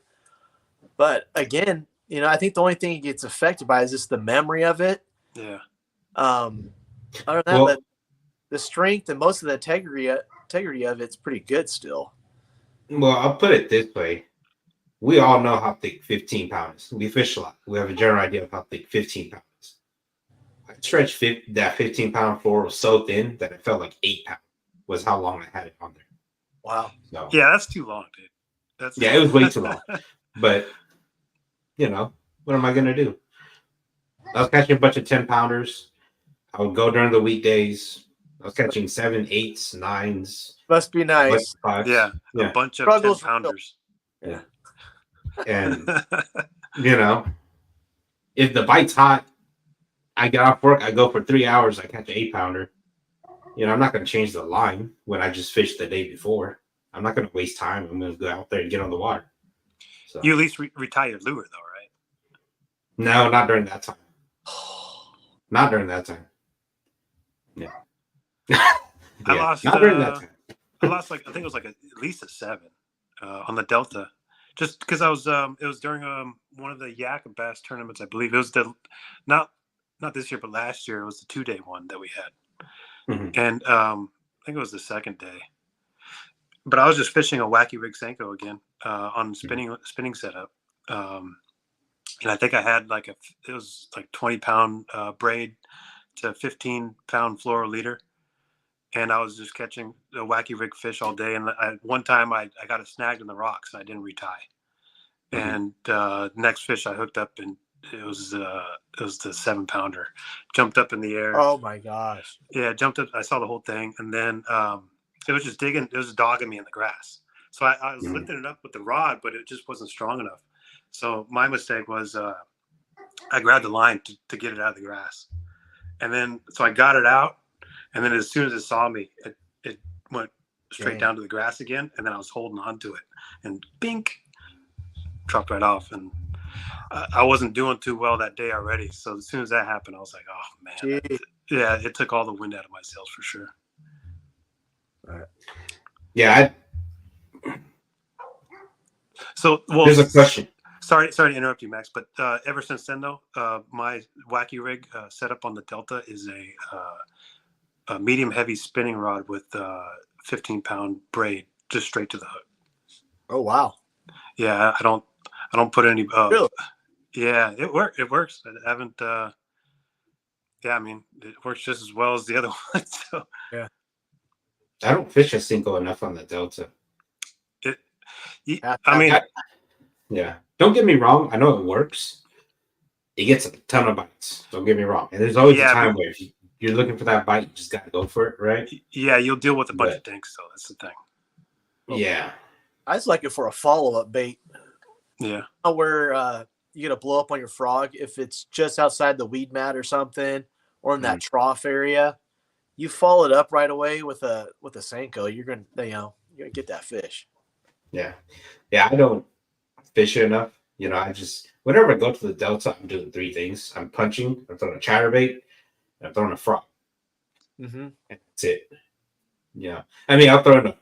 But again, I think the only thing it gets affected by is just the memory of it. Yeah. Other than that, but the strength and most of the integrity of it's pretty good still. Well, I'll put it this way. We all know how thick 15 pounds. We fish a lot. We have a general idea of how thick 15 pounds. I stretched that 15-pound floor was so thin that it felt like 8 pounds was how long I had it on there. Wow. So, yeah, that's too long, dude. It was way too long. But, what am I going to do? I was catching a bunch of 10-pounders. I would go during the weekdays. I was catching 7, 8s, 9s. Must be nice. Yeah, a bunch of 10-pounders. Yeah. And, if the bite's hot, I get off work, I go for 3 hours, I catch an 8-pounder. I'm not going to change the line when I just fished the day before. I'm not going to waste time. I'm going to go out there and get on the water. So. You at least retire your lure, though, right? No, not during that time. Not during that time. No. I lost. Not during that time. I lost I think it was at least a 7 on the Delta, just because I was. It was during one of the yak and bass tournaments, I believe. It was not this year, but last year. It was the 2-day one that we had, and I think it was the second day. But I was just fishing a wacky rig Senko again on spinning setup, and I think I had it was 20-pound braid to 15-pound fluoro leader. and I was just catching the wacky rig fish all day. And one time I got it snagged in the rocks and I didn't retie. And next fish I hooked up, and it was the 7-pounder. Jumped up in the air. Oh my gosh! Yeah, jumped up. I saw the whole thing, and then it was just digging. It was dogging me in the grass. So I was lifting it up with the rod, but it just wasn't strong enough. So my mistake was I grabbed the line to get it out of the grass, and then so I got it out, and then as soon as it saw me, it went straight down to the grass again, and then I was holding on to it, and bink. Dropped right off, and I wasn't doing too well that day already. So as soon as that happened, I was like, "Oh man, yeah!" It took all the wind out of my sails for sure. All right. Yeah. So, well, there's a question. Sorry to interrupt you, Max. But ever since then, though, my wacky rig set up on the Delta is a medium heavy spinning rod with 15-pound braid, just straight to the hook. Oh wow! Yeah, I don't put any. Really? Yeah, it works. I haven't. Yeah, I mean, it works just as well as the other one. So. Yeah. I don't fish a single enough on the Delta. I mean, yeah. Don't get me wrong. I know it works. It gets a ton of bites. Don't get me wrong. And there's always a time where if you're looking for that bite, you just gotta go for it, right? Yeah, you'll deal with a bunch of dinks, though. That's the thing. Yeah. I just like it for a follow-up bait. Yeah. Where you get a blow up on your frog if it's just outside the weed mat or something, or in that trough area. You follow it up right away with a Senko. You're gonna get that fish. Yeah. I don't fish it enough. I just whenever I go to the Delta, I'm doing 3 things. I'm punching, I'm throwing a chatterbait, and I'm throwing a frog. Mm-hmm. That's it. Yeah. I mean, I'll throw in a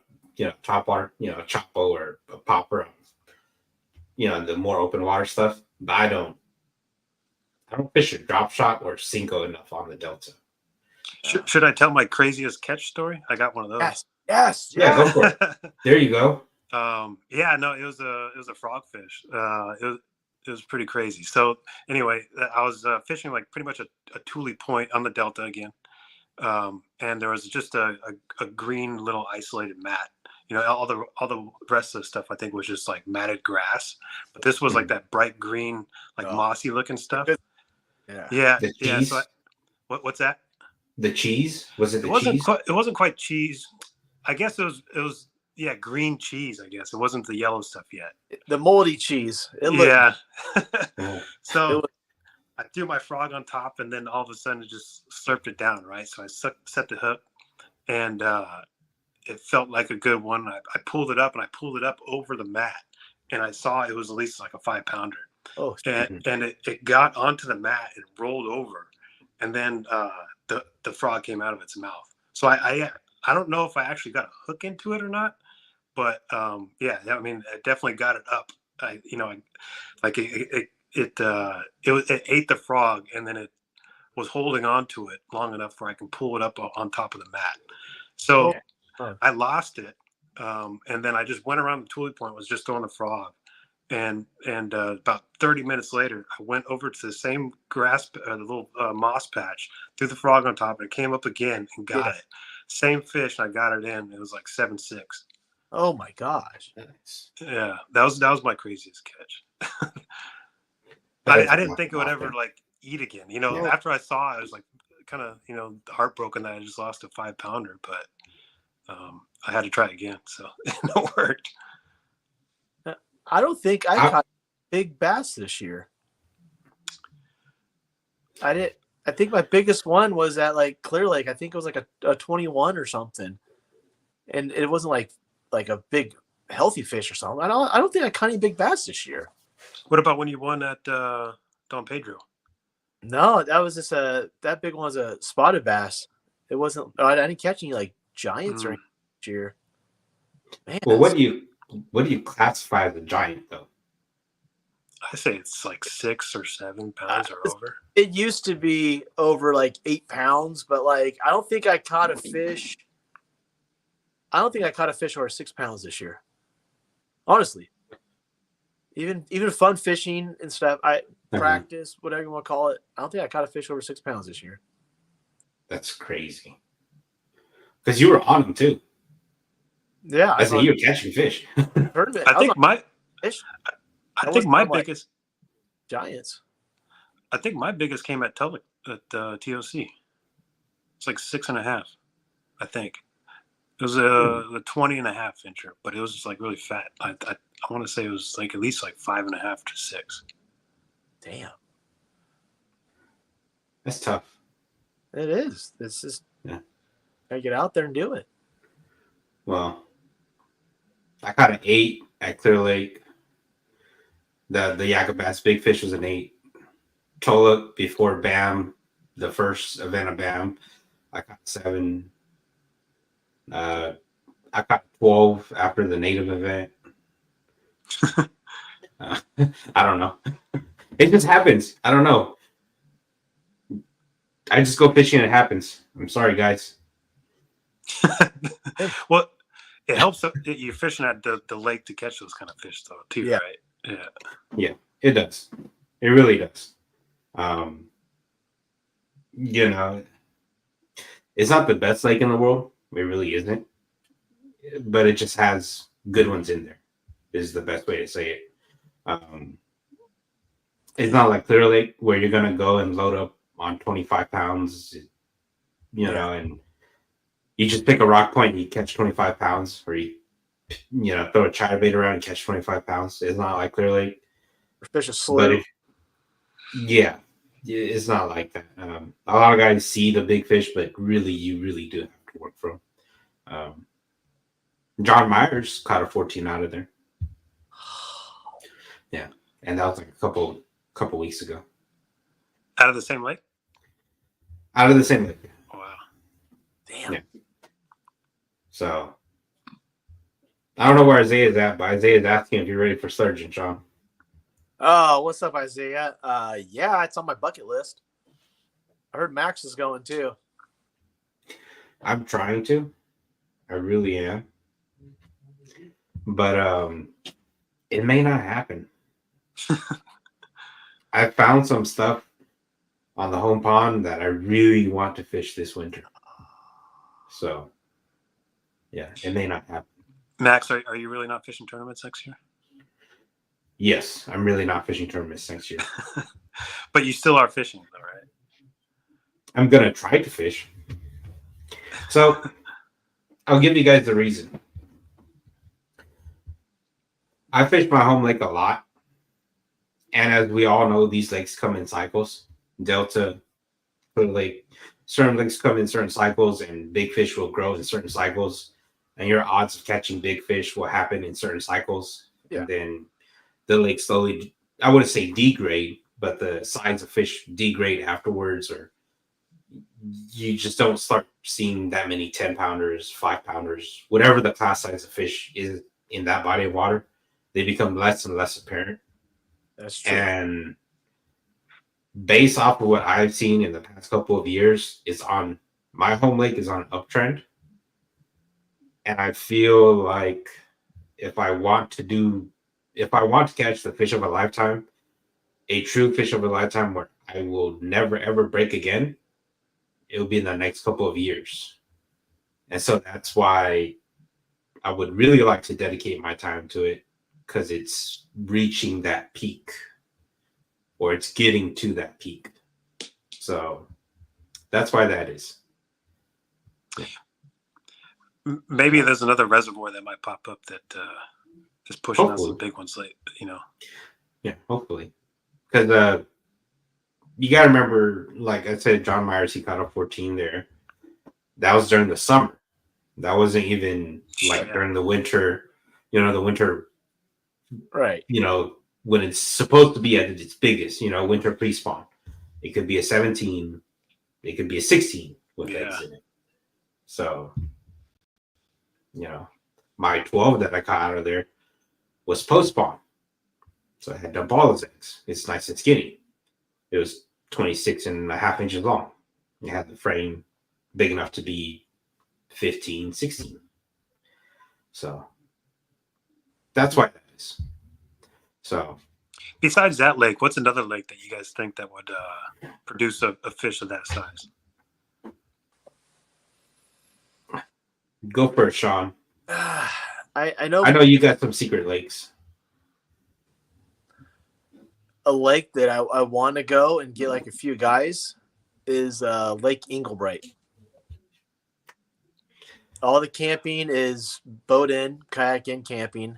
top water, a Chopo or a popper, the more open water stuff. But I don't fish a drop shot or Cinco enough on the Delta. Should I tell my craziest catch story? I got one of those. Yes. Yeah, go for it. There you go. Yeah, no, it was a frogfish. It was pretty crazy. So anyway, I was fishing like pretty much a Thule point on the Delta again, and there was just a green little isolated mat. All the rest of the stuff I think was just like matted grass, but this was like that bright green, like mossy looking stuff. Yeah. So what's that? The cheese? Was it the cheese? It wasn't quite cheese. I guess it was green cheese, I guess. It wasn't the yellow stuff yet. The moldy cheese. So I threw my frog on top, and then all of a sudden it just slurped it down, right? So I set the hook, and it felt like a good one. I pulled it up, and I pulled it up over the mat, and I saw it was at least like a 5-pounder. Oh, and it got onto the mat and rolled over, and then the frog came out of its mouth. So I don't know if I actually got a hook into it or not, but I mean, I definitely got it up. It ate the frog, and then it was holding on to it long enough where I can pull it up on top of the mat. So I lost it, and then I just went around the Thule point, was just throwing the frog, and about 30 minutes later, I went over to the same grass, the little moss patch, threw the frog on top, and it came up again and got it. Same fish, and I got it in. It was like 7.6. Oh my gosh! Yeah, that was my craziest catch. I didn't think it would ever like eat again. After I saw it, I was like kind of heartbroken that I just lost a 5-pounder, but I had to try again, so it worked. I don't think I caught big bass this year. I did. I think my biggest one was at like Clear Lake. I think it was like a 21 or something, and it wasn't like a big healthy fish or something. I don't think I caught any big bass this year. What about when you won at Don Pedro? No, that was just that big one was a spotted bass. It wasn't. I didn't catch any like giants or anything this year. Man, well, what do you classify as a giant though? I say it's like 6 or 7 pounds or over. It used to be over like 8 pounds, but like I don't think I caught a fish. I don't think I caught a fish over 6 pounds this year. Honestly, even fun fishing and stuff, I practice, whatever you want to call it. I don't think I caught a fish over 6 pounds this year. That's crazy. Because you were on them too. Yeah, I said you were catching fish. I think my biggest giants. I think my biggest came at TOC. It's like 6.5, I think. It was a 20.5 incher, but it was just like really fat. I want to say it was like at least like 5.5 to 6. Damn. That's tough. It is. It's just gotta get out there and do it. Well, I caught an 8 at Clear Lake. The Yakka Bass Big Fish was an 8. Toluk before BAM, the first event of BAM, I caught 7. I caught 12 after the native event. I don't know. It just happens. I don't know. I just go fishing and it happens. I'm sorry, guys. Well, it helps that you're fishing at the lake to catch those kind of fish, though, too, right? Yeah. Yeah, it does. It really does. It's not the best lake in the world. It really isn't. But it just has good ones in there, is the best way to say it. It's not like Clear Lake where you're going to go and load up on 25 pounds, and you just pick a rock point and you catch 25 pounds, or you throw a chatterbait around and catch 25 pounds. It's not like Clear Lake. Fish is slow. It's not like that. A lot of guys see the big fish, but really, you really do have to work for them. John Myers caught a 14 out of there. Yeah, and that was like a couple weeks ago. Out of the same lake? Out of the same lake. Wow. Damn. Yeah. So, I don't know where Isaiah's at, but Isaiah's asking if you're ready for Sturgeon, Sean. Oh, what's up, Isaiah? Yeah, it's on my bucket list. I heard Max is going too. I'm trying to. I really am. But it may not happen. I found some stuff on the home pond that I really want to fish this winter. So, yeah, it may not happen. Max, are you really not fishing tournaments next year? Yes, I'm really not fishing tournaments next year. But you still are fishing, though, right? I'm going to try to fish. So, I'll give you guys the reason. I fish my home lake a lot. And as we all know, these lakes come in cycles. Delta, Clear Lake, certain lakes come in certain cycles, and big fish will grow in certain cycles. And your odds of catching big fish will happen in certain cycles. Yeah. And then the lake slowly, I wouldn't say degrade, but the size of fish degrade afterwards, or you just don't start seeing that many 10-pounders, 5-pounders, whatever the class size of fish is in that body of water. They become less and less apparent. That's true. And based off of what I've seen in the past couple of years, my home lake is on an uptrend. And I feel like if I want to catch the fish of a lifetime, a true fish of a lifetime where I will never ever break again, it'll be in the next couple of years. And so that's why I would really like to dedicate my time to it, because it's reaching that peak, or it's getting to that peak. So that's why that is. Maybe there's another reservoir that might pop up that is pushing Hopefully. out some big ones late, Yeah, hopefully. Because you got to remember, like I said, John Myers, he caught a 14 there. That was during the summer. That wasn't even during the winter, the winter, Right. when it's supposed to be at its biggest, winter pre-spawn. It could be a 17. It could be a 16 with eggs in it. So, my 12 that I caught out of there was post-spawn. So I had dumped all those eggs. It's nice and skinny. It was 26.5 inches long. It had the frame big enough to be 15, 16. So that's why that is. So besides that lake, what's another lake that you guys think that would produce a fish of that size? Go for it, Sean. I know. I know you got some secret lakes. A lake that I want to go and get like a few guys is Lake Inglebright. All the camping is boat in, kayak in, camping.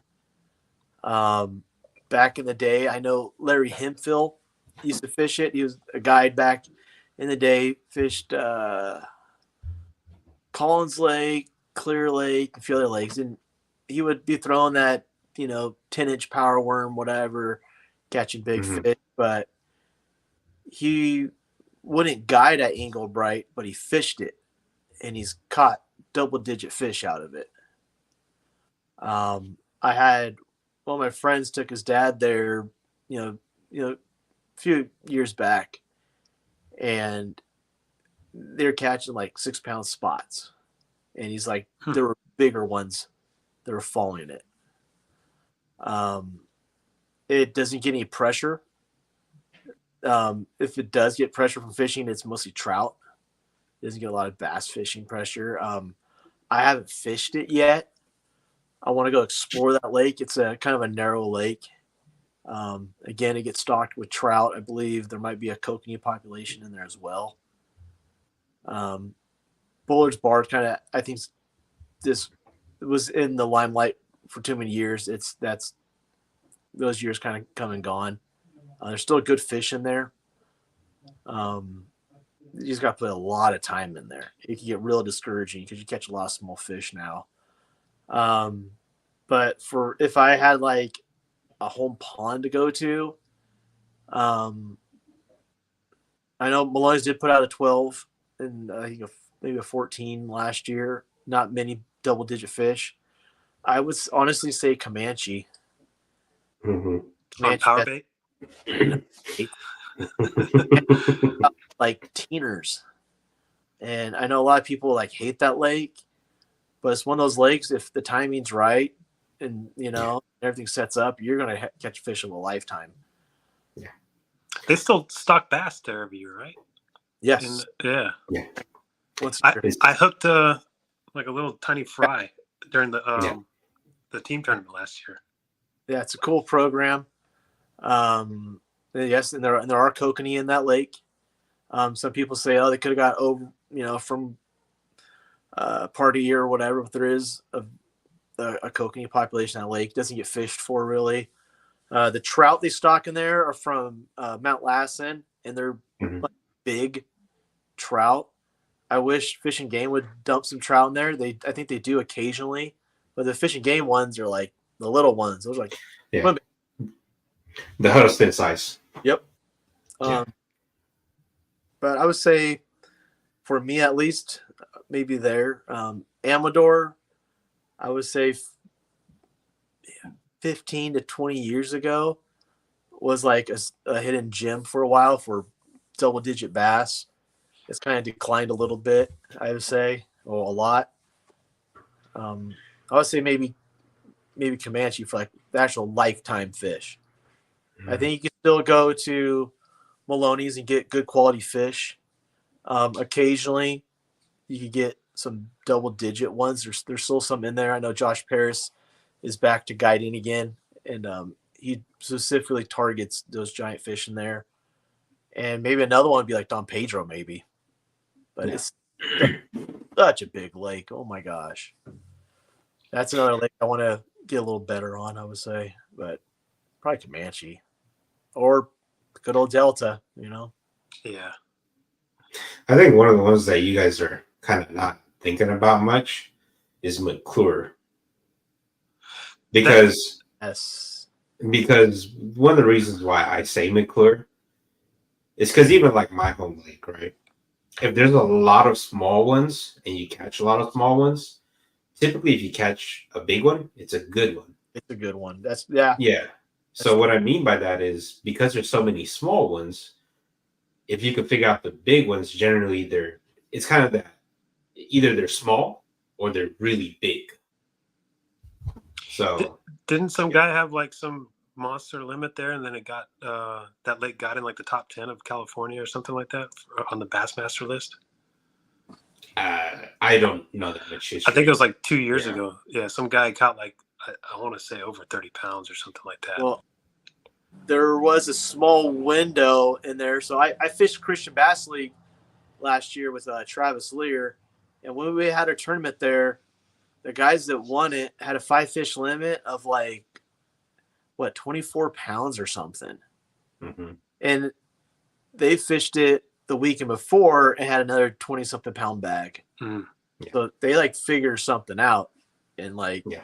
Back in the day, I know Larry Hemphill used to fish it. He was a guide back in the day, fished Collins Lake, Clear Lake, a few other lakes, and he would be throwing that 10-inch power worm, whatever, catching big fish, but he wouldn't guide at Inglebright, but he fished it, and he's caught double-digit fish out of it. I had one of my friends took his dad there, a few years back, and they're catching like 6-pound spots, and he's like, there were bigger ones that were following it. It doesn't get any pressure. If it does get pressure from fishing, it's mostly trout. It doesn't get a lot of bass fishing pressure. I haven't fished it yet. I want to go explore that lake. It's a kind of a narrow lake. Again, it gets stocked with trout. I believe there might be a kokanee population in there as well. Bullard's Bar I think this was in the limelight for too many years. Those years kind of come and gone. There's still good fish in there. You just got to put a lot of time in there. It can get real discouraging because you catch a lot of small fish now. But if I had like a home pond to go to, I know Maloney's did put out a 12 and I think maybe a 14 last year. Not many double-digit fish. I would honestly say Comanche. Mm-hmm. On power bait? Like teeners. And I know a lot of people like hate that lake, but it's one of those lakes, if the timing's right and everything sets up, you're going to catch fish of a lifetime. Yeah. They still stock bass there every year, right? Yes. Yeah. I hooked like a little tiny fry during the team tournament last year. Yeah, it's a cool program. Yes, and there are kokanee in that lake. Some people say, they could have got over, from part of the year or whatever, but there is a kokanee population in that lake. It doesn't get fished for really. The trout they stock in there are from Mount Lassen, and they're like big trout. I wish Fish and Game would dump some trout in there. I think they do occasionally, but the Fish and Game ones are like the little ones. Those are like the Huddleston size. Yep. But I would say, for me at least, maybe there. Amador, I would say 15 to 20 years ago was like a hidden gem for a while for double-digit bass. It's kind of declined a little bit, I would say, or a lot. I would say maybe Comanche for like the actual lifetime fish. I think you can still go to Maloney's and get good quality fish. Occasionally, you could get some double-digit ones. There's still some in there. I know Josh Paris is back to guiding again, and he specifically targets those giant fish in there. And maybe another one would be like Don Pedro, maybe. But it's such a big lake. Oh, my gosh. That's another lake I want to get a little better on, I would say. But probably Comanche. Or good old Delta, Yeah. I think one of the ones that you guys are kind of not thinking about much is McClure. Because one of the reasons why I say McClure is because even like my home lake, right? If there's a lot of small ones and you catch a lot of small ones, typically if you catch a big one, it's a good one. It's a good one. Yeah. So what I mean by that is because there's so many small ones, if you can figure out the big ones, generally it's kind of that either they're small or they're really big. So didn't some guy have like some monster limit there, and then it got that lake got in like the top 10 of California or something like that on the Bassmaster list? I don't know that much history. I think it was like 2 years ago. Yeah, some guy caught like I want to say over 30 pounds or something like that. Well, there was a small window in there. So I fished Christian Bass League last year with Travis Lear. And when we had a tournament there, the guys that won it had a 5-fish limit of like, 24 pounds or something. Mm-hmm. And they fished it the weekend before and had another 20-something pound bag. Mm. Yeah. So they like figure something out. And like, yeah.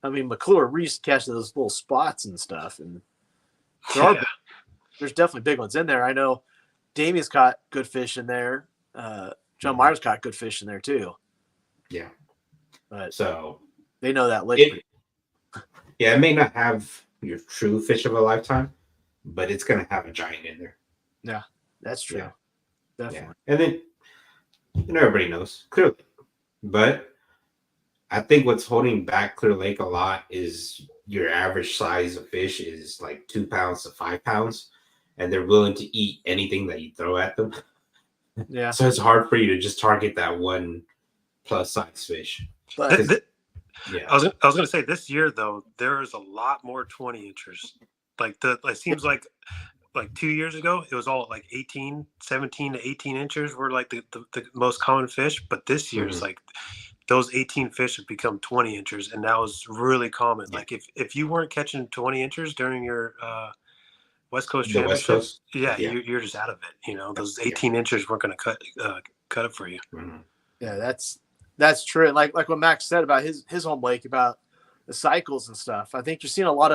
I mean, McClure Reese catches those little spots and stuff. And there's definitely big ones in there. I know Damien's caught good fish in there. John Myers caught good fish in there too. Yeah. But so they know that lake. It may not have your true fish of a lifetime, but it's going to have a giant in there. Yeah, that's true. Yeah. Definitely. Yeah. And then, everybody knows Clear Lake. But I think what's holding back Clear Lake a lot is your average size of fish is like 2 pounds to 5 pounds, and they're willing to eat anything that you throw at them. Yeah. So it's hard for you to just target that one plus size fish. But I was gonna say this year though, there's a lot more 20 inchers. Like it seems like 2 years ago it was all like 17 to 18 inches were like the most common fish, but this year is like those 18 fish have become 20 inchers, and that was really common. Like if you weren't catching 20 inchers during your West Coast Championships, you're just out of it. Those 18 inchers weren't going to cut it for you. Mm-hmm. Yeah, that's true. Like what Max said about his home lake, about the cycles and stuff. I think you're seeing a lot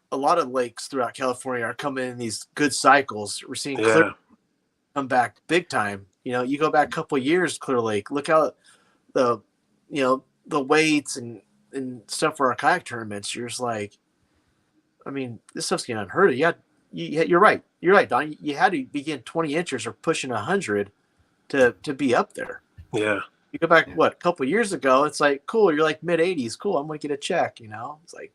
of lakes throughout California are coming in these good cycles. We're seeing Clear come back big time. You go back a couple of years, Clear Lake. Look how the weights and stuff for our kayak tournaments. You're just like, I mean, this stuff's getting unheard of. You're right. You're right, Don. You had to begin 20 inches or pushing 100 to be up there. Yeah. You go back, a couple of years ago, it's like, cool, you're like mid 80s. Cool, I'm going to get a check, It's like,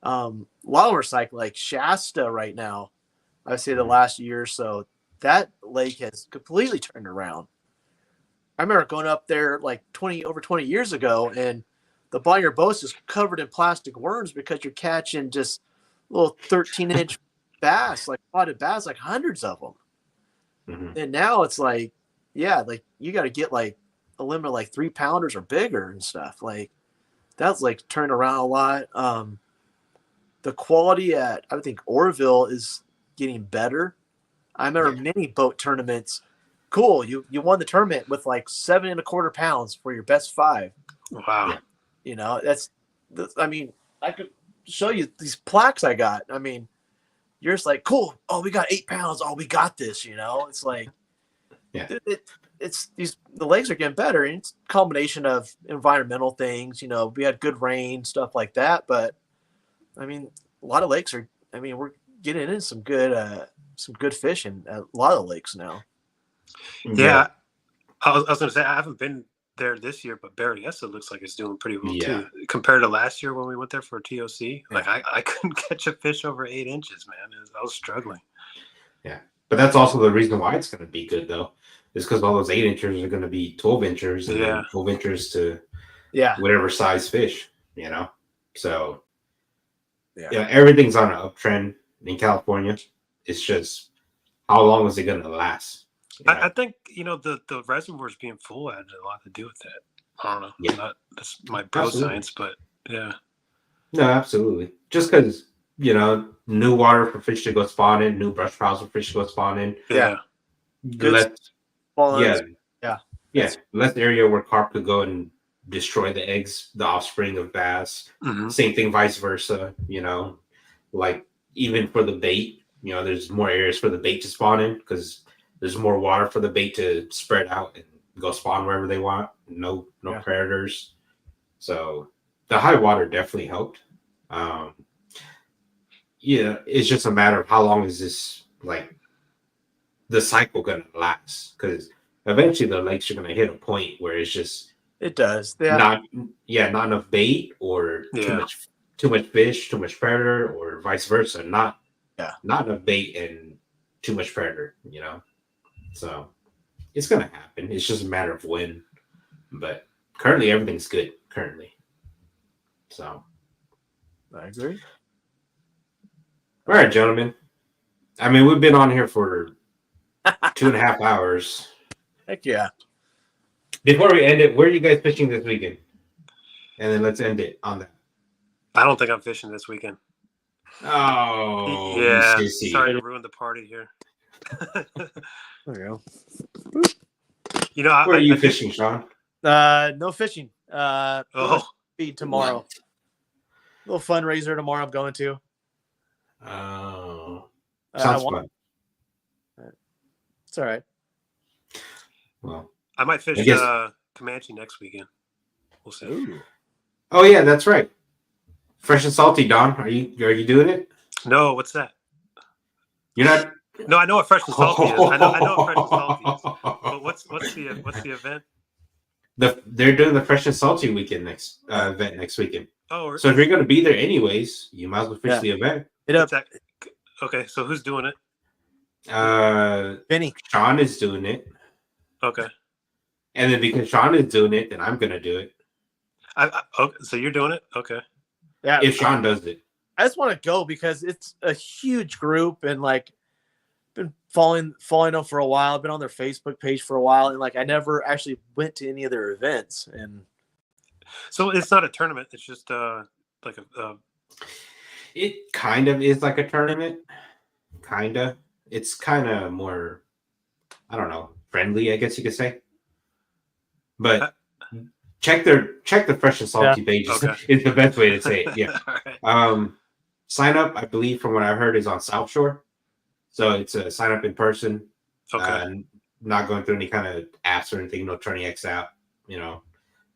a lot of them are cycling, like Shasta right now, I would say the last year or so, that lake has completely turned around. I remember going up there like over 20 years ago, and the bottom of your boat is covered in plastic worms because you're catching just little 13-inch bass, like spotted bass, like hundreds of them. Mm-hmm. And now it's like, like you got to get like a limit of like 3-pounders or bigger and stuff. Like that's like turned around a lot. The quality I think Oroville is getting better. I remember many boat tournaments. Cool. You won the tournament with like 7 1/4 pounds for your best 5. Wow. I mean, I could show you these plaques I got. I mean, you're just like, cool. Oh, we got 8 pounds. Oh, we got this. It's like, the lakes are getting better, and it's a combination of environmental things. We had good rain, stuff like that. But I mean, a lot of lakes we're getting in some good fishing at a lot of lakes now. Yeah. I was going to say, I haven't been there this year, but Berryessa looks like it's doing pretty well too compared to last year when we went there for TOC. Like I couldn't catch a fish over 8 inches, man. I was struggling. Yeah, but that's also the reason why it's going to be good though, is because all those 8 inchers are going to be 12 inchers and then 12 inchers to whatever size fish, So everything's on an uptrend in California. It's just how long is it going to last? I think the reservoirs being full had a lot to do with that. I don't know. Yeah. That's my bro science, but yeah. No, absolutely. Just because new water for fish to go spawn in, new brush piles for fish to go spawn in. Yeah. Less area where carp could go and destroy the eggs, the offspring of bass. Mm-hmm. Same thing, vice versa. Like even for the bait, there's more areas for the bait to spawn in because there's more water for the bait to spread out and go spawn wherever they want. No predators. So the high water definitely helped. It's just a matter of how long is this the cycle gonna last? Because eventually the lakes are gonna hit a point where it's just not enough bait or too much fish, too much predator, or vice versa. Not enough bait and too much predator. So it's gonna happen. It's just a matter of when. But currently, everything's good. Currently, so I agree. all right, gentlemen. I mean, we've been on here for 2.5 hours. Heck yeah. Before we end it, where are you guys fishing this weekend? And then let's end it on that. I don't think I'm fishing this weekend. Oh, yeah. you sissy. Sorry to ruin the party here. There you You know, Where are you fishing, Sean? go. No fishing. Oh, Feed tomorrow. Little fundraiser tomorrow. I'm going to. Oh, sounds fun. It's all right. Well, I might fish I guess... Comanche next weekend. We'll see. Ooh. Oh yeah, that's right. Fresh and salty, Don. Are you doing it? No, what's that? You're not. No, I know what fresh and salty is. I know what fresh and salty is. But what's the event? They're doing the fresh and salty weekend event next weekend. Oh, so if you're going to be there anyways, you might as well fish the event. Okay, so who's doing it? Vinny. Sean is doing it. Okay. And then because Sean is doing it, then I'm going to do it. Okay, so you're doing it? Okay. Yeah. If Sean does it. I just want to go because it's a huge group and like been following them for a while. I've been on their Facebook page for a while and like I never actually went to any of their events. And so it's not a tournament. It's just like a. It kind of is like a tournament. Kinda. It's kind of more, I don't know, friendly, I guess you could say. But check the fresh and salty pages. Okay. It's the best way to say it. Yeah. Right. Sign up, I believe, from what I've heard, is on South Shore. So it's a sign up in person. Okay. Not going through any kind of apps or anything. No turning X out. None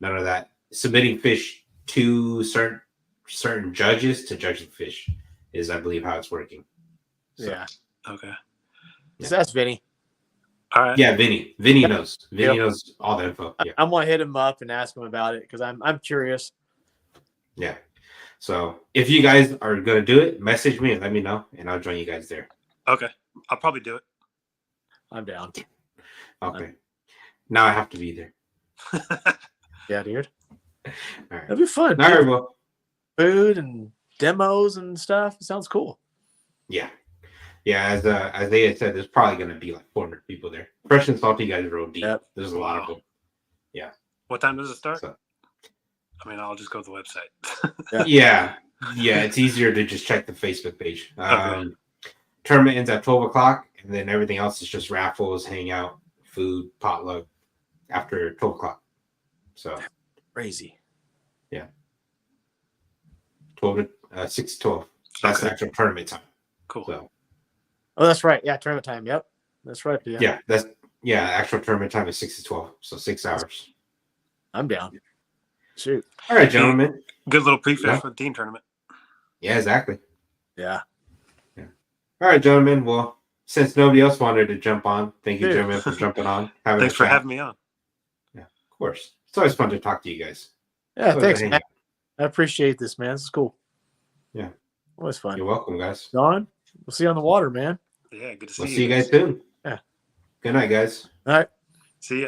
of that. Submitting fish to certain judges to judge the fish is, I believe, how it's working. So, yeah. Okay. Yeah. So that's Vinny. All right. Yeah, Vinny. Vinny knows. Vinny knows all the info. Yeah. I'm gonna hit him up and ask him about it because I'm curious. Yeah. So if you guys are gonna do it, message me and let me know, and I'll join you guys there. Okay. I'll probably do it. I'm down. Okay. Now I have to be there. Yeah, dude. All right. That'd be fun. All right, well. Food and demos and stuff. It sounds cool. Yeah. Yeah, as they had said, there's probably going to be like 400 people there. Fresh and salty guys roll deep. Yep. There's a lot of them. Yeah. What time does it start? So, I mean, I'll just go to the website. Yeah. It's easier to just check the Facebook page. Okay. Tournament ends at 12 o'clock, and then everything else is just raffles, hangout, food, potluck after 12 o'clock. So crazy. Yeah. 6 to 12. That's the actual tournament time. Cool. So. Oh, that's right. Yeah, tournament time. Yep. That's right. Yeah, actual tournament time is 6 to 12. So 6 hours. I'm down. Shoot. All right, gentlemen. Good little pre-fish for the team tournament. Yeah, exactly. Yeah. All right, gentlemen. Well, since nobody else wanted to jump on, thank you, gentlemen, for jumping on. Thanks for having me on. Yeah, of course. It's always fun to talk to you guys. Yeah, thanks, man. I appreciate this, man. This is cool. Yeah. Always fun. You're welcome, guys. Don, we'll see you on the water, man. Yeah, good to see We'll you. See you guys soon. Yeah. Good night, guys. All right. See ya.